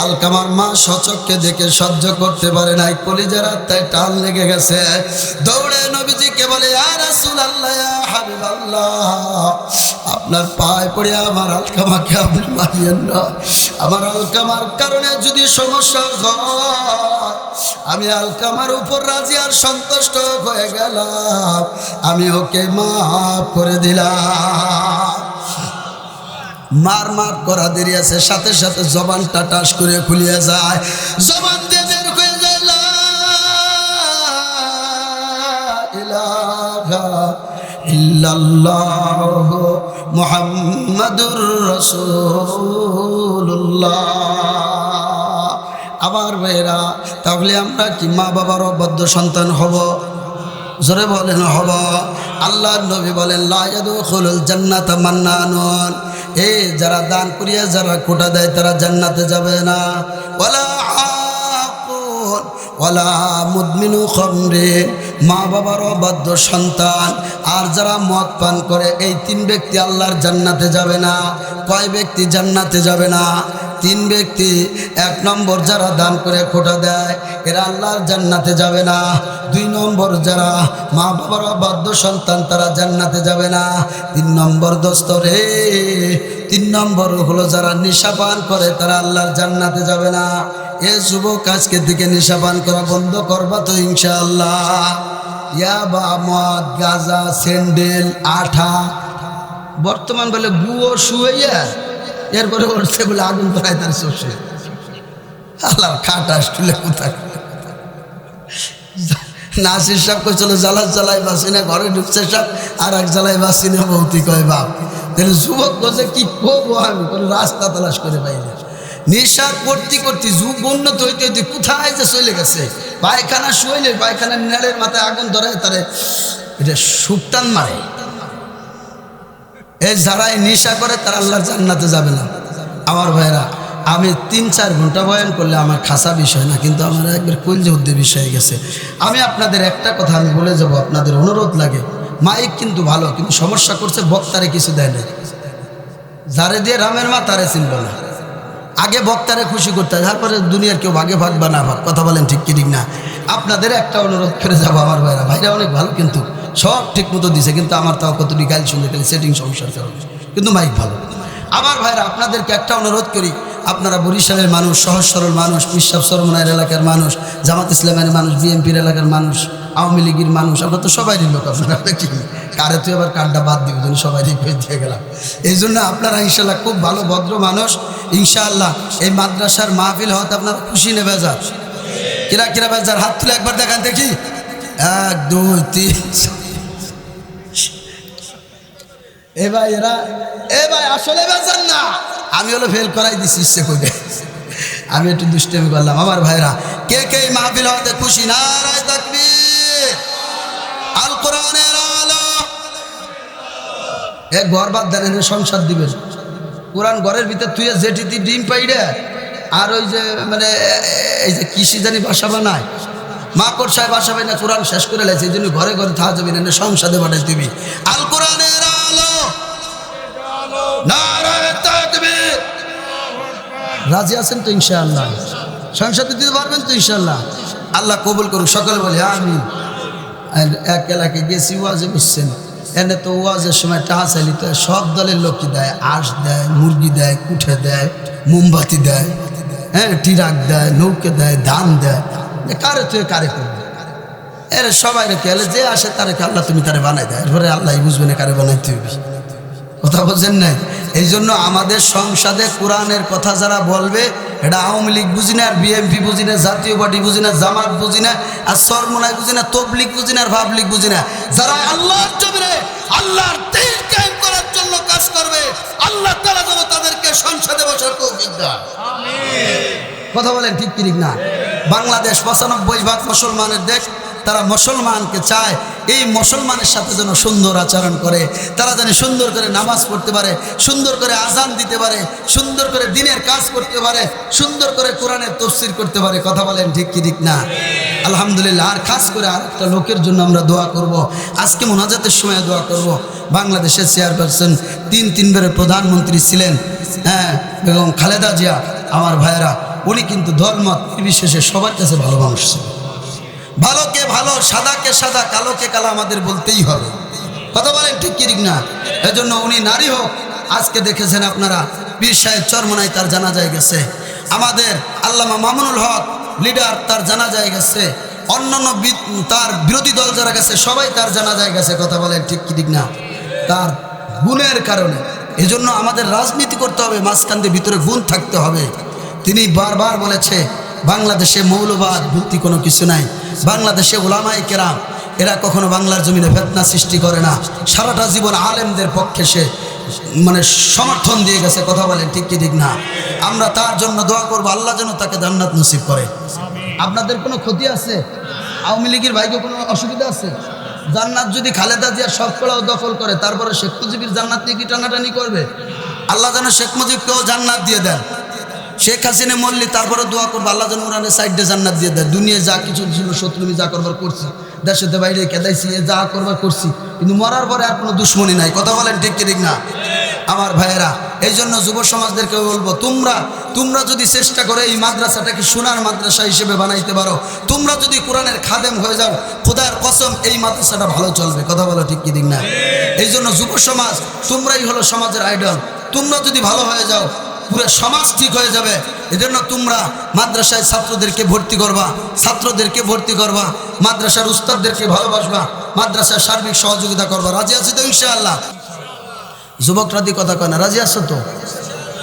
আলকামার মা সচক্ষে দেখে সহ্য করতে পারে নাই, কলিজার আত্মায় টান লেগে গেছে। দৌড়ে নবীজিকে বলে, ইয়া রাসূলুল্লাহ, ইয়া হাবিবাল্লাহ, আপনার পায়ে পড়ে আমার আলকামাকে আপনি মারিয়েন না। আমার আলকামার কারণে যদি সমস্যা হয়, আমি আলকামার উপর রাজি আর সন্তুষ্ট হয়ে গেলাম, আমি ওকে মাফ করে দিলাম। মার করা দেরি আছে, সাথে সাথে জবানটা টাস করে খুলিয়ে যায়, জবান দিয়ে বের হয়ে যায় লা ইলাহা ইল্লাল্লাহ মুহাম্মাদুর রাসূলুল্লাহ। আমার ভাইরা, তাহলে আমরা কি মা বাবার অবাধ্য সন্তান হব? জোরে বলেন হব। আল্লাহর নবী বলেন, লা ইয়াদখুলুল জান্নাতা মান্নানুন, যারা দান করিয়া যারা কোটা দেয় তারা জান্নাতে যাবে না। ওয়ালা আকুন ওয়ালা মুদমিনু খামরিন, মা বাবার অবাধ্য সন্তান আর যারা মদ পান করে, এই 3 ব্যক্তি আল্লাহর জান্নাতে যাবে না। কয় ব্যক্তি জান্নাতে যাবে না? 3 ব্যক্তি। 1 নম্বর যারা দান করে খোটা দেয়, এরা আল্লাহর জান্নাতে যাবে না। 2 নম্বর যারা মা বাবার অবাধ্য সন্তান, তারা জান্নাতে যাবে না। 3 নম্বর দোস্ত রে, 3 নম্বর হলো যারা নেশা পান করে, তারা আল্লাহর জান্নাতে যাবে না। এ যুবক, আজকে থেকে নেশা পান করা বন্ধ করবা তো ইনশাআল্লাহ। ইয়াবা, মদ, গাঁজা, স্যান্ডেল, আঠা, বর্তমান বলে গুয়ো শুয়াইয়া, এরপরে উঠছে বলে আগুন ধরায় তার চষে। আল্লাহ খাটা স্টুলে কোথায় নাসির সাহেব কইছিল জ্বালায় জ্বালায় বাসি না, ঘরে ঢুকছে সাহেব আর এক জ্বালায় বাসি না, বৌতি কয় বাপ। তাহলে যুবক বলছে কি করবো আমি, কোনো রাস্তা তালাশ করে পাই না। নেশা করতে করতে যুগ উন্নত হইতে হইতে কোথায় যে চলে গেছে। পায়খানা শুইলে পায়খানার নেড়ের মাথায় আগুন ধরে তারে এটা সুপটান মারে। এই যারা নেশা করে তারা আল্লাহর জান্নাতে যাবে না। আমার ভাইরা, আমি 3-4 ঘন্টা বয়ান করলে আমার খাসা বিষয় না, কিন্তু আমার একবার কলজে উদ্দে বিষয় গেছে। আমি আপনাদের একটা কথা আমি বলে যাব, আপনাদের অনুরোধ লাগে। মাইক কিন্তু ভালো, কিন্তু সমস্যা করছে বক্তারে কিছু দেয় না। যারে দিয়ে রামের মা তারে চিনল না। আগে বক্তারে খুশি করতে হয়, তারপরে দুনিয়ার কেউ ভাগে ভাগ বা না ভাগ। কথা বলেন ঠিক কি ঠিক না? আপনাদের একটা অনুরোধ করে যাবো আমার ভাইরা, ভাইরা অনেক ভালো, কিন্তু সব ঠিক মতো দিছে, কিন্তু আমার তাও কতটি গাইল শুনতে গেলে সেটিং সমস্যার কারণে, কিন্তু মাইক ভালো। আমার ভাইরা, আপনাদেরকে একটা অনুরোধ করি, আপনারা বরিশালের মানুষ, সহজ সরল মানুষ, পিসাব সরমনায়ের এলাকার মানুষ, জামাত ইসলামের মানুষ, বিএনপির এলাকার মানুষ, আওয়ামী লীগের মানুষ, আমরা তো সবাইরই লোক। আপনারা কি কারে তুই আবার কার্ডটা বাদ দিব, জন্য সবাই দিয়ে গেলাম। এই জন্য আপনারা ইনশাল্লাহ খুব ভালো ভদ্র মানুষ। ইনশাআল্লাহ এই মাদ্রাসার মাহফিল হওয়াতে আপনারা খুশি নেবে যান। কিরা কিরা বেজার হাত তুলে একবার দেখান দেখি। 1 2 3। এ ভাই এরা, এ ভাই আসলে বেজার না, আমি হলো ফেল করাই দিচ্ছি ইচ্ছে করে, আমি একটু দুষ্টামি করলাম। আমার ভাইরা, কে কে মাহফিল হওয়াতে খুশি? নারায়ে তাকবীর, আল কোরআনের আলো। এ ঘর বাদ দেন, সংসার দিবেন। কোরআন ঘরের ভিতর তুই জেটিতে ডিম পাইরে, আর ওই যে মানে এই যে কৃষি জানি বাসা বানায়, মাকড় সাহেব বাসা বাই না, কোরআন শেষ করে লাগছে। এই জন্য ঘরে ঘরে থাকা যাবি না, সংসদে পাঠাই দিবি। আল কোরআনের আলো, নারায়ে তাকবীর। রাজি আছেন তো ইনশাআল্লাহ? সংসদে দিতে পারবেন তো ইনশাআল্লাহ? আল্লাহ কবুল করুন, সকলে বলি আমিন। এক এলাকায় গেছি, ওয়াজে বুঝছেন, এনে তো ওয়াজের সময় টাকা চাইলি তো সব দলের লোকই দেয়, আঁশ দেয়, মুরগি দেয়, কুঠে দেয়, মোমবাতি দেয়, হ্যাঁ টিরাক দেয়, নৌকে দেয়, ধান দেয়। কারে তুই কারে করবে? এর সবাই রেখে এলে যে আসে তারেকে আল্লাহ তুমি তারে বানাই দেয়, এরপরে আল্লাহ বুঝবে না কারে বানাইতে হবে। কথা বলছেন নাই? এই জন্য আমাদের সংসদে কোরআনের কথা যারা বলবে, এটা আওয়ামী লীগ বুঝি না, আর বিএনপি বুঝি না, জাতীয় পার্টি বুঝি না, জামাত বুঝি না, আর সরমনাই বুঝি না, তবলিগ বুঝি না, আর পাবলিক বুঝি না, যারা আল্লাহর জমিনে আল্লাহর দ্বীন কায়েম করার জন্য কাজ করবে, আল্লাহ তাআলা যেন তাদেরকে সংসদে বসার তৌফিক দেন। আমিন। কথা বলেন ঠিক কি ঠিক না? বাংলাদেশ 95% মুসলমানের দেশ, তারা মুসলমানকে চায় এই মুসলমানের সাথে যেন সুন্দর আচরণ করে, তারা যেন সুন্দর করে নামাজ পড়তে পারে, সুন্দর করে আজান দিতে পারে, সুন্দর করে দিনের কাজ করতে পারে, সুন্দর করে কোরআনের তাফসীর করতে পারে। কথা বলেন ঠিক কি ঠিক না? আলহামদুলিল্লাহ। আর খাস করে আরেকটা লোকের জন্য আমরা দোয়া করব, আজকে মোনাজাতের সময় দোয়া করব। বাংলাদেশের চেয়ারপারসন, 3 বারের প্রধানমন্ত্রী ছিলেন, হ্যাঁ, বেগম খালেদা জিয়া। আমার ভাইয়েরা, উনি কিন্তু ধর্ম নির্বিশেষে সবার কাছে ভালো মানুষ ছিলেন। ভালোকে ভালো, সাদাকে সাদা, কালোকে কালো আমাদের বলতেই হবে। কথা বলেন ঠিক কি ঠিক না? এজন্য উনি নারী হোক, আজকে দেখেছেন আপনারা পীর সাহেব চরমনাই তার জানাজায় গেছে, আমাদের আল্লামা মামুনুল হক লিডার তার জানাজায় গেছে, অন্যান্য তার বিরোধী দল যারা গেছে সবাই তার জানাজায় গেছে। কথা বলেন ঠিক কি ঠিক না? তার গুণের কারণে। এজন্য আমাদের রাজনীতি করতে হবে, মাঝখান ভিতরে গুণ থাকতে হবে। তিনি বারবার বলেছে, বাংলাদেশে মৌলবাদ ভর্তি কোনো কিছু নাই, বাংলাদেশে উলামায়ে কেরাম এরা কখনো বাংলার জমিনে ফিতনা সৃষ্টি করে না, সারাটা জীবন আলেমদের পক্ষে সে মানে সমর্থন দিয়ে গেছে। কথা বলেন ঠিক কি ঠিক না? আমরা তার জন্য দোয়া করবো, আল্লাহ যেন তাকে জান্নাত নসিব করে। আপনাদের কোনো ক্ষতি আছে? আওয়ামী লীগের ভাইকে কোনো অসুবিধা আছে? জান্নাত যদি খালেদা জিয়া সবকটাও দখল করে, তারপরে শেখ মুজিবের জান্নাত নিয়ে কি টানাটানি করবে? আল্লাহ যেন শেখ মুজিবকেও জান্নাত দিয়ে দেন। শেখ হাসিনা মল্লি তারপরে দোয়া করবো, আল্লাহ যেন উনানের সাইডে জান্নাত দিয়ে দেয়। দুনিয়ায় যা কিছু ছিল, শত্রুমি যা করবার করছি, দেশেতে বাইরে কেদাইছি, যা করবার করছি, কিন্তু মরার পরে আর কোনো দুশ্মনী নাই। কথা বলেন ঠিক কি ঠিক না? আমার ভাইয়েরা, এই জন্য যুব সমাজদেরকে বলবো, তোমরা যদি চেষ্টা করে এই মাদ্রাসাটাকে সোনার মাদ্রাসা হিসেবে বানাইতে পারো, তোমরা যদি কোরআনের খাদেম হয়ে যাও, খোদার কসম এই মাদ্রাসাটা ভালো চলবে। কথা বলো ঠিক কি ঠিক না? এই জন্য যুব সমাজ, তোমরাই হলো সমাজের আইডল। তোমরা যদি ভালো হয়ে যাও, পুরো সমাজ ঠিক হয়ে যাবে। এজন্য তোমরা মাদ্রাসায় ছাত্রদেরকে ভর্তি করবা, মাদ্রাসার উস্তাদদেরকে ভালোবাসবা, মাদ্রাসার সার্বিক সহযোগিতা করবা। রাজি আছি তো ইনশাআল্লাহ? যুবকরা দি কথা কয় না, রাজি আছো তো?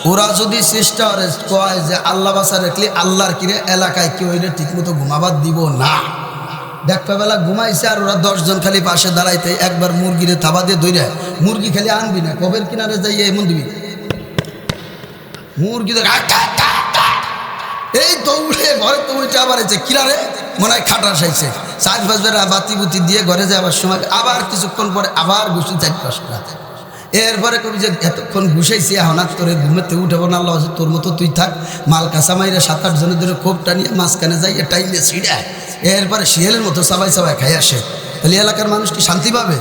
ওরা যদি চেষ্টা কয় যে আল্লাহ বাসা রাখলে আল্লাহর কিরে এলাকায় কেউ এটা ঠিক মতো ঘুমাবার দিব না, দেখবা বেলা ঘুমাইছে আর ওরা 10 জন খালি পাশে দাঁড়াইতে একবার মুরগিরে থাবা দিয়ে ধইরা মুরগি খালি আনবি না কবের কিনারে যাইয়ে এমন দিবি মুরগি এই দৌড়ে ঘরে তো উঠে আবার এসে কিনারে মনে হয় খাটা সাইছে 4-5 বেলা বাতি বুতি দিয়ে ঘরে যাওয়ার সময় আবার কিছুক্ষণ পরে আবার ঘুষি 4-5টা এরপরে কবি যে এতক্ষণ ঘুষাইছি হনাত তোরে ঘুমেতে উঠাবো না আল্লাহ তোর মতো তুই থাক মাল কাঁচা মাইরে 7-8 জনের ধরে কোপটা নিয়ে মাঝখানে যাই টাইমে ছিঁড়ায় এরপরে শিয়ালের মতো সবাই খাই আসে তাহলে এলাকার মানুষ কি শান্তি পাবে?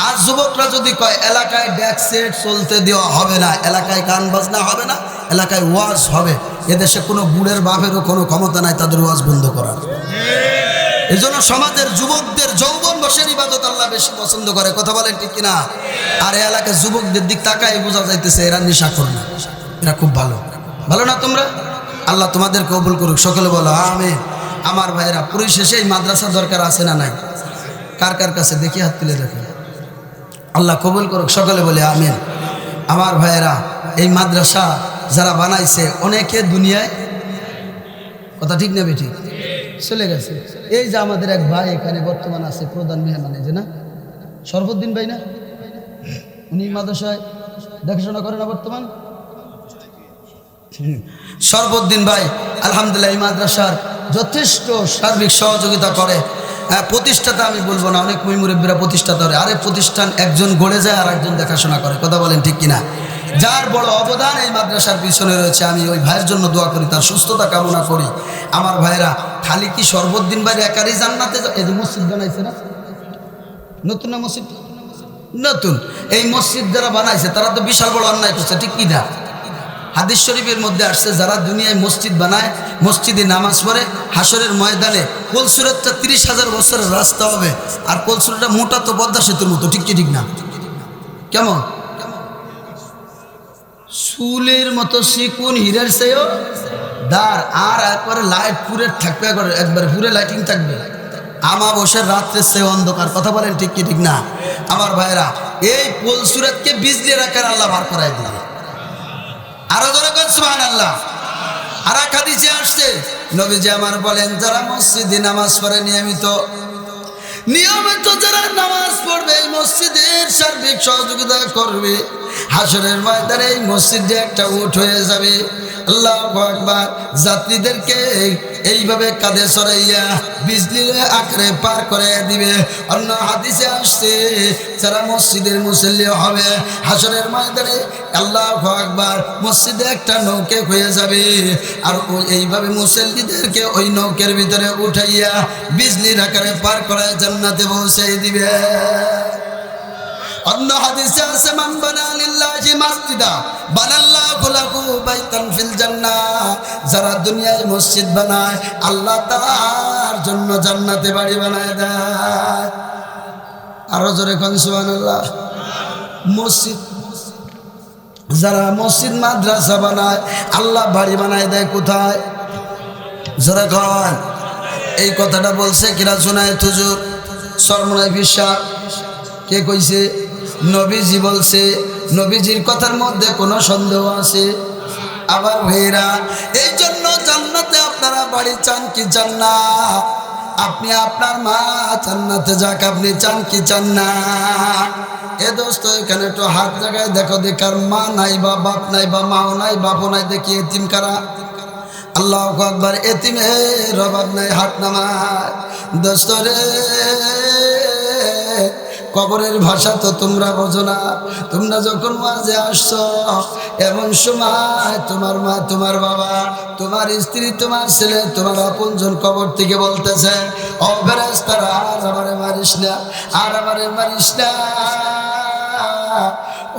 আর যুবকরা যদি কয় এলাকায় ড্যাক সেট চলতে দেওয়া হবে না, এলাকায় গান বাজনা হবে না, এলাকায় ওয়াজ হবে, এদেশে কোনো বুড়ের বাপেরও কোনো ক্ষমতা নাই তাদের ওয়াজ বন্ধ করার। এই জন্য সমাজের যুবকদের যৌবন বসের ইবাদত আল্লাহ বেশি পছন্দ করে, কথা বলেন ঠিক কিনা? আর এই এলাকায় যুবকদের দিক তাকায় বোঝা যাইতেছে এরা নেশাখোর না, এরা খুব ভালো। ভালো না তোমরা? আল্লাহ তোমাদের কবুল করুক, সকলে বলো আমিন। আমার ভাইয়েরা, পরিশেষে এই মাদ্রাসা দরকার আছে না নাই? কার কার কাছে দেখি হাত তুলে দেখেন। আল্লাহ কবুল করুক, সকলে বলে আমিন। আমার ভাইয়েরা, এই মাদ্রাসা যারা বানাইছে অনেকে দুনিয়ায়, কথা ঠিক নেবে ঠিক চলে গেছে। এই যে আমাদের এক ভাই এখানে বর্তমান আছে প্রধান মেহমান, এই যে না সরফুদ্দিন ভাই না, উনি মাদ্রাসায় দেখাশোনা করে না বর্তমান, সরফুদ্দিন ভাই আলহামদুলিল্লাহ এই মাদ্রাসার যথেষ্ট সার্বিক সহযোগিতা করে। প্রতিষ্ঠাতা আমি বলবো না, অনেক মুরব্বীরা প্রতিষ্ঠাতা করে, আরেক প্রতিষ্ঠান একজন গড়ে যায় আর একজন দেখাশোনা করে, কথা বলেন ঠিক কিনা? যার বড় অবদান এই মাদ্রাসার পিছনে রয়েছে, আমি ওই ভাইয়ের জন্য দোয়া করি, তার সুস্থতা কামনা করি। আমার ভাইয়েরা, খালি কি সরফুদ্দিন ভাই একারই জান্নাতে? এই যে মসজিদ বানাইছে না, নতুন না মসজিদ? নতুন। এই মসজিদ যারা বানাইছে তারা তো বিশাল বড় অন্যায় করছে, ঠিক কিনা? হাদিস শরীফের মধ্যে আসছে, যারা দুনিয়ায় মসজিদ বানায়, মসজিদে নামাজ পড়ে, হাসরের ময়দানে কলসুরতটা 30,000 বছরের রাস্তা হবে, আর কলসুরটা মোটা তো পদ্মা সেতুর মতো, ঠিক কি ঠিক না? কেমন চুলের মতো চিকুন, হীরের চেয়েও দাঁড়, আর একবারে লাইট পুরে থাকবে, একবারে পুরে লাইটিং থাকবে, আমাবস্যার রাত্রের চেয়ে অন্ধকার, কথা বলেন ঠিক কি ঠিক না? আমার ভাইরা, এই কলসুরতকে বিজলি রাখার আল্লাহ বার করাই দিবে। আরো ধরে সুবহানাল্লাহ। আর এক হাদিসে আসছে, নবীজি আমার বলেন, যারা মসজিদে নামাজ পড়ে নিয়মিত যারা নামাজ পড়বে, এই মসজিদের সার্বিক সহযোগিতা করবে, হাসরের ময়দানে এই মসজিদ যে একটা উঠ হয়ে যাবে। আল্লাহু আকবার। যাত্রীদেরকে এইভাবে কাঁধে সরাইয়া বিজলির আকারে পার করে দিবে। অন্য হাদিসে আসছে, যারা মসজিদের মুসল্লি হবে, হাসরের ময়দানে আল্লাহু আকবার মসজিদে একটা নৌকে হয়ে যাবে, আর এইভাবে মুসল্লিদেরকে ওই নৌকের ভিতরে উঠাইয়া বিজলির আকারে পার করে জান্নাতে পৌঁছে দিবে। অন্য হাদিসে আছে, মান বানা লিল্লাহি মাসজিদা বানাল্লাহু লাহু বাইতান ফিল জান্নাহ। যারা দুনিয়ায় মসজিদ বানায়, আল্লাহ তার জন্য জান্নাতে বাড়ি বানায় দেয়। আরো জোরে কোন সুবহানাল্লাহ। মসজিদ, যারা মসজিদ মাদ্রাসা বানায়, আল্লাহ বাড়ি বানায় দেয় কোথায়? জোরে কোন। এই কথাটা বলছে কিরা জুনায়েদ হুজুর, সরমনাই বিশ্বাস। কে কইছে? নবীজি বলছে। নবীজির কথার মধ্যে কোনো সন্দেহ আছে? আবার ভাইরা, এই জন্য জান্নাতে আপনারা বাড়ি চান কি চান না? আপনি আপনার মা জান্নাতে যাক, আপনি চান কি চান না? এ দোস্ত, এখানে একটু হাত জায়গায় দেখো, দেখার মা নাই বা বাপ নাই বা মাও নাই বাপও নাই, দেখি এতিম কারা? আল্লাহু আকবার। এতিমের অভাব নাই, হাত নামায়। দোস্ত রে, কবরের ভাষা তো তোমরা বোঝো না। তোমরা যখন মাঝে আসছো, এমন সময় তোমার মা, তোমার বাবা, তোমার স্ত্রী, তোমার ছেলে, তোমার আপনজন কবর থেকে বলতেছে, ও ফেরেশতারা, আর আমারে মারিস না, আর আমারে মারিস না।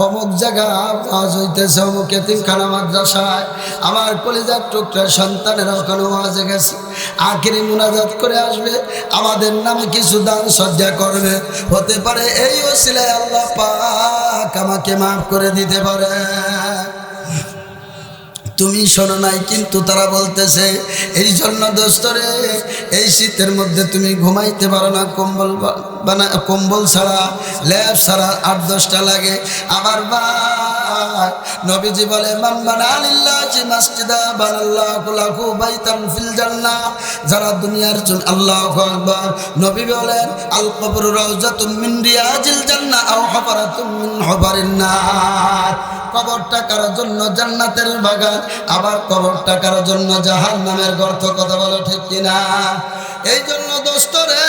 অমুক জায়গা ওয়াজ হইতেছে, অমুক এতিমখানা মাদ্রাসায় আমার কলিজার টুকরা সন্তানেরা ওখানে ওয়াজে গেছে, আখিরি মুনাজাত করে আসবে, আমাদের নামে কিছু দান সজ্জা করবে। হতে পারে এই ওসিলায় আল্লাহ পাক আমাকে মাফ করে দিতে পারে। তুমি শোনো নাই, কিন্তু তারা বলতেছে। এই জন্য দোস্তরে, এই শীতের মধ্যে তুমি ঘুমাইতে পারো না, কম্বল ছাড়া, ল্যাব ছাড়া 8-10টা লাগে। আমার ভাই, নবীজি বলে মান বানা লিল্লাহি মাসজিদা বানাল্লাহু লাহু বাইতান ফিল জান্নাহ। যারা দুনিয়ার জন্য, আল্লাহু আকবার, নবী বলেন আল কবরু রাউজাতুম মিন রিয়াজিল জান্নাহ আও হুফরাতুম মিন হুফারিন নার। কবরটা কারোর জন্য জান্নাতের বাগান, আবার কবরটা কারোর জন্য জাহান্নামের গর্ত। কথা বলো ঠিক কিনা? এই জন্য দোস্ত রে,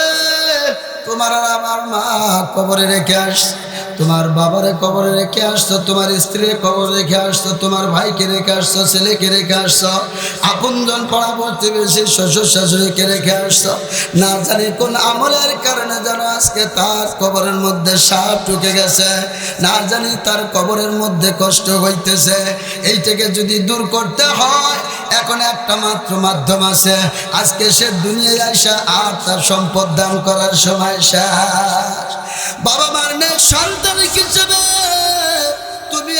তোমার আর আমার মা কবরে রেখে আসছে, তোমার বাবারে কবরে রেখে আসছো, তোমার স্ত্রীর কবরে রেখে আসছো, তোমার ভাইকে রেখে আসছো, ছেলেকে রেখে আসছো, আপনজন পাড়া প্রতিবেশী শ্বশুর শাশুড়িকে রেখে আসছো। না জানি কোন আমলের কারণে যেন আজকে তার কবরের মধ্যে সাপ ঢুকে গেছে, না জানি তার কবরের মধ্যে কষ্ট হইতেছে। এইটাকে যদি দূর করতে হয়, এখন একটা মাত্র মাধ্যম আছে। আজকে সে দুনিয়ায় আসা আর তার সম্পদ দান করার সময় শেষ। বাবা মার নেই সন্তান হিসেবে তুমি